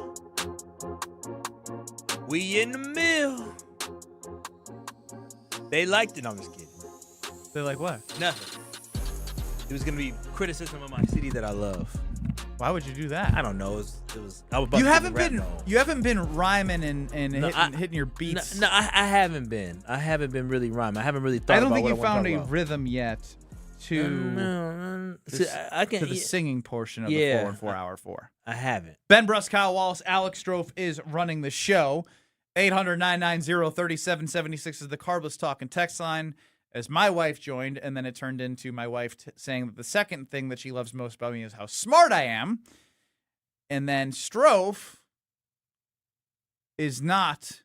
We in the mill. They liked it. No, I'm just kidding. They like what? Nothing. It was going to be criticism of my city that I love. Why would you do that? I don't know. It was I was about You to haven't rap been on. you haven't been rhyming and No, hitting your beats. No, I haven't been. I haven't been really rhyming. I haven't really thought I don't about think what you I found want to a talk about. rhythm yet to See, I can to the singing portion of the 414 Hour 4. I haven't. Ben Brust, Kyle Wallace, Alex Strofe is running the show. 800-990-3776 is the Carbless Talk and text line. As my wife joined, and then it turned into my wife saying that the second thing that she loves most about me is how smart I am. And then Strofe is not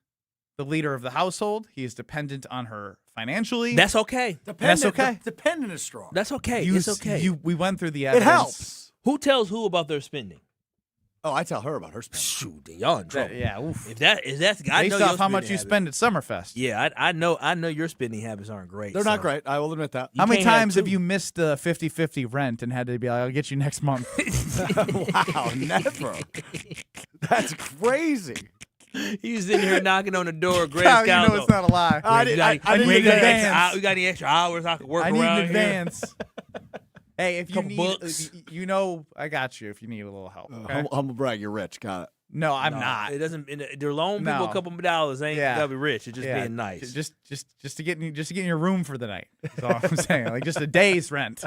the leader of the household. He is dependent on her financially. That's okay. That's okay. Dependent is strong. That's okay. You- it's okay. we went through the It evidence. helps. Who tells who about their spending? Oh, I tell her about her spending. Shoot, y'all in trouble. Yeah, oof. If that's I know Based off your how much spending you spend at Summerfest. Yeah, I know your spending habits aren't great. They're not so great. I will admit that. How many can't have times have two. you missed the 50-50 rent and had to be like, I'll get you next month? Wow, never. That's crazy. He's in here knocking on the door. Greg How you Scalzo. know it's not a lie? I You didn't got need any advance. you got any extra hours I could work I around need an here? advance. Hey, if you Couple need, books. you know, I got you if you need a little help. Okay? Humble brag, you're rich. Got it. No, I'm not. It doesn't. They're loaning people a couple of dollars. Ain't gotta be rich. It's just being nice. Just to get in your room for the night. That's all I'm saying. Like just a day's rent.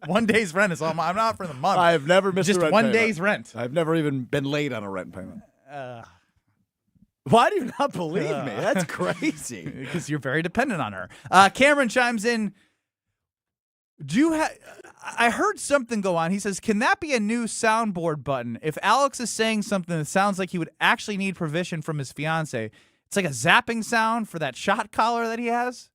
1 day's rent is all. I'm not for the month. I've never missed just a rent 1 payment. day's rent. I've never even been late on a rent payment. Why do you not believe me? That's crazy. Because you're very dependent on her. Cameron chimes in. I heard something go on. He says, can that be a new soundboard button? If Alex is saying something that sounds like he would actually need permission from his fiance, it's like a zapping sound for that shot collar that he has.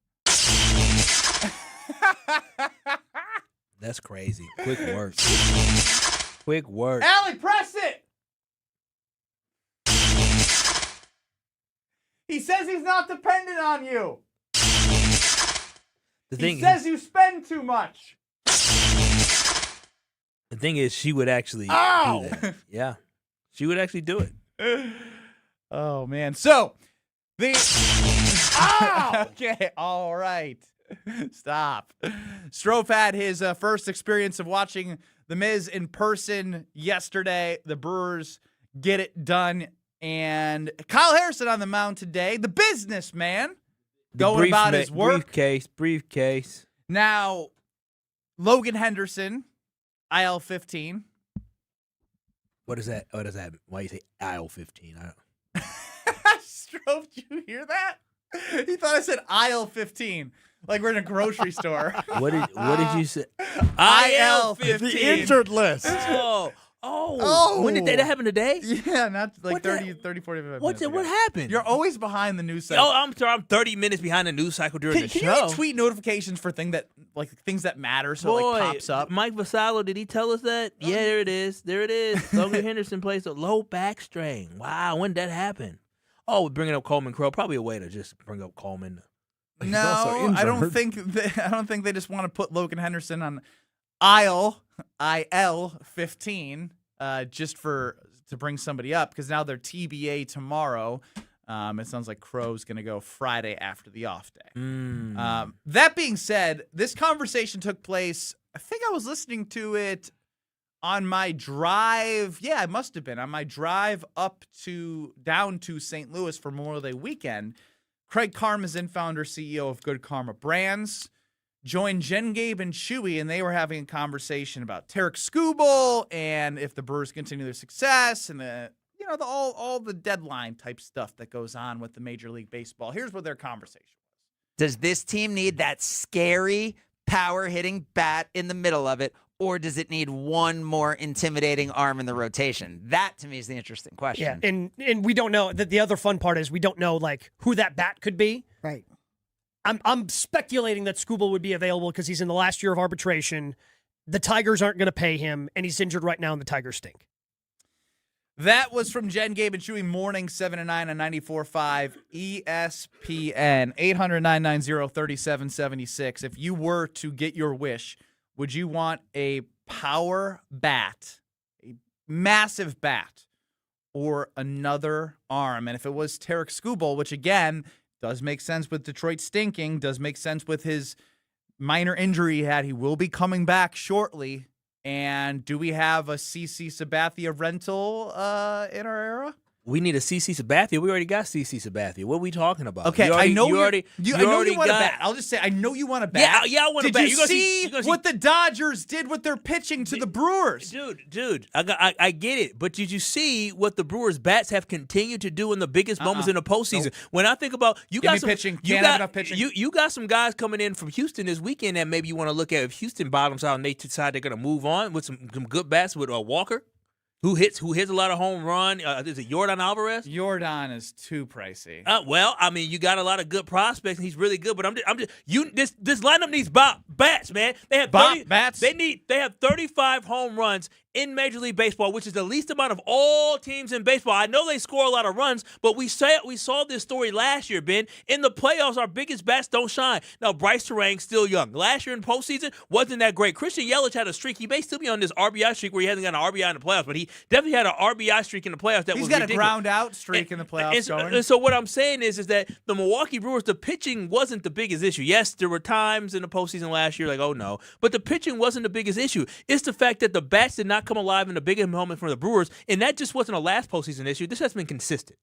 That's crazy. Quick work. Quick work. Allie, press it! He says he's not dependent on you. He says you spend too much. The thing is, she would actually do that. Yeah. She would actually do it. Oh, man. So, okay, all right. Stop. Strofe had his first experience of watching The Miz in person yesterday. The Brewers get it done. And Kyle Harrison on the mound today, the businessman, going about his work. Briefcase. Now, Logan Henderson, IL 15. What is that? Why you say IL 15? Strove, did you hear that? He thought I said IL 15, like we're in a grocery store. What did you say? IL 15. The injured list. Oh. When did that happen today? Yeah, not like 40, 45 minutes ago. What happened? You're always behind the news cycle. Oh, I'm 30 minutes behind the news cycle during the Can show. you tweet notifications for things that matter so it like pops up? Mike Vassallo, did he tell us that? Yeah, there it is. Logan Henderson plays a low back strain. Wow, when did that happen? Oh, we're bringing up Coleman Crow. Probably a way to just bring up Coleman. No, I don't think they just want to put Logan Henderson on IL 15 just to bring somebody up because now they're TBA tomorrow. It sounds like Crow's going to go Friday after the off day. That being said, this conversation took place. I think I was listening to it on my drive. Yeah, it must have been on my drive down to St. Louis for Memorial Day weekend. Craig Karmazin, founder, CEO of Good Karma Brands, joined Jen, Gabe, and Chewy, and they were having a conversation about Tarek Skubal and if the Brewers continue their success and all the deadline type stuff that goes on with the Major League Baseball. Here's what their conversation was. Does this team need that scary power-hitting bat in the middle of it, or does it need one more intimidating arm in the rotation? That, to me, is the interesting question. Yeah, and we don't know. The other fun part is we don't know, like, who that bat could be. Right. I'm speculating that Skubal would be available because he's in the last year of arbitration. The Tigers aren't going to pay him, and he's injured right now, and the Tigers stink. That was from Jen, Gabe, and Chewy, morning 7 to 9 on 94.5 ESPN, 800-990-3776. If you were to get your wish, would you want a power bat, a massive bat, or another arm? And if it was Tarek Skubal, which, again, does make sense with Detroit stinking, does make sense with his minor injury he had. He will be coming back shortly. And do we have a CC Sabathia rental in our era? We need a CC Sabathia. We already got CC Sabathia. What are we talking about? Okay, I know you want got a bat. I'll just say I know you want a bat. Yeah, I want a bat. Did you see what the Dodgers did with their pitching to the Brewers? Dude, I get it. But did you see what the Brewers bats have continued to do in the biggest moments in the postseason? Nope. When I think about you got some pitching, have enough pitching. You got some guys coming in from Houston this weekend that maybe you want to look at if Houston bottoms out and they decide they're going to move on with some good bats with Walker. Who hits a lot of home run? Is it Yordan Alvarez? Yordan is too pricey. Well, I mean, you got a lot of good prospects, and he's really good. But this lineup needs bats, man. They have bats. They have 35 home runs in Major League Baseball, which is the least amount of all teams in baseball. I know they score a lot of runs, but we saw this story last year, Ben. In the playoffs, our biggest bats don't shine. Now, Bryce Terang's still young. Last year in postseason wasn't that great. Christian Yelich had a streak. He may still be on this RBI streak where he hasn't got an RBI in the playoffs, but he definitely had an RBI streak in the playoffs that was ridiculous. He's got a ground-out streak in the playoffs going. And so what I'm saying is that the Milwaukee Brewers, the pitching wasn't the biggest issue. Yes, there were times in the postseason last year like, oh, no. But the pitching wasn't the biggest issue. It's the fact that the bats did not come alive in a big moment for the Brewers, and that just wasn't a last postseason issue. This has been consistent.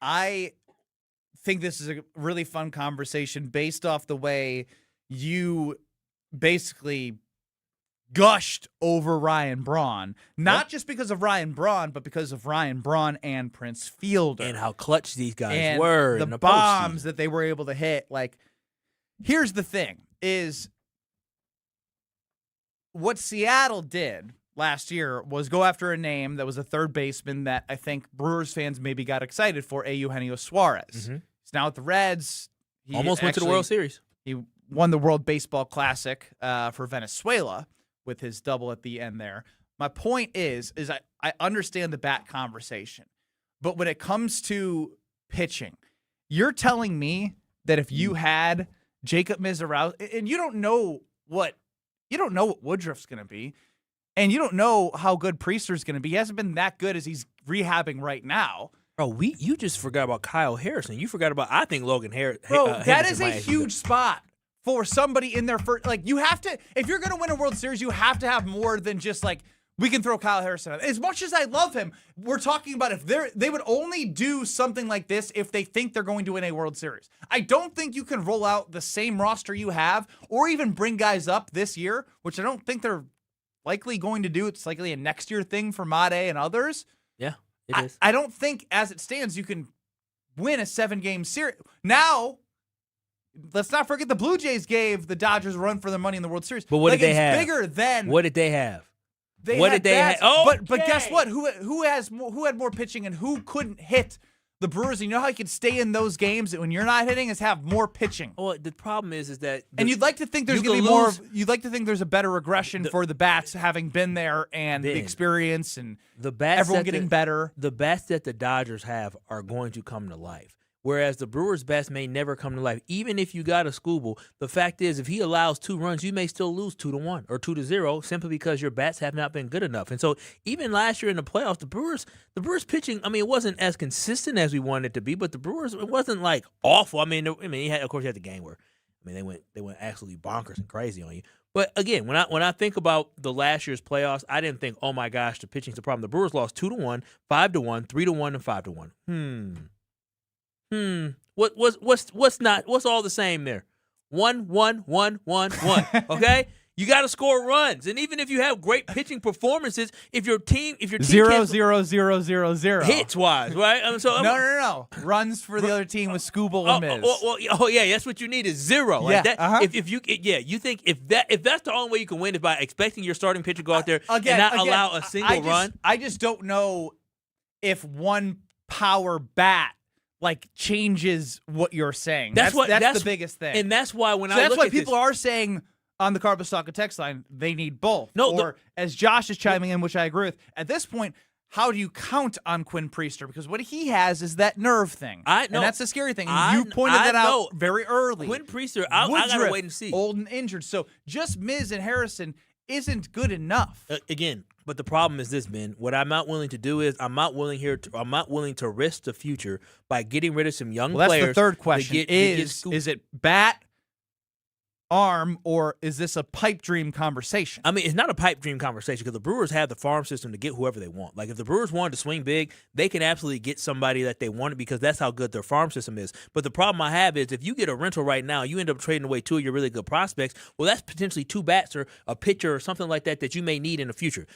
I think this is a really fun conversation based off the way you basically gushed over Ryan Braun, not just because of Ryan Braun, but because of Ryan Braun and Prince Fielder. And how clutch these guys and were. The bombs that they were able to hit. Like, here's the thing, is what Seattle did last year was go after a name that was a third baseman that I think Brewers fans maybe got excited for, Eugenio Suarez. Mm-hmm. He's now with the Reds. He almost went to the World Series. He won the World Baseball Classic for Venezuela with his double at the end there. My point is I understand the bat conversation, but when it comes to pitching, you're telling me that if you had Jacob Misiorowski, and you don't know what Woodruff's going to be, and you don't know how good Priester's going to be. He hasn't been that good as he's rehabbing right now. Bro, you just forgot about Kyle Harrison. You forgot about, I think, Logan Harris. Bro, that is a huge spot for somebody in their first. Like, you have to, if you're going to win a World Series, you have to have more than just like, we can throw Kyle Harrison out. As much as I love him, we're talking about if they would only do something like this if they think they're going to win a World Series. I don't think you can roll out the same roster you have or even bring guys up this year, which I don't think they're likely going to do. It's likely a next year thing for Made and others. Yeah, it is. I don't think as it stands you can win a 7-game series. Now, let's not forget the Blue Jays gave the Dodgers a run for their money in the World Series. But what did they have? Bigger than what did they have? What did they have? Oh, but guess what? Who had more pitching and who couldn't hit the Brewers? You know how you can stay in those games when you're not hitting is have more pitching. Well, the problem is that and you'd like to think there's going to be more. You'd like to think there's a better regression for the bats having been there and the experience and the bats everyone getting better. The bats that the Dodgers have are going to come to life. Whereas the Brewers' bats may never come to life. Even if you got a Skubal, the fact is if he allows 2 runs, you may still lose 2-1 or 2-0 simply because your bats have not been good enough. And so even last year in the playoffs, the Brewers pitching, I mean, it wasn't as consistent as we wanted it to be, but the Brewers, it wasn't like awful. I mean, he had the game where, I mean, they went absolutely bonkers and crazy on you. But again, when I think about the last year's playoffs, I didn't think, oh my gosh, the pitching's the problem. The Brewers lost 2-1, 5-1, 3-1, and 5-1. What's all the same there? 1, 1, 1, 1, 1. Okay? You got to score runs. And even if you have great pitching performances, if your team 0, 0, 0, 0, 0. Hits wise, right? No. Runs for the other team with Skubal and Miz. Oh yeah, that's what you need is 0. Like yeah, that, you think if that's the only way you can win is by expecting your starting pitcher to go out there and not allow a single run. I just don't know if one power bat like changes what you're saying. That's the biggest thing. And that's why that's why people are saying on the Carbastalka text line they need both. As Josh is chiming in, which I agree with, at this point, how do you count on Quinn Priester? Because what he has is that nerve thing. And that's the scary thing. And you pointed that out very early. Quinn Priester, I gotta wait and see. Old and injured. So just Miz and Harrison isn't good enough. Again, but the problem is this, Ben. What I'm not willing to do is I'm not willing to risk the future by getting rid of some young players. That's the third question. Is it bat, arm, or is this a pipe dream conversation? I mean, it's not a pipe dream conversation because the Brewers have the farm system to get whoever they want. Like, if the Brewers wanted to swing big, they can absolutely get somebody that they wanted because that's how good their farm system is. But the problem I have is if you get a rental right now, you end up trading away 2 of your really good prospects, well, that's potentially 2 bats or a pitcher or something like that you may need in the future.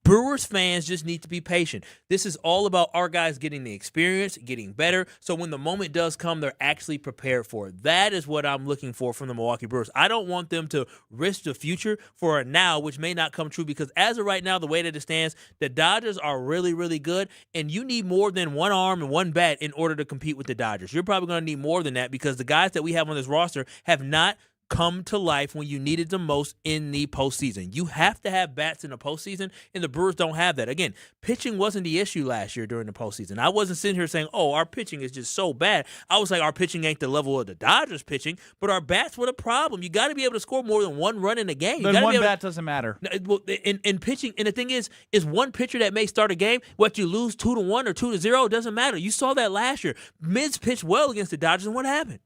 Brewers fans just need to be patient. This is all about our guys getting the experience, getting better, so when the moment does come, they're actually prepared for it. That is what I'm looking for from the Milwaukee Brewers. I don't want them to risk the future for a now, which may not come true, because as of right now, the way that it stands, the Dodgers are really, really good, and you need more than 1 arm and 1 bat in order to compete with the Dodgers. You're probably going to need more than that because the guys that we have on this roster have not come to life when you needed them most in the postseason. You have to have bats in the postseason, and the Brewers don't have that. Again, pitching wasn't the issue last year during the postseason. I wasn't sitting here saying, oh, our pitching is just so bad. I was like, our pitching ain't the level of the Dodgers pitching, but our bats were the problem. You got to be able to score more than 1 run in a game. Then 1 bat doesn't matter. In pitching, and the thing is one pitcher that may start a game, what you lose 2-1 or 2-0, doesn't matter. You saw that last year. Miz pitched well against the Dodgers, and what happened?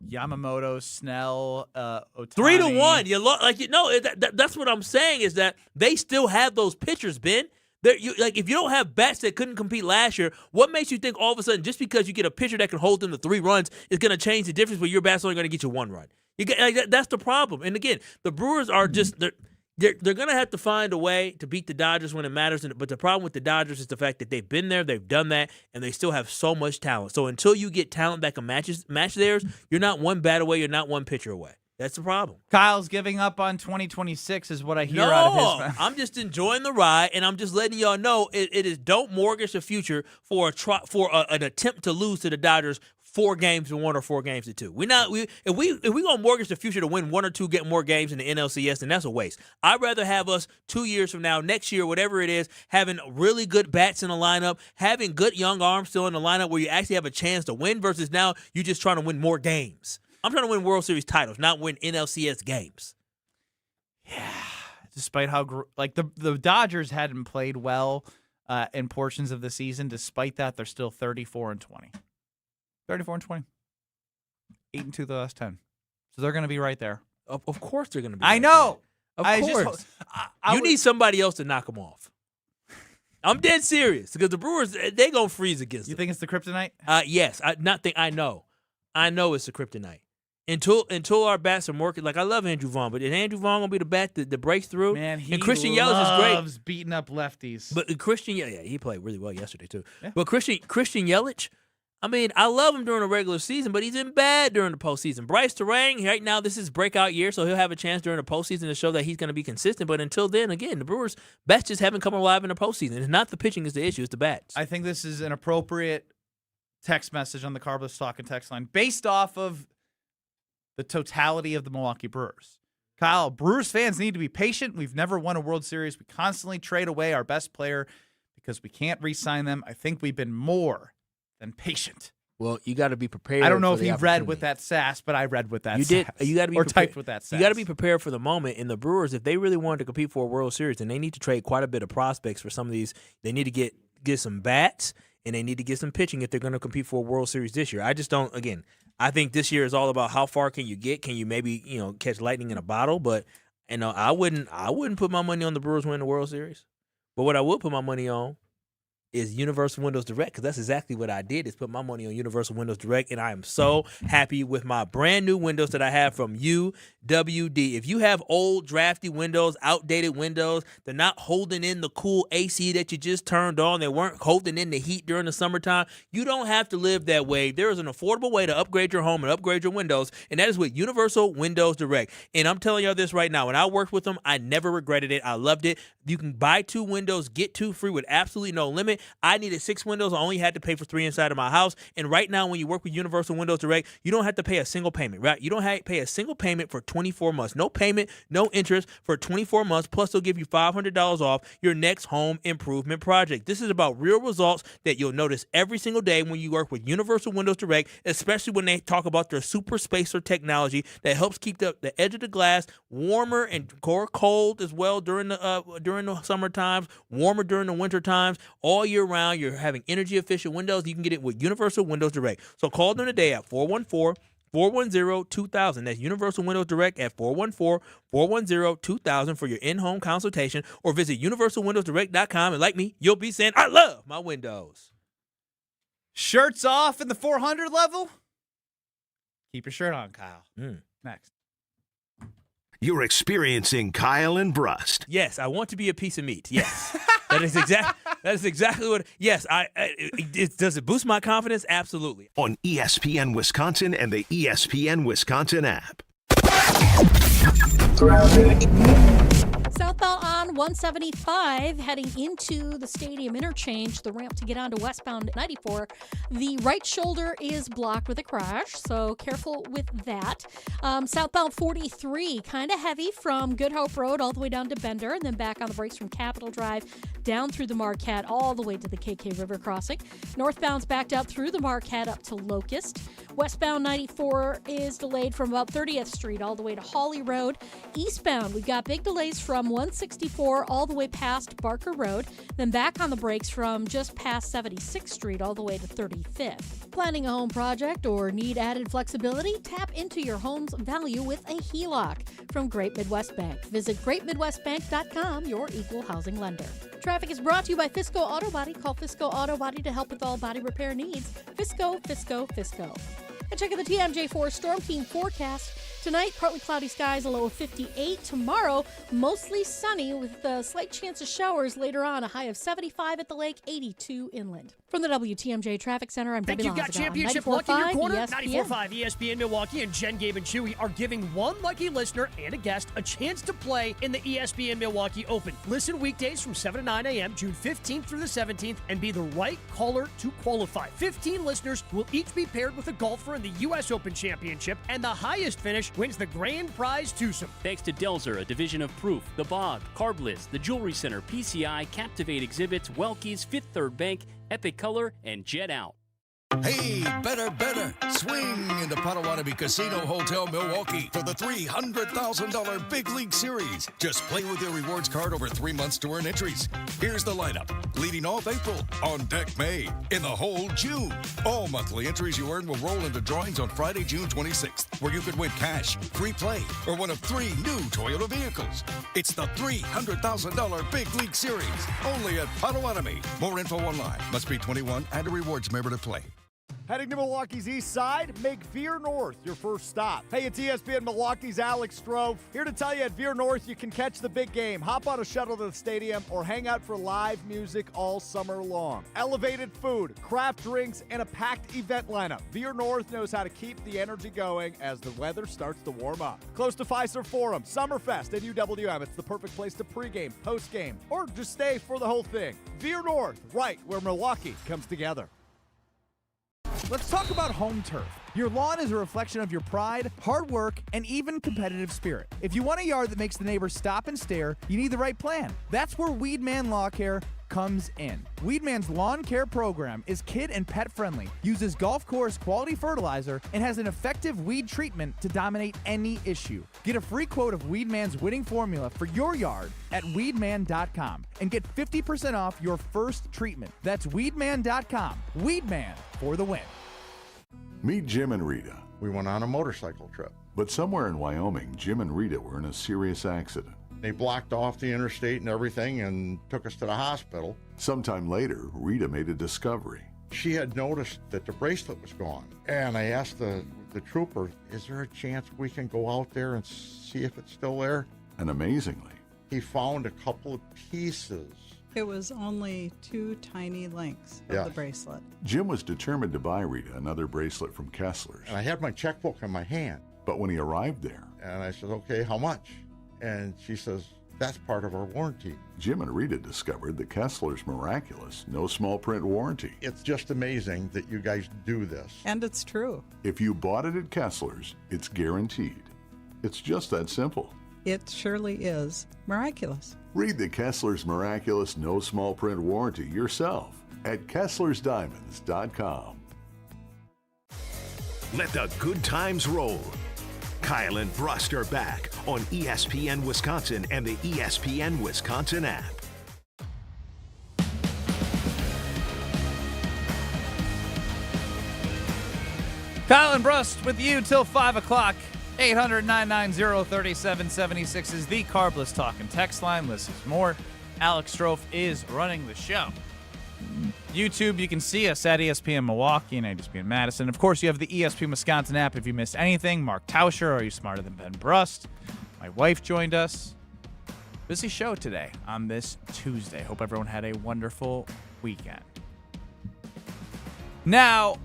Yamamoto, Snell, Ohtani. 3-1. That's what I'm saying is that they still have those pitchers, Ben. If you don't have bats that couldn't compete last year, what makes you think all of a sudden just because you get a pitcher that can hold them to 3 runs is going to change the difference where your bat's only going to get you 1 run? That's the problem. And again, the Brewers are just they're going to have to find a way to beat the Dodgers when it matters. But the problem with the Dodgers is the fact that they've been there, they've done that, and they still have so much talent. So until you get talent that can match theirs, you're not one bat away, you're not one pitcher away. That's the problem. Keyl's giving up on 2026 is what I hear out of his mouth. I'm just enjoying the ride, and I'm just letting y'all know it is don't mortgage the future for an attempt to lose to the Dodgers 4 games to 1 or 4 games to 2. If we gonna mortgage the future to win 1 or 2 get more games in the NLCS, then that's a waste. I'd rather have us 2 years from now, next year, whatever it is, having really good bats in the lineup, having good young arms still in the lineup where you actually have a chance to win versus now you just trying to win more games. I'm trying to win World Series titles, not win NLCS games. Yeah, despite how the Dodgers hadn't played well in portions of the season. Despite that, they're still 34-20. 34-20. 8-2 the last 10. So they're going to be right there. Of course they're going to be. I know. Of course. You need somebody else to knock them off. I'm dead serious because the Brewers, they going to freeze against them. You think it's the kryptonite? Yes. I know. I know it's the kryptonite. Until our bats are more like I love Andrew Vaughn, but is Andrew Vaughn gonna be the bat that breaks through? Man, he and Christian Yelich is great. Loves beating up lefties. But Christian, he played really well yesterday too. Yeah. But Christian Yelich, I mean, I love him during the regular season, but he's been bad during the postseason. Bryce Terang, right now this is breakout year, so he'll have a chance during the postseason to show that he's gonna be consistent. But until then, again, the Brewers' bats just haven't come alive in the postseason. It's not the pitching is the issue; it's the bats. I think this is an appropriate text message on the Kyle Brust Talk and Text line based off of the totality of the Milwaukee Brewers. Kyle, Brewers fans need to be patient. We've never won a World Series. We constantly trade away our best player because we can't re-sign them. I think we've been more than patient. Well, you got to be prepared. I don't know if he read with that sass, but I read with that you sass. Did. You got to be or prepared. typed with that sass. You got to be prepared for the moment. And the Brewers, if they really wanted to compete for a World Series, then they need to trade quite a bit of prospects for some of these. They need to get some bats, and they need to get some pitching if they're going to compete for a World Series this year. I just don't. Again, I think this year is all about how far can you get. Can you maybe catch lightning in a bottle? But I wouldn't put my money on the Brewers winning the World Series. But what I would put my money on is Universal Windows Direct, because that's exactly what I did, is put my money on Universal Windows Direct, and I am so happy with my brand new windows that I have from UWD. If you have old, drafty windows, outdated windows, they're not holding in the cool AC that you just turned on, they weren't holding in the heat during the summertime, you don't have to live that way. There is an affordable way to upgrade your home and upgrade your windows, and that is with Universal Windows Direct. And I'm telling y'all this right now, when I worked with them, I never regretted it. I loved it. You can buy 2 windows, get 2 free with absolutely no limit. I needed 6 windows. I only had to pay for 3 inside of my house. And right now, when you work with Universal Windows Direct, you don't have to pay a single payment, right? You don't have to pay a single payment for 24 months. No payment, no interest for 24 months. Plus, they'll give you $500 off your next home improvement project. This is about real results that you'll notice every single day when you work with Universal Windows Direct, especially when they talk about their super spacer technology that helps keep the edge of the glass warmer and cold as well during the summer times, warmer during the winter times, all year round. You're having energy efficient windows. You can get it with Universal Windows Direct. So call them today at 414-410-2000. That's Universal Windows Direct at 414-410-2000 for your in-home consultation, or visit universalwindowsdirect.com. And like me, you'll be saying, I love my windows. Shirts off in the 400 level? Keep your shirt on, Kyle. Next. You're experiencing Kyle and Brust. Yes, I want to be a piece of meat. Yes. That is exactly what. Yes, does it boost my confidence? Absolutely. On ESPN Wisconsin and the ESPN Wisconsin app. Southbound on 175 heading into the stadium interchange, the ramp to get onto westbound 94. The right shoulder is blocked with a crash, so careful with that. Southbound 43, kind of heavy from Good Hope Road all the way down to Bender, and then back on the brakes from Capitol Drive down through the Marquette all the way to the KK River crossing. Northbound's backed up through the Marquette up to Locust. Westbound 94 is delayed from about 30th Street all the way to Hawley Road. Eastbound, we've got big delays from 164 all the way past Barker Road, then back on the brakes from just past 76th Street all the way to 35th. Planning a home project or need added flexibility? Tap into your home's value with a HELOC from Great Midwest Bank. Visit greatmidwestbank.com, your equal housing lender. Traffic is brought to you by Fisco Auto Body. Call Fisco Auto Body to help with all body repair needs. Fisco, Fisco, Fisco. And check out the TMJ4 Storm Team forecast. Tonight, partly cloudy skies, a low of 58. Tomorrow, mostly sunny with a slight chance of showers later on, a high of 75 at the lake, 82 inland. From the WTMJ Traffic Center, I'm Debbie Think you've got Lonzaga championship on luck in your 94.5 corner? ESPN. 94.5 ESPN Milwaukee and Jen, Gabe, and Chewy are giving one lucky listener and a guest a chance to play in the ESPN Milwaukee Open. Listen weekdays from 7 to 9 a.m., June 15th through the 17th, and be the right caller to qualify. 15 listeners will each be paired with a golfer in the U.S. Open Championship, and the highest finish wins the grand prize twosome. Thanks to Delzer, a division of Proof, The Bog, Carbliss, The Jewelry Center, PCI, Captivate Exhibits, Welky's, Fifth Third Bank, Epic Color, and Jet Out. Hey, better. Swing into Potawatomi Casino Hotel Milwaukee for the $300,000 Big League Series. Just play with your rewards card over 3 months to earn entries. Here's the lineup. Leading off April, on deck May, in the hole June. All monthly entries you earn will roll into drawings on Friday, June 26th, where you could win cash, free play, or one of 3 new Toyota vehicles. It's the $300,000 Big League Series, only at Potawatomi. More info online. Must be 21 and a rewards member to play. Heading to Milwaukee's east side? Make Veer North your first stop. Hey, it's ESPN Milwaukee's Alex Strofe. Here to tell you at Veer North you can catch the big game, hop on a shuttle to the stadium, or hang out for live music all summer long. Elevated food, craft drinks, and a packed event lineup. Veer North knows how to keep the energy going as the weather starts to warm up. Close to Fiserv Forum, Summerfest, and UWM. It's the perfect place to pregame, postgame, or just stay for the whole thing. Veer North, right where Milwaukee comes together. Let's talk about home turf. Your lawn is a reflection of your pride, hard work, and even competitive spirit. If you want a yard that makes the neighbors stop and stare, you need the right plan. That's where Weedman Lawn Care comes in. Weedman's lawn care program is kid and pet friendly, uses golf course quality fertilizer, and has an effective weed treatment to dominate any issue. Get a free quote of Weedman's winning formula for your yard at weedman.com and get 50% off your first treatment. That's weedman.com. Weedman for the win. Meet Jim and Rita. We went on a motorcycle trip. But somewhere in Wyoming, Jim and Rita were in a serious accident. They blocked off the interstate and everything and took us to the hospital. Sometime later, Rita made a discovery. She had noticed that the bracelet was gone. And I asked the trooper, is there a chance we can go out there and see if it's still there? And amazingly, he found a couple of pieces. It was only 2 tiny links of the bracelet. Jim was determined to buy Rita another bracelet from Kessler's. And I had my checkbook in my hand. But when he arrived there, and I said, okay, how much? And she says, that's part of our warranty. Jim and Rita discovered the Kessler's miraculous no small print warranty. It's just amazing that you guys do this. And it's true. If you bought it at Kessler's, it's guaranteed. It's just that simple. It surely is miraculous. Read the Kessler's miraculous no small print warranty yourself at Kessler'sDiamonds.com. Let the good times roll. Kyle and Brust are back on ESPN Wisconsin and the ESPN Wisconsin app. Kyle and Brust with you till 5 o'clock. 800-990-3776 is the Carbless Talk and text line. Listen more. Alex Strofe is running the show. YouTube, you can see us at ESPN Milwaukee and ESPN Madison. Of course, you have the ESPN Wisconsin app if you missed anything. Mark Tauscher, Are You Smarter Than Ben Brust? My wife joined us. Busy show today on this Tuesday. Hope everyone had a wonderful weekend. Now,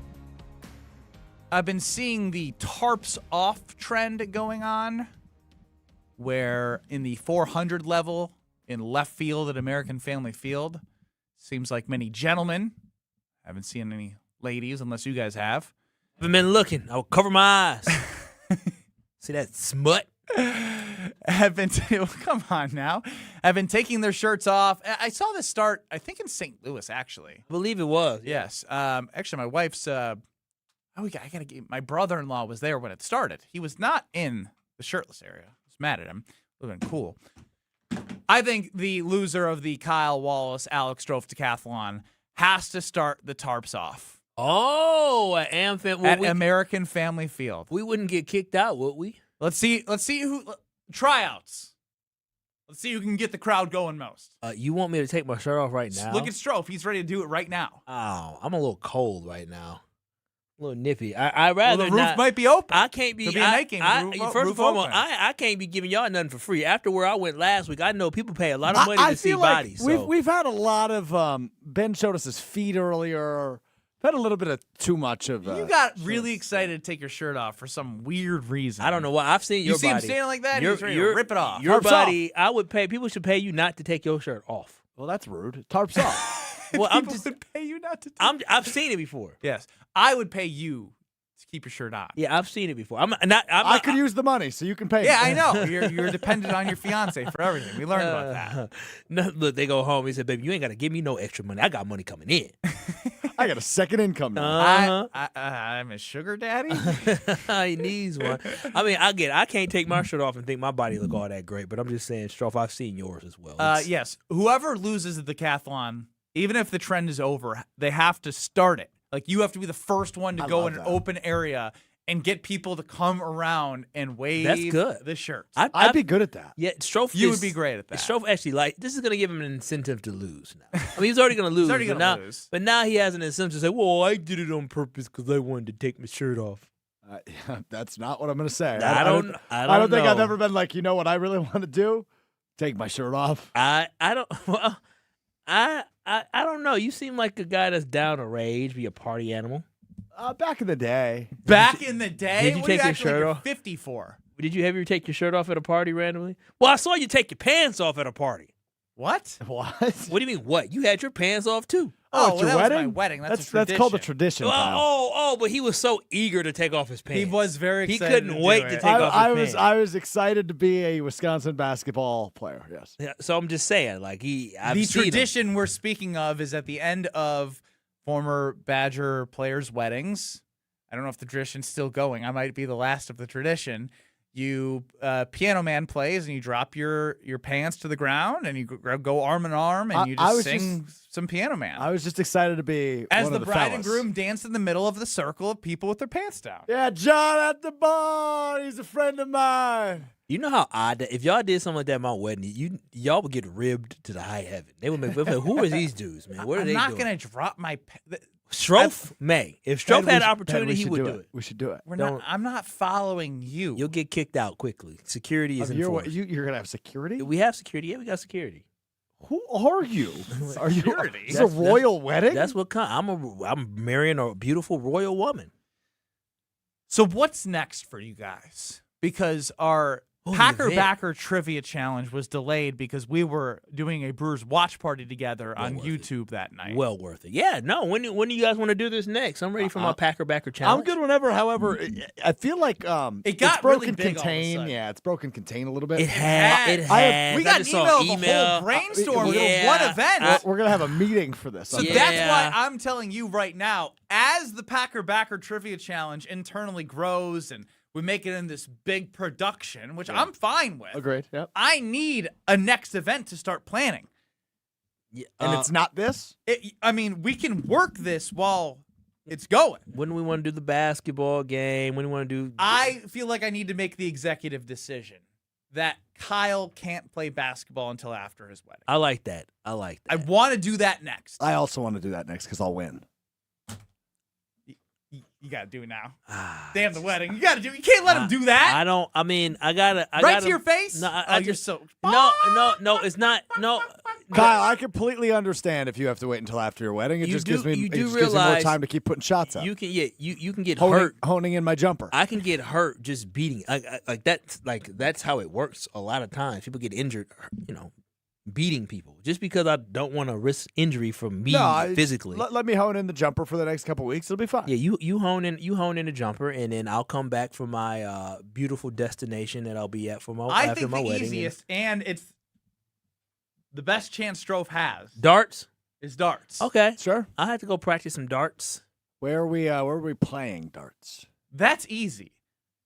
I've been seeing the tarps off trend going on, where in the 400 level in left field at American Family Field, seems like many gentlemen, haven't seen any ladies unless you guys have. Haven't been looking. I'll cover my eyes. See that smut? Come on now. Have been taking their shirts off. I saw this start, I think in St. Louis, actually. I believe it was. Yes. Actually, my wife's I gotta get. My brother-in-law was there when it started. He was not in the shirtless area. I was mad at him. Would have been cool. I think the loser of the Kyle Wallace Alex Strofe decathlon has to start the tarps off. Oh, at American Family Field. We wouldn't get kicked out, would we? Let's see who tryouts. Let's see who can get the crowd going most. You want me to take my shirt off right now? Look at Strofe. He's ready to do it right now. Oh, I'm a little cold right now. A little nippy. I rather the roof not. might be open. I can't be. There'll be a night game. First and foremost, I can't be giving y'all nothing for free. After where I went last week, I know people pay a lot of money to see bodies. We've had a lot of. Ben showed us his feet earlier. We've had a little bit of too much of. You got really excited to take your shirt off for some weird reason. I don't know why. I've seen your body. You see him standing like that? He's ready to rip it off. Your Tarps body. I would pay. People should pay you not to take your shirt off. Well, that's rude. Tarps off. Well, People would pay you not to. I've seen it before. Yes, I would pay you to keep your shirt on. Yeah, I've seen it before. I could use the money, so you can pay me. Yeah, I know. You're dependent on your fiance for everything. We learned about that. No, look, they go home. He said, "Baby, you ain't got to give me no extra money. I got money coming in." I got a second income now. I'm a sugar daddy. He needs one. I mean, I get it. I can't take my shirt off and think my body look all that great, but I'm just saying, Stroff, I've seen yours as well. Yes. Whoever loses the decathlon, even if the trend is over, they have to start it. Like, you have to be the first one to go in an open area and get people to come around and wave That's good. the shirts. I'd be good at that. Yeah, Stroff. You would be great at that. Stroff actually, this is going to give him an incentive to lose now. I mean, he's already going to lose. He's already going to lose. But now he has an incentive to say, well, I did it on purpose because I wanted to take my shirt off. That's not what I'm going to say. I don't think know. I've ever been like, you know what I really want to do? Take my shirt off. I don't know. You seem like a guy that's down to rage, be a party animal. Back in the day. Back in the day? Did you What take are you your shirt like off? 50 for? Did you ever take your shirt off at a party randomly? Well, I saw you take your pants off at a party. What? What? What do you mean, what? You had your pants off, too. Oh, your that wedding? was my wedding. That's called a tradition. Kyle. But he was so eager to take off his pants. He was very excited. He couldn't wait to take off his pants. I was excited to be a Wisconsin basketball player, yes. Yeah, so I'm just saying, like, the tradition we're speaking of is at the end of former Badger players' weddings. I don't know if the tradition's still going. I might be the last of the tradition. You piano man plays and you drop your pants to the ground and you go arm in arm and you just sing some piano man. I was just excited to be as one the of the bride fellas. and groom dance in the middle of the circle of people with their pants down. Yeah, John at the bar. He's a friend of mine. You know how odd that if y'all did something like that at my wedding, y'all would get ribbed to the high heaven. They would make who are these dudes, man? What are I'm they not doing? gonna drop my. Strofe may. If Strofe had an opportunity, he would do it. We should do it. I'm not following you. You'll get kicked out quickly. Security is enforced. You're gonna have security? We have security. Yeah, we got security. Who are you? Are you? Security? It's a royal wedding. That's what I'm marrying a beautiful royal woman. So what's next for you guys? Because our Packer Backer Trivia Challenge was delayed because we were doing a Brewers watch party together on YouTube that night. Well worth it. Yeah, no. When do you guys want to do this next? I'm ready for my Packer Backer Challenge. I'm good whenever. However, I feel like it got it's broken really big contain. all of a Yeah, it's broken contain a little bit. It had. We got an email of a whole brainstorm for one event. We're gonna have a meeting for this. So that's why I'm telling you right now, as the Packer Backer Trivia Challenge internally grows and we make it in this big production, which I'm fine with. Agreed. Yep. I need a next event to start planning. Yeah, and it's not this? I mean, we can work this while it's going. When do we want to do the basketball game? When do we want to do... I feel like I need to make the executive decision that Kyle can't play basketball until after his wedding. I like that. I want to do that next. I also want to do that next because I'll win. You got to do it now. Damn the wedding. You got to do it. You can't let him do that. I don't. I mean, I got to. Right to your face? No, you're so... No, it's not. No. Kyle, I completely understand if you have to wait until after your wedding. It just gives me more time to keep putting shots up. You can you can get hurt honing in my jumper. I can get hurt just beating. That's how it works a lot of times. People get injured, beating people just because I don't want to risk injury from me physically. Let me hone in the jumper for the next couple weeks. It'll be fine. Yeah, you hone in the jumper, and then I'll come back for my beautiful destination that I'll be at for my after my wedding. I think the easiest and it's the best chance Strofe has. Darts is darts. Okay, sure. I have to go practice some darts. Where are we playing darts? That's easy.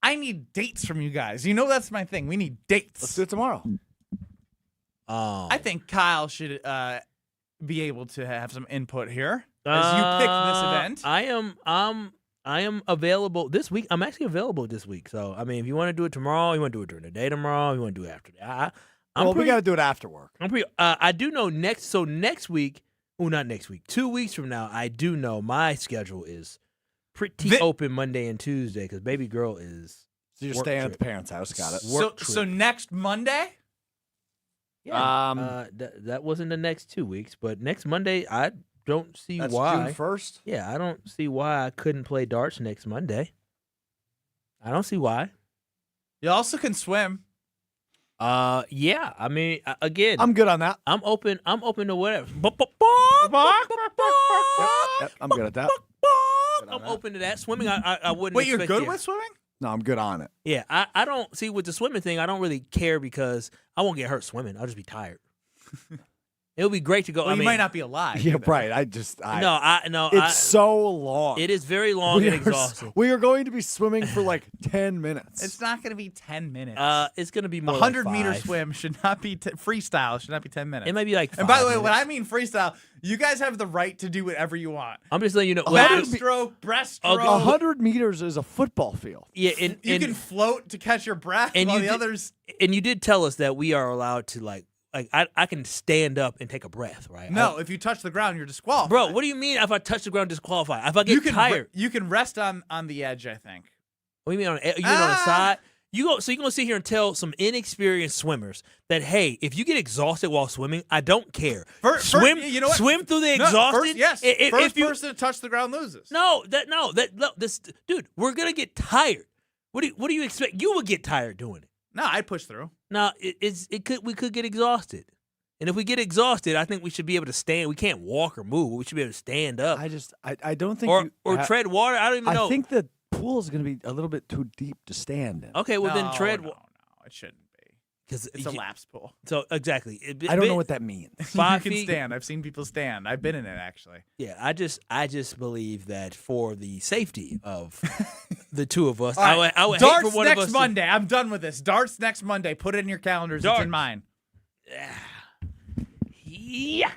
I need dates from you guys. You know that's my thing. We need dates. Let's do it tomorrow. I think Kyle should be able to have some input here as you pick this event. I am available this week. I'm actually available this week. So I mean, if you want to do it tomorrow, you want to do it during the day tomorrow, you want to do it after that. We got to do it after work. I do know next week. Oh, not next week. 2 weeks from now, I do know my schedule is pretty open Monday and Tuesday because baby girl is. So you're staying at the parents' house. Got it. So next Monday. Yeah. That wasn't the next 2 weeks, but next Monday, I don't see That's why. June 1st? Yeah, I don't see why I couldn't play darts next Monday. I don't see why. You also can swim. Yeah. I mean, again, I'm good on that. I'm open to whatever. Yep, I'm good at that. I'm open to that. Swimming, I wouldn't. Wait, you're expect good with swimming? No, I'm good on it. Yeah, I don't see with the swimming thing. I don't really care because I won't get hurt swimming. I'll just be tired. It would be great to go. Well, you might not be alive. Yeah, either. right. No. It's so long. It is very long and exhausting. We are going to be swimming for like 10 minutes. It's not going to be 10 minutes. It's going to be more. 100-meter like 5. swim should not be freestyle. Should not be 10 minutes. It might be like. 5 and by the way, minutes. when I mean freestyle, you guys have the right to do whatever you want. I'm just letting you know. Backstroke, breaststroke. 100 meters is a football field. Yeah, you can float to catch your breath, and while you the did, others. And you did tell us that we are allowed to like I can stand up and take a breath, right? No, if you touch the ground, you're disqualified. Bro, what do you mean if I touch the ground disqualified? If I get tired. You can rest on the edge, I think. What do you mean on the side? You're gonna sit here and tell some inexperienced swimmers that hey, if you get exhausted while swimming, I don't care. Swim through the exhausted. First person to touch the ground loses. This dude, we're gonna get tired. What do you expect? You would get tired doing it. No, I'd push through. No, we could get exhausted. And if we get exhausted, I think we should be able to stand. We can't walk or move. We should be able to stand up. I don't think or tread water. I don't even know. I think the pool is going to be a little bit too deep to stand in. Okay, well then tread. No, it shouldn't be. Because it's a lapse pool. So exactly. I don't know what that means. 5 you can feet. stand. I've seen people stand. I've been in it actually. Yeah, I just believe that for the safety of the two of us, right. I would Darts hate for one next of us. Monday. I'm done with this. Darts next Monday. Put it in your calendars. It's in mine. Yeah.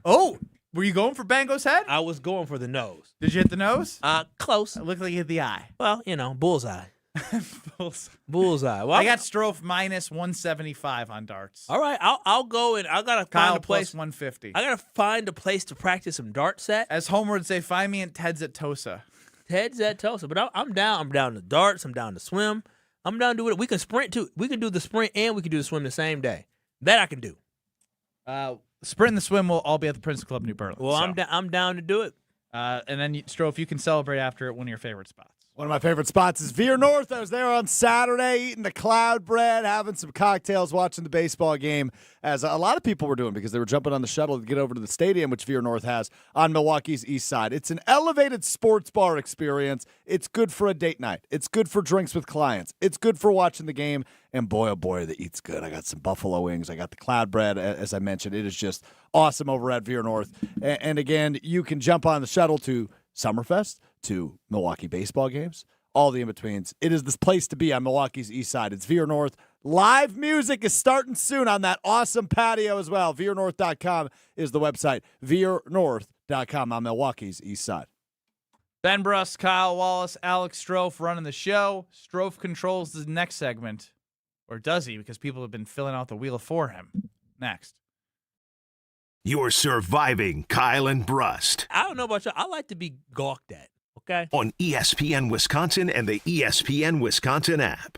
Oh, were you going for Bango's head? I was going for the nose. Did you hit the nose? Close. It looked like you hit the eye. Well, bullseye. Bullseye. Well, I got Strofe minus 175 on darts. All right, I'll go and I gotta Kyle find a place. plus 150. I gotta find a place to practice some darts at. As Homer would say, find me at Ted's at Tosa. Ted's at Tulsa, but I'm down. I'm down to darts. I'm down to swim. I'm down to do it. We can sprint too. We can do the sprint and we can do the swim the same day. That I can do. Sprint and the swim will all be at the Prince Club, New Berlin. Well, I'm down to do it. And then, Strofe, you can celebrate after at one of your favorite spots. One of my favorite spots is Veer North. I was there on Saturday eating the cloud bread, having some cocktails, watching the baseball game, as a lot of people were doing because they were jumping on the shuttle to get over to the stadium, which Veer North has on Milwaukee's east side. It's an elevated sports bar experience. It's good for a date night. It's good for drinks with clients. It's good for watching the game. And boy, oh boy, the eat's good. I got some buffalo wings. I got the cloud bread, as I mentioned. It is just awesome over at Veer North. And again, you can jump on the shuttle to Summerfest, to Milwaukee baseball games, all the in-betweens. It is this place to be on Milwaukee's east side. It's Veer North. Live music is starting soon on that awesome patio as well. VeerNorth.com is the website. VeerNorth.com on Milwaukee's east side. Ben Brust, Kyle Wallace, Alex Strofe running the show. Strofe controls the next segment. Or does he? Because people have been filling out the wheel for him. Next. You're surviving Kyle and Brust I don't know about you. I like to be gawked at. Okay. on ESPN Wisconsin and the ESPN Wisconsin app.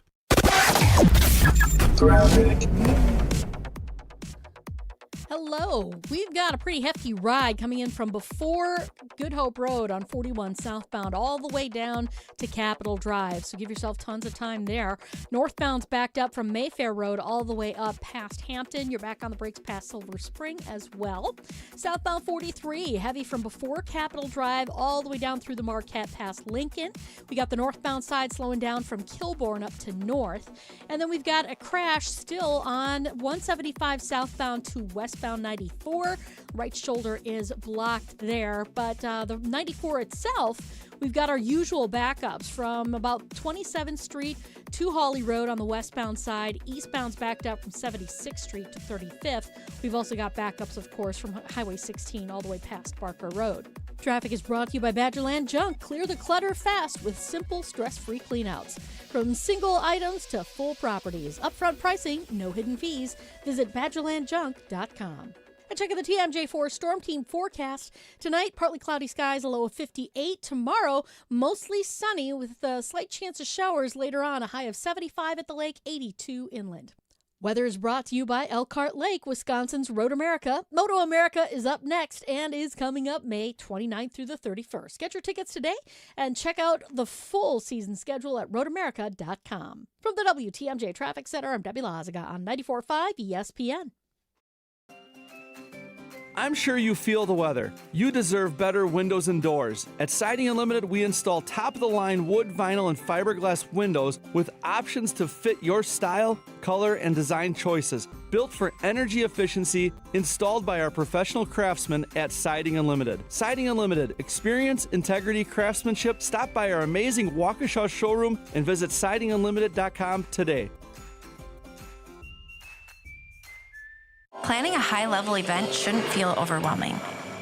Hello. We've got a pretty hefty ride coming in from before Good Hope Road on 41 southbound all the way down to Capitol Drive. So give yourself tons of time there. Northbound's backed up from Mayfair Road all the way up past Hampton. You're back on the brakes past Silver Spring as well. Southbound 43, heavy from before Capitol Drive all the way down through the Marquette past Lincoln. We got the northbound side slowing down from Kilbourne up to North. And then we've got a crash still on 175 southbound to westbound westbound 94. Right shoulder is blocked there. But the 94 itself, we've got our usual backups from about 27th Street to Hawley Road on the westbound side. Eastbound's backed up from 76th Street to 35th. We've also got backups, of course, from Highway 16 all the way past Barker Road. Traffic is brought to you by Badgerland Junk. Clear the clutter fast with simple, stress-free cleanouts. From single items to full properties. Upfront pricing, no hidden fees. Visit BadgerlandJunk.com. And check out the TMJ4 Storm Team forecast. Tonight, partly cloudy skies, a low of 58. Tomorrow, mostly sunny with a slight chance of showers later on, a high of 75 at the lake, 82 inland. Weather is brought to you by Elkhart Lake, Wisconsin's Road America. Moto America is up next and is coming up May 29th through the 31st. Get your tickets today and check out the full season schedule at roadamerica.com. From the WTMJ Traffic Center, I'm Debbie Lazaga on 94.5 ESPN. I'm sure you feel the weather. You deserve better windows and doors. At Siding Unlimited, we install top-of-the-line wood, vinyl, and fiberglass windows with options to fit your style, color, and design choices. Built for energy efficiency, installed by our professional craftsmen at Siding Unlimited. Siding Unlimited, experience, integrity, craftsmanship. Stop by our amazing Waukesha showroom and visit sidingunlimited.com today. Planning a high-level event shouldn't feel overwhelming.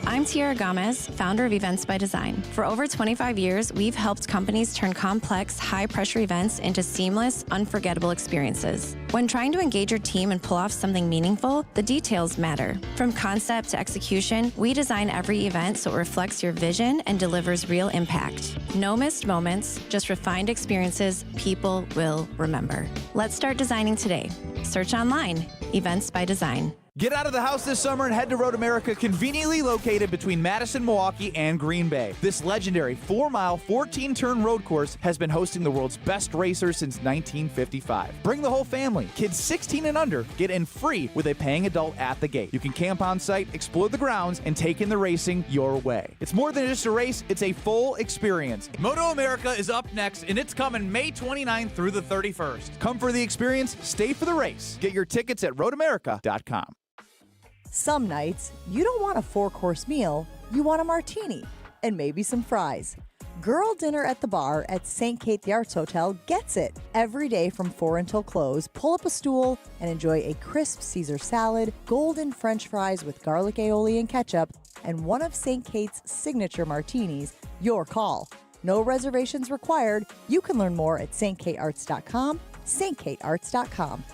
I'm Tiara Gomez, founder of Events by Design. For over 25 years, we've helped companies turn complex, high-pressure events into seamless, unforgettable experiences. When trying to engage your team and pull off something meaningful, the details matter. From concept to execution, we design every event so it reflects your vision and delivers real impact. No missed moments, just refined experiences people will remember. Let's start designing today. Search online, Events by Design. Get out of the house this summer and head to Road America, conveniently located between Madison, Milwaukee, and Green Bay. This legendary 4-mile, 14-turn road course has been hosting the world's best racers since 1955. Bring the whole family. Kids 16 and under get in free with a paying adult at the gate. You can camp on site, explore the grounds, and take in the racing your way. It's more than just a race, it's a full experience. Moto America is up next, and it's coming May 29th through the 31st. Come for the experience, stay for the race. Get your tickets at roadamerica.com. Some nights, you don't want a 4-course meal, you want a martini and maybe some fries. Girl Dinner at the Bar at St. Kate the Arts Hotel gets it. Every day from 4 until close, pull up a stool and enjoy a crisp Caesar salad, golden French fries with garlic aioli and ketchup, and one of St. Kate's signature martinis. Your call. No reservations required. You can learn more at stkatearts.com, stkatearts.com.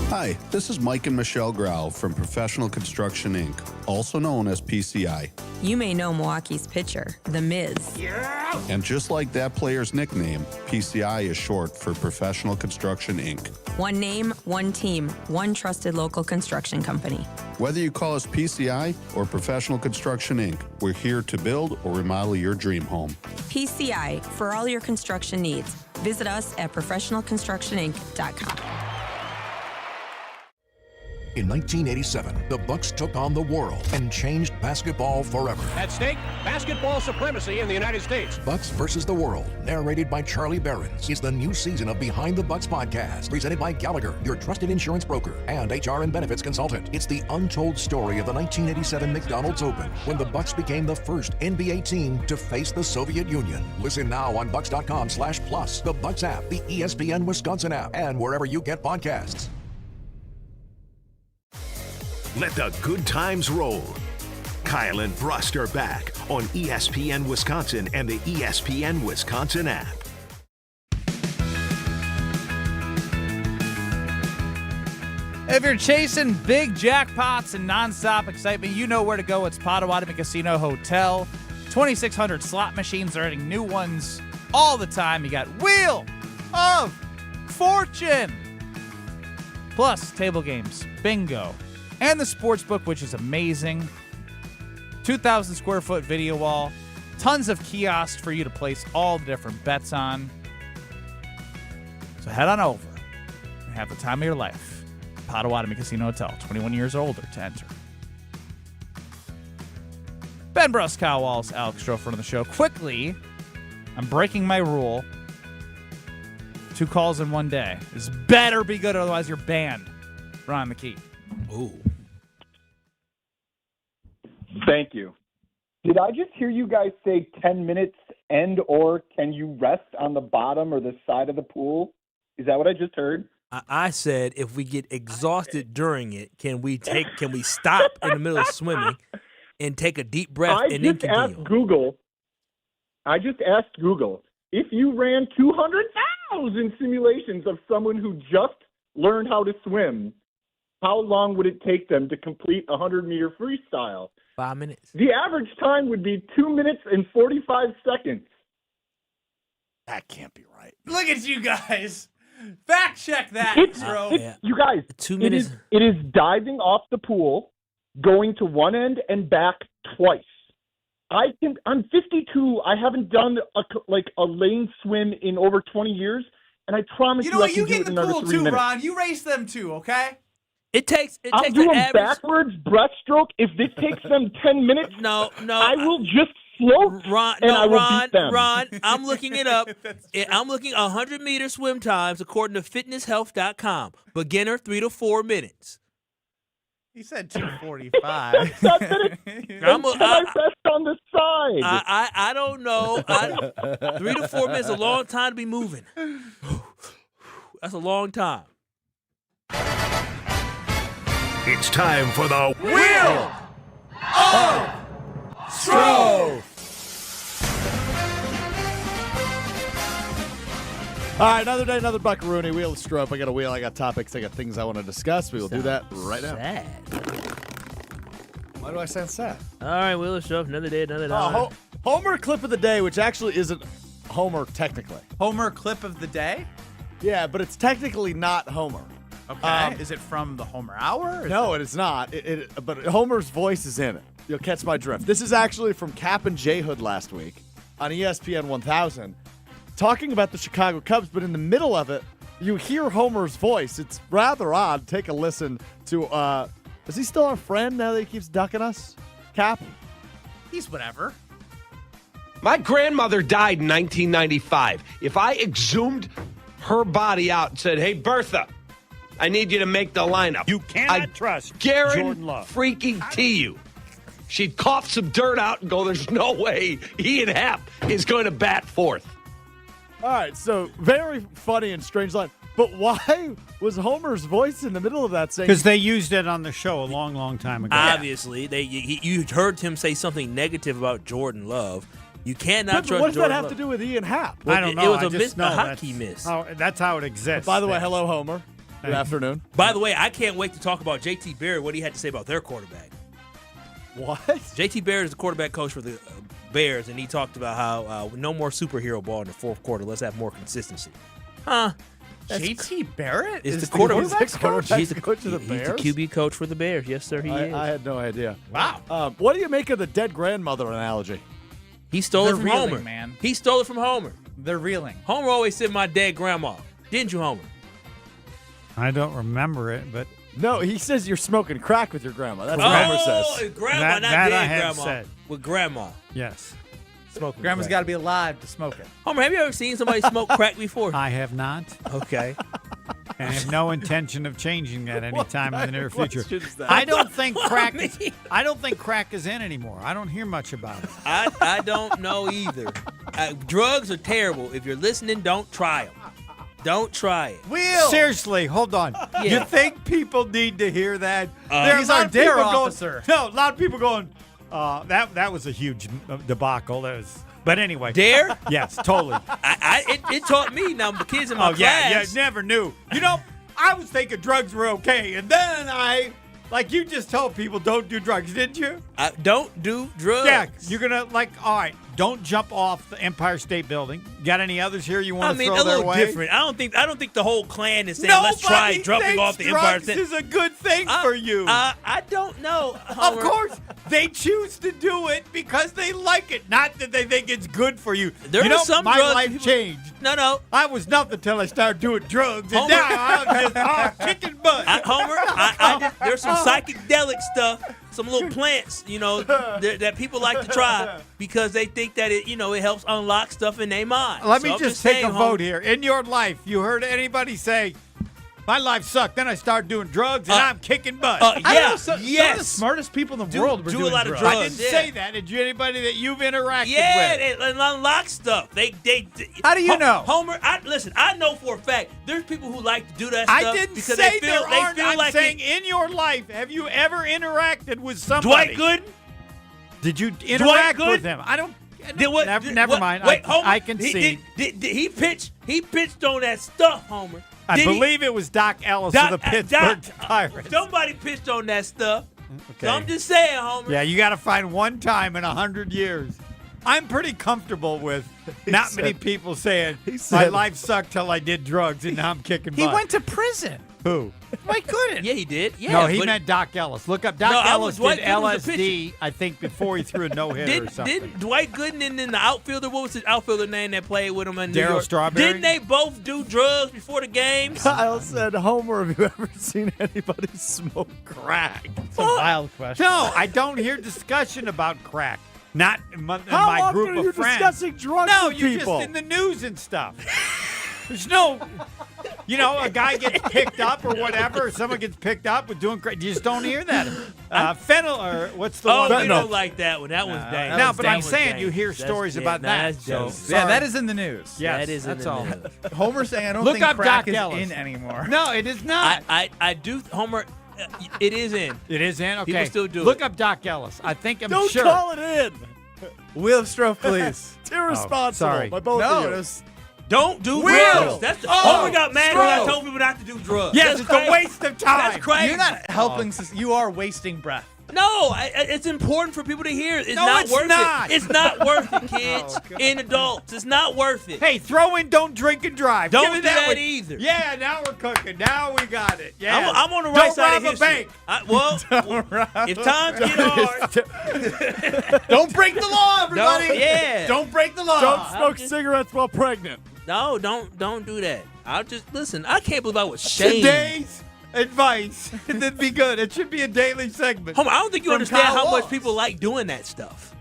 Hi, this is Mike and Michelle Grau from Professional Construction Inc., also known as PCI. You may know Milwaukee's pitcher, The Miz. Yeah! And just like that player's nickname, PCI is short for Professional Construction Inc. One name, one team, one trusted local construction company. Whether you call us PCI or Professional Construction Inc., we're here to build or remodel your dream home. PCI, for all your construction needs. Visit us at professionalconstructioninc.com. In 1987, the Bucks took on the world and changed basketball forever. At stake, basketball supremacy in the United States. Bucks versus the World, narrated by Charlie Behrens, is the new season of Behind the Bucks podcast, presented by Gallagher, your trusted insurance broker and HR and benefits consultant. It's the untold story of the 1987 McDonald's Open, when the Bucks became the first NBA team to face the Soviet Union. Listen now on bucks.com/plus, the Bucks app, the ESPN Wisconsin app, and wherever you get podcasts. Let the good times roll. Kyle and Brust are back on ESPN Wisconsin and the ESPN Wisconsin app. If you're chasing big jackpots and nonstop excitement, you know where to go. It's Potawatomi Casino Hotel. 2,600 slot machines are adding new ones all the time. You got Wheel of Fortune, plus table games, bingo, and the sports book, which is amazing. 2,000 square foot video wall. Tons of kiosks for you to place all the different bets on. So head on over and have the time of your life. Potawatomi Casino Hotel, 21 years or older to enter. Ben Brust, Kyle Wallace, Alex Stroh, front of the show. Quickly, I'm breaking my rule. 2 calls in one day. This better be good, otherwise you're banned. Ron McKee. Ooh. Thank you. Did I just hear you guys say 10 minutes and or can you rest on the bottom or the side of the pool? Is that what I just heard? I said if we get exhausted during it, can we stop in the middle of swimming and take a deep breath and then continue? I just asked Google if you ran 200,000 simulations of someone who just learned how to swim, how long would it take them to complete a 100-meter freestyle? 5 minutes. The average time would be 2 minutes and 45 seconds. That can't be right. Look at you guys. Fact check that, bro. You guys, 2 minutes. It is diving off the pool, going to one end and back twice. I'm 52. I haven't done a lane swim in over 20 years, and I promise you, know what? I can You do get it in in the under pool 3 too, minutes. Ron. You race them too, okay? I'll do them backwards breaststroke. If it takes them 10 minutes, no, I will just float I will beat them. Ron, I'm looking it up. I'm looking 100-meter swim times according to fitnesshealth.com. Beginner 3 to 4 minutes. He said 2:45. Can I rest on the side? I don't know. 3 to 4 minutes is a long time to be moving. That's a long time. It's time for the Wheel of Stroke. All right, another day, another buckaroonie. Wheel of Stroke. I got a wheel. I got topics. I got things I want to discuss. We will do that right now. Sad. Why do I sound sad? All right, Wheel of Stroke. Another day, another dollar. Homer clip of the day, which actually isn't Homer technically. Homer clip of the day? Yeah, but it's technically not Homer. Okay. Is it from the Homer Hour? No, it is not. But Homer's voice is in it. You'll catch my drift. This is actually from Cap and J Hood last week on ESPN 1000, talking about the Chicago Cubs, but in the middle of it, you hear Homer's voice. It's rather odd. Take a listen to, is he still our friend now that he keeps ducking us? Cap? He's whatever. My grandmother died in 1995. If I exhumed her body out and said, hey, Bertha, I need you to make the lineup. You cannot trust Jordan Love. Freaking you. She'd cough some dirt out and go, there's no way Ian Happ is going to bat fourth. All right, so very funny and strange line. But why was Homer's voice in the middle of that saying? Because they used it on the show a long, long time ago. Obviously, you heard him say something negative about Jordan Love. You cannot trust what does Jordan that have Love. to do with Ian Happ? I don't know. It was a hockey miss. That's how it exists. By the way, hello, Homer. Good afternoon. By the way, I can't wait to talk about JT Barrett, what he had to say about their quarterback. What? JT Barrett is the quarterback coach for the Bears, and he talked about how no more superhero ball in the fourth quarter. Let's have more consistency. Huh? JT Barrett is is the quarterback coach? He's the coach of the Bears? He's the QB coach for the Bears. Yes, sir, he is. I had no idea. Wow. What do you make of the dead grandmother analogy? He stole They're it from reeling, Homer. man. He stole it from Homer. They're reeling. Homer always said my dead grandma. Didn't you, Homer? I don't remember it, but No, he says you're smoking crack with your grandma. That's what Homer says. Grandma, not that dead I have grandma. said. With grandma. yes, Smoking Grandma's crack. got to be alive to smoke it. Homer, have you ever seen somebody smoke crack before? I have not. Okay. And I have no intention of changing that anytime in the near future. question is that? I don't think crack. I don't think crack is in anymore. I don't hear much about it. I don't know either. Drugs are terrible. If you're listening, don't try them. Don't try it. Wheel. Seriously, hold on. Yeah. You think people need to hear that? There are He's a lot our of people dare going- officer. No, a lot of people going. That was a huge debacle. That was. But anyway. Dare? Yes, totally. It taught me. Now the kids in my Oh yeah, class. never knew. You know, I was thinking drugs were okay, and then like you just told people don't do drugs, didn't you? Don't do drugs. Yeah, you're gonna all right. Don't jump off the Empire State Building. Got any others here you want to throw a their little way? different. I don't think the whole clan is saying let's try jumping off the Empire State. State. This is a good thing for you. I don't know. Of Homer. course, they choose to do it because they like it, not that they think it's good for you. There you are know, some my drugs life people- changed. No. I was nothing until I started doing drugs, and Homer- now I'm just kicking butt. Homer, there's some psychedelic stuff, some little plants, that people like to try because they think that it helps unlock stuff in their mind. Let So me I'm just take saying, a vote here. In your life, you heard anybody say, My life sucked. Then I started doing drugs, and I'm kicking butt. I don't know, some of the smartest people in the world were do a doing lot of I drugs. didn't say that. Did you anybody that you've interacted Yeah, with? they unlock stuff. They How do you know? Homer, listen, I know for a fact there's people who like to do that stuff. I didn't because say they feel, there aren't. They feel I'm like saying in your life, have you ever interacted with somebody? Dwight Gooden? Did you interact Gooden? with him? I don't. Never mind. Wait, Homer, I can see. Did he pitched on that stuff, Homer. I believe it was Doc Ellis of the Pittsburgh Pirates. Somebody pitched on that stuff. Okay. So I'm just saying, Homer. Yeah, you got to find one time in 100 years. I'm pretty comfortable with not many people saying my life sucked till I did drugs and now I'm kicking butt. He went to prison. Who? Dwight Gooden. Yeah, he did. Yeah, no, he meant Doc Ellis. Look up Doc Ellis did LSD, I think, before he threw a no-hitter or something. Didn't Dwight Gooden and then the outfielder, what was his outfielder name that played with him in New Darryl York? Strawberry? Didn't they both do drugs before the games? Kyle said, Homer, have you ever seen anybody smoke crack? It's a wild question. No, I don't hear discussion about crack. Not in my How group often of are you friends. discussing drugs No, with you're people? just in the news and stuff. There's no, a guy gets picked up or whatever, or someone gets picked up with doing crack. You just don't hear that. Fennel, or what's the one? Oh, we don't like that one. That one's dangerous. No, but I'm That saying one's you hear dangerous. stories That's- about yeah, that. that's So, dangerous. Yeah, sorry. that is in the news. Yes, that is in that's the all. news. Homer saying, I don't Look think up crack Doc is Ellis. in anymore. No, it is not. I do, Homer, it is in. It is in? Okay. People still do Look it. up Doc Ellis. I think I'm Don't sure. call it in. Wheel stroke, please. It's irresponsible sorry. by both No, of you. it was Don't do Will! drugs. That's Homer got mad when I told people not to do drugs. Yes, That's it's crazy. a waste of time. That's crazy. You're not helping. You are wasting breath. No, it's important for people to hear. It's No, not it's worth not. it. It's not worth it, kids and adults. It's not worth it. Hey, throw in don't drink and drive. Don't Give me do that one. either. Yeah, now we're cooking. Now we got it. Yeah. I'm on the right don't side rob of history. a bank. If times get hard, Don't break the law, everybody. yeah. Don't break the law. Don't smoke cigarettes while pregnant. No, don't do that. I'll just listen. I can't believe I was shamed. Today's advice. It'd be good. It should be a daily segment. Homer, I don't think you From understand Kyle how Wallace. much people like doing that stuff.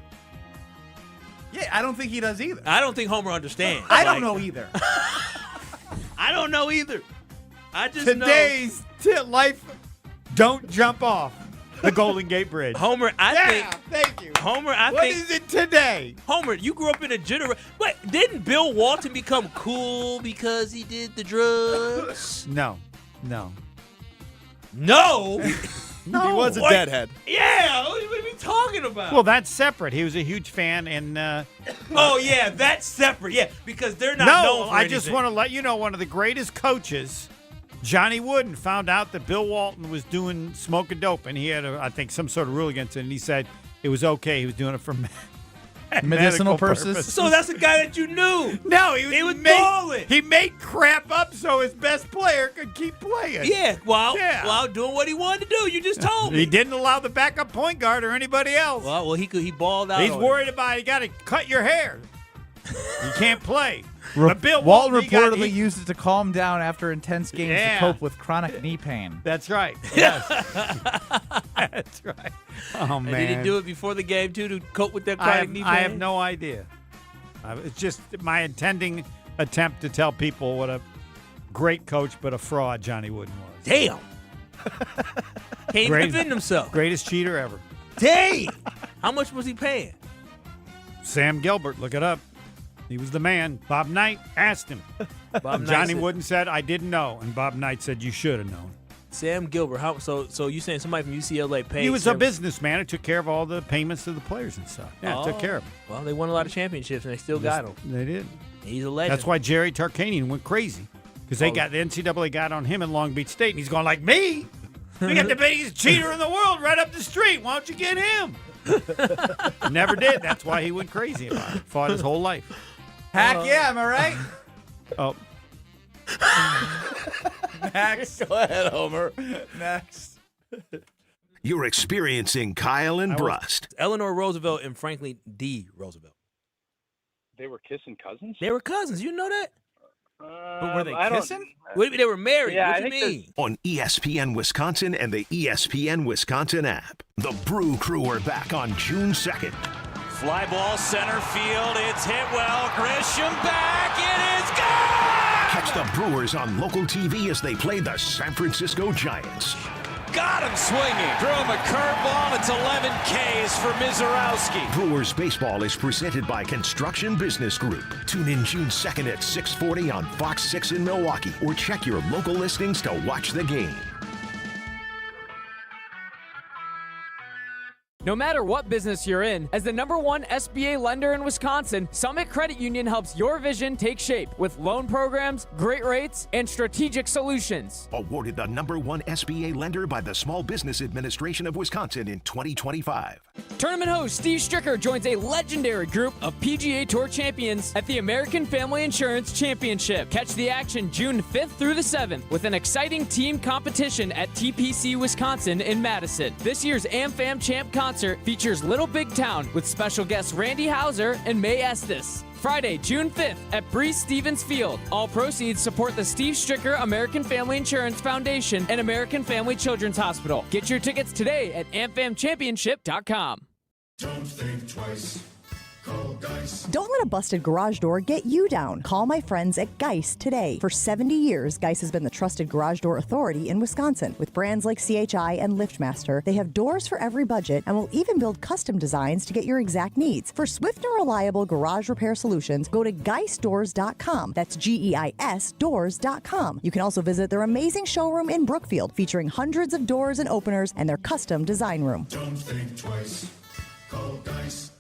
Yeah, I don't think he does either. I don't think Homer understands. I don't Like, know either. I don't know either. I just Today's life. Don't jump off the Golden Gate Bridge. know. Homer, I Thank you. Homer, I What think is it today? Homer, you grew up in a generation. Wait, didn't Bill Walton become cool because he did the drugs? No. No. He was a What? deadhead. Yeah. What are we talking about? Well, that's separate. He was a huge fan, and oh yeah, that's separate. Yeah, because they're not known no, for I just anything. want to let you know one of the greatest coaches, Johnny Wooden, found out that Bill Walton was doing smoking dope, and he had, I think, some sort of rule against it, and he said it was okay. He was doing it for Medicinal medical purposes? So that's a guy that you knew. No, He was balling. He made crap up so his best player could keep playing. Yeah, while doing what he wanted to do. You just told me. He didn't allow the backup point guard or anybody else. Well, he balled out. He's on worried about you got to cut your hair. You can't play. But Bill Walton Walton, he got- reportedly he- used it to calm down after intense games Yeah. to cope with chronic knee pain. That's right. Yes. That's right. Oh, And man. did he do it before the game too to cope with that chronic knee pain? I have no idea. It's just my attempt to tell people what a great coach but a fraud Johnny Wooden was. Damn. Can't even Great- defend himself. Greatest cheater ever. Dang. How much was he paying? Sam Gilbert, look it up. He was the man. Bob Knight asked him. Bob Knight Johnny said- Wooden said, I didn't know. And Bob Knight said, you should have known. Sam Gilbert. How? So you saying somebody from UCLA paid? He was a Sam- businessman who took care of all the payments to the players and stuff. Yeah, took care of him. Well, they won a lot of championships and they still got him. They did. He's a legend. That's why Jerry Tarkanian went crazy. Because the NCAA got on him in Long Beach State, and he's going like, me? We got the biggest cheater in the world right up the street. Why don't you get him? Never did. That's why he went crazy about it. Fought his whole life. Heck yeah, am I right? Oh. Next. Go ahead, Homer. Next. You're experiencing Kyle and Brust. Eleanor Roosevelt and Franklin D. Roosevelt. They were kissing cousins? They were cousins. You know that? But were they I don't- kissing? What do you mean they were married? Yeah, what I do you think mean? On ESPN Wisconsin and the ESPN Wisconsin app. The Brew Crew are back on June 2nd. Fly ball center field. It's hit well. Grisham back. It is gone! Catch the Brewers on local TV as they play the San Francisco Giants. Got him swinging. Throw him a curveball. It's 11 Ks for Misiorowski. Brewers baseball is presented by Construction Business Group. Tune in June 2nd at 6:40 on Fox 6 in Milwaukee, or check your local listings to watch the game. No matter what business you're in, as the #1 SBA lender in Wisconsin, Summit Credit Union helps your vision take shape with loan programs, great rates, and strategic solutions. Awarded the #1 SBA lender by the Small Business Administration of Wisconsin in 2025. Tournament host Steve Stricker joins a legendary group of PGA Tour champions at the American Family Insurance Championship. Catch the action June 5th through the 7th with an exciting team competition at TPC Wisconsin in Madison. This year's AmFam Champ concert features Little Big Town with special guests Randy Hauser and May Estes. Friday, June 5th at Breeze Stevens Field. All proceeds support the Steve Stricker American Family Insurance Foundation and American Family Children's Hospital. Get your tickets today at amfamchampionship.com. Don't think twice. Call Geist. Don't let a busted garage door get you down. Call my friends at Geist today. For 70 years, Geist has been the trusted garage door authority in Wisconsin. With brands like CHI and LiftMaster, they have doors for every budget and will even build custom designs to get your exact needs. For swift and reliable garage repair solutions, go to geistdoors.com. That's GEIS doors.com. You can also visit their amazing showroom in Brookfield, featuring hundreds of doors and openers and their custom design room. Don't think twice. Call Geist.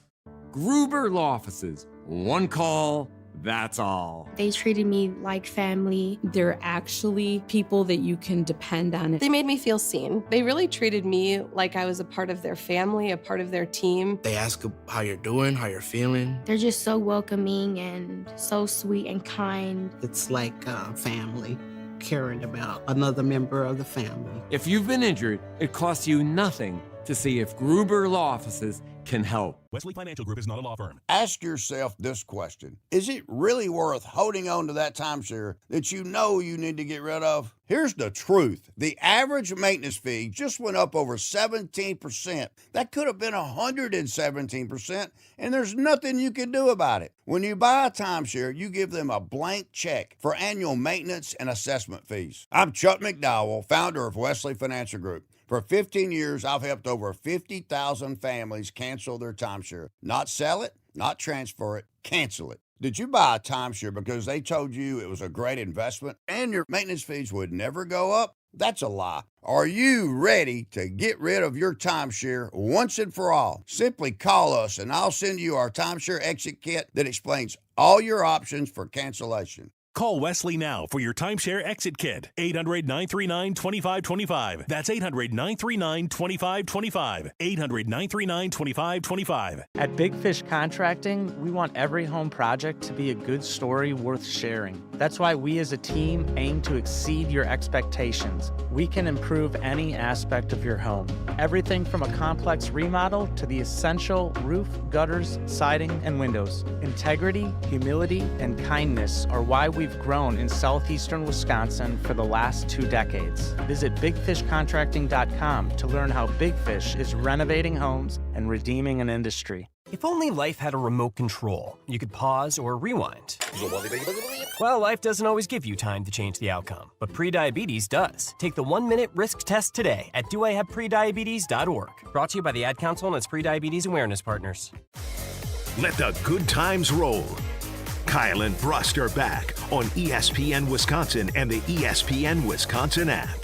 Gruber Law Offices. One call, that's all. They treated me like family. They're actually people that you can depend on. They made me feel seen. They really treated me like I was a part of their family, a part of their team. They ask how you're doing, how you're feeling. They're just so welcoming and so sweet and kind. It's like family, caring about another member of the family. If you've been injured, it costs you nothing to see if Gruber Law Offices can help. Wesley Financial Group is not a law firm. Ask yourself this question. Is it really worth holding on to that timeshare that you know you need to get rid of? Here's the truth. The average maintenance fee just went up over 17%. That could have been 117%, and there's nothing you can do about it. When you buy a timeshare, you give them a blank check for annual maintenance and assessment fees. I'm Chuck McDowell, founder of Wesley Financial Group. For 15 years, I've helped over 50,000 families cancel their timeshare. Not sell it, not transfer it, cancel it. Did you buy a timeshare because they told you it was a great investment and your maintenance fees would never go up? That's a lie. Are you ready to get rid of your timeshare once and for all? Simply call us and I'll send you our timeshare exit kit that explains all your options for cancellation. Call Wesley now for your timeshare exit kit. 800-939-2525. That's 800-939-2525. 800-939-2525. At Big Fish Contracting, we want every home project to be a good story worth sharing. That's why we as a team aim to exceed your expectations. We can improve any aspect of your home. Everything from a complex remodel to the essential roof, gutters, siding, and windows. Integrity, humility, and kindness are why we've grown in southeastern Wisconsin for the last 2 decades. Visit bigfishcontracting.com to learn how Big Fish is renovating homes and redeeming an industry. If only life had a remote control, you could pause or rewind. Well, life doesn't always give you time to change the outcome, but prediabetes does. Take the 1-minute risk test today at doihaveprediabetes.org. Brought to you by the Ad Council and its prediabetes awareness partners. Let the good times roll. Kyle and Brust are back on ESPN Wisconsin and the ESPN Wisconsin app.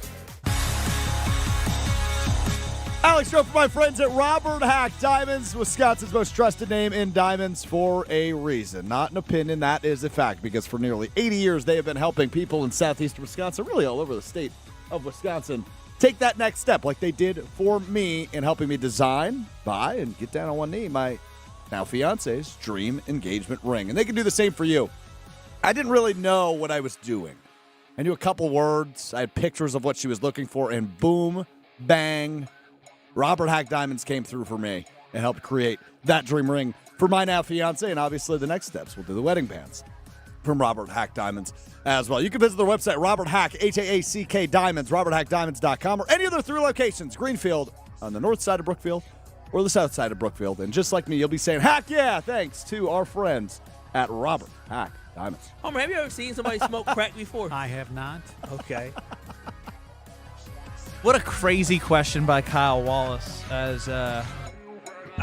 Alex Joe for my friends at Robert Hack Diamonds, Wisconsin's most trusted name in diamonds for a reason. Not an opinion, that is a fact, because for nearly 80 years they have been helping people in southeastern Wisconsin, really all over the state of Wisconsin, take that next step like they did for me in helping me design, buy, and get down on one knee my now fiance's dream engagement ring. And they can do the same for you. I didn't really know what I was doing. I knew a couple words. I had pictures of what she was looking for, and boom, bang, Robert Hack Diamonds came through for me and helped create that dream ring for my now fiance. And obviously the next steps, we'll do the wedding bands from Robert Hack Diamonds as well. You can visit their website, Robert Hack, HAACK Diamonds, roberthackdiamonds.com, or any other 3 locations, Greenfield on the north side of Brookfield or the south side of Brookfield. And just like me, you'll be saying, heck yeah, thanks to our friends at Robert Hack Diamonds. Homer, have you ever seen somebody smoke crack before? I have not. Okay. What a crazy question by Kyle Wallace.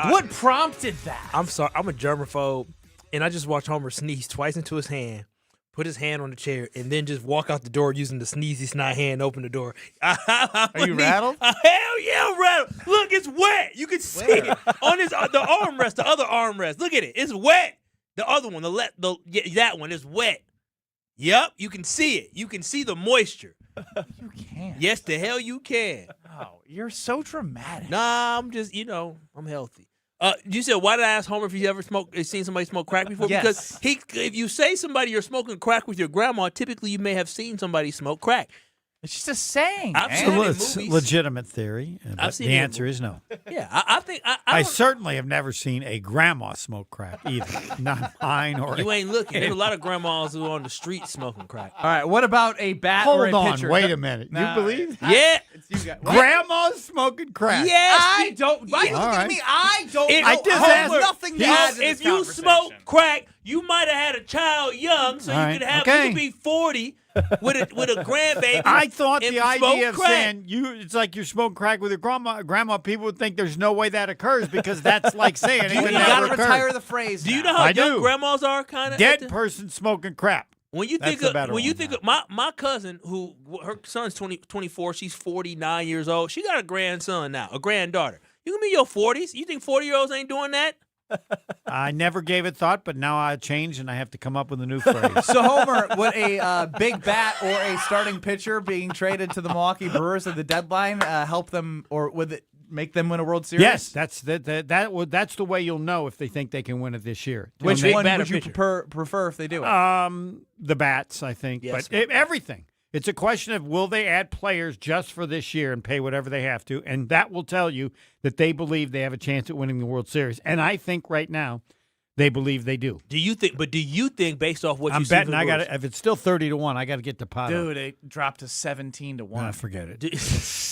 What prompted that? I'm sorry. I'm a germaphobe, and I just watched Homer sneeze twice into his hand, put his hand on the chair, and then just walk out the door using the sneezy snot hand to open the door. Are you rattled? Hell yeah, I'm rattled. Look, it's wet. You can see it on the armrest, the other armrest. Look at it. It's wet. The other one, that one is wet. Yep, you can see it. You can see the moisture. You can't. Yes, the hell you can. Oh, you're so dramatic. Nah, I'm just, I'm healthy. You said, why did I ask Homer if you ever seen somebody smoke crack before? Yes. Because if you say you're smoking crack with your grandma, typically you may have seen somebody smoke crack. It's just a saying. I've seen it in It's a movies. legitimate theory. But seen the it in answer is no. Yeah, I think I certainly have never seen a grandma smoke crack either. Not mine or. You ain't looking. There's a lot of grandmas who are on the street smoking crack. All right, what about a bat Hold or a on, pitcher? wait a minute. Nah, you believe? Yeah. It's you guys. What? Grandma's smoking crack. Yes. I don't. Why are you All looking right. at me? I don't. If- know. I just I have asked- nothing to add to this If you conversation. smoke crack, you might have had a child young, so All you right, could have okay. you could be 40 with a grandbaby. I thought and the smoke idea of crack. saying it's like you're smoking crack with your grandma, people would think there's no way that occurs because that's like saying it You would gotta never occur. retire the phrase. Do you now. know how I young do. grandmas are? Kind of Dead person smoking crap. When you think That's a of better my cousin who her son's 24, she's 49 years old. She got a grandson now, a granddaughter. You can be in your 40s. You think 40-year-olds ain't doing that? I never gave it thought, but now I changed and I have to come up with a new phrase. So, Homer, would a big bat or a starting pitcher being traded to the Milwaukee Brewers at the deadline help them, or would it make them win a World Series? Yes, that's the way you'll know if they think they can win it this year. Which Big one bat or would you pitcher? prefer if they do it? The bats, I think, Yes, but everything. It's a question of will they add players just for this year and pay whatever they have to, and that will tell you that they believe they have a chance at winning the World Series. And I think right now they believe they do. Do you think based off what I'm you see betting from the I got Brewers- if it's still 30-1, I got to get the pot. Dude, it dropped to 17-1. Forget it.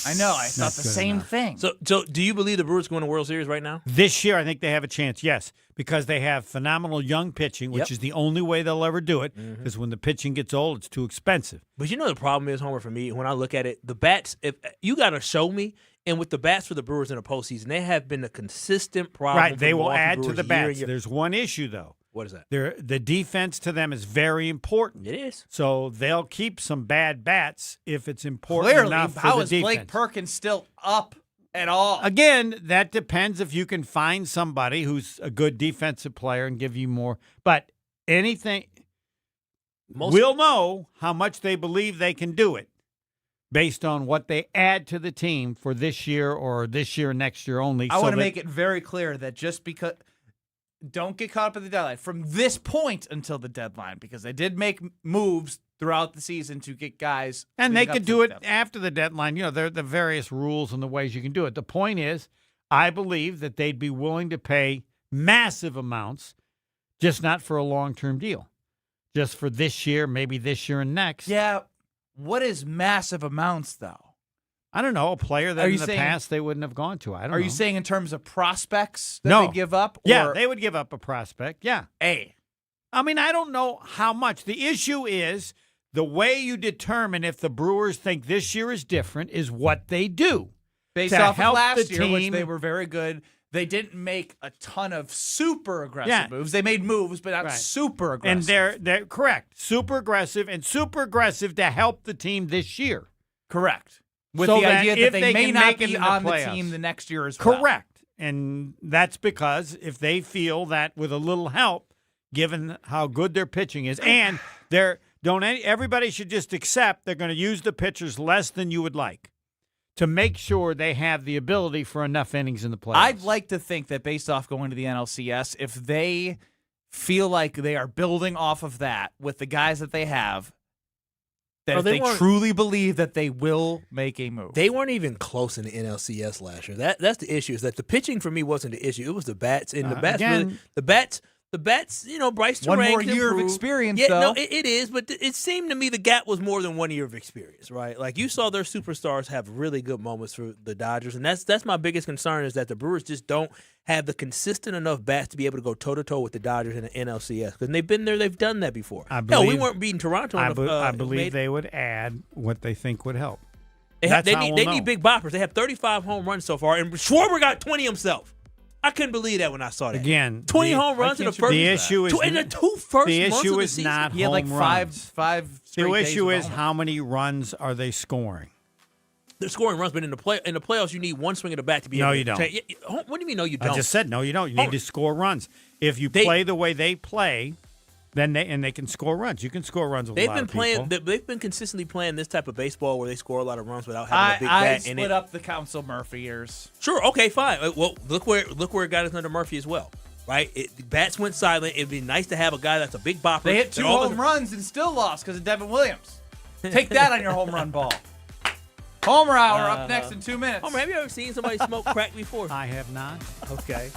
I know. I thought the good same enough. thing. So do you believe the Brewers going to World Series right now? This year, I think they have a chance, yes, because they have phenomenal young pitching, which Yep. is the only way they'll ever do it, because when the pitching gets old, it's too expensive. But you know the problem is, Homer, for me, when I look at it, the bats, if you got to show me, and with the bats for the Brewers in the postseason, they have been a consistent problem. Right, for they the will Milwaukee add to Brewers the year in, bats. year- There's one issue, though. What is that? The defense to them is very important. It is. So they'll keep some bad bats if it's important Clearly, enough for how the is defense. Blake Perkins still up at all? Again, that depends if you can find somebody who's a good defensive player and give you more. But anything, we'll know how much they believe they can do it based on what they add to the team for this year or this year and next year only. I want to make it very clear that just because don't get caught up in the deadline from this point until the deadline, because they did make moves throughout the season to get guys. And they leading up could to do the it deadline. after the deadline. You know, there are the various rules and the ways you can do it. The point is, I believe that they'd be willing to pay massive amounts, just not for a long-term deal, just for this year, maybe this year and next. Yeah. What is massive amounts, though? I don't know, a player that Are in you the saying- past they wouldn't have gone to. I don't know. Are you saying in terms of prospects that No. they give up? Yeah, or- they would give up a prospect. Yeah. I mean, I don't know how much. The issue is the way you determine if the Brewers think this year is different is what they do. based to off of help last the year, which team. they were very good. They didn't make a ton of super aggressive Yeah. moves. They made moves, but not Right. super aggressive. And they're correct. Super aggressive to help the team this year. Correct. With So the that idea if that they may can not make it be in the on the playoffs. team the next year as well. Correct. And that's because if they feel that with a little help, given how good their pitching is, and everybody should just accept they're going to use the pitchers less than you would like to make sure they have the ability for enough innings in the playoffs. I'd like to think that based off going to the NLCS, if they feel like they are building off of that with the guys that they have, that if they they weren't- truly believe that they will make a move. They weren't even close in the NLCS last year. That's the issue. Is that the pitching for me wasn't the issue. It was the bats, and the bats. Again- Really, the bats. The bats, Bryce One Terang more can year of improve. experience, Yeah, though. no, it is, but it seemed to me the gap was more than 1 year of experience, right? Like you saw their superstars have really good moments for the Dodgers, and that's my biggest concern is that the Brewers just don't have the consistent enough bats to be able to go toe to toe with the Dodgers in the NLCS because they've been there, they've done that before. We weren't beating Toronto. I believe they would add what they think would help. They need big boppers. They have 35 home runs so far, and Schwarber got 20 himself. I couldn't believe that when I saw that. Again, 20 home runs in the first. The issue is in the two first the months issue of the is season. not He had home like runs. five straight The days issue of is home how many runs are they scoring? They're scoring runs, but in the playoffs, you need one swing of the bat to be able No, to you don't. What do you mean? No, you don't. I just said no, you don't. You need to score runs. If you play the way they play, then they can score runs. You can score runs with a lot of people. They've been consistently playing this type of baseball where they score a lot of runs without having a big bat. I split up the Council Murphy years. Sure, okay, fine. Well, look where it got us under Murphy as well, right? The bats went silent. It'd be nice to have a guy that's a big bopper. They hit 2 home runs and still lost because of Devin Williams. Take that on your home run ball. Homer Hour up next in 2 minutes. Homer, have you ever seen somebody smoke crack before? I have not. Okay.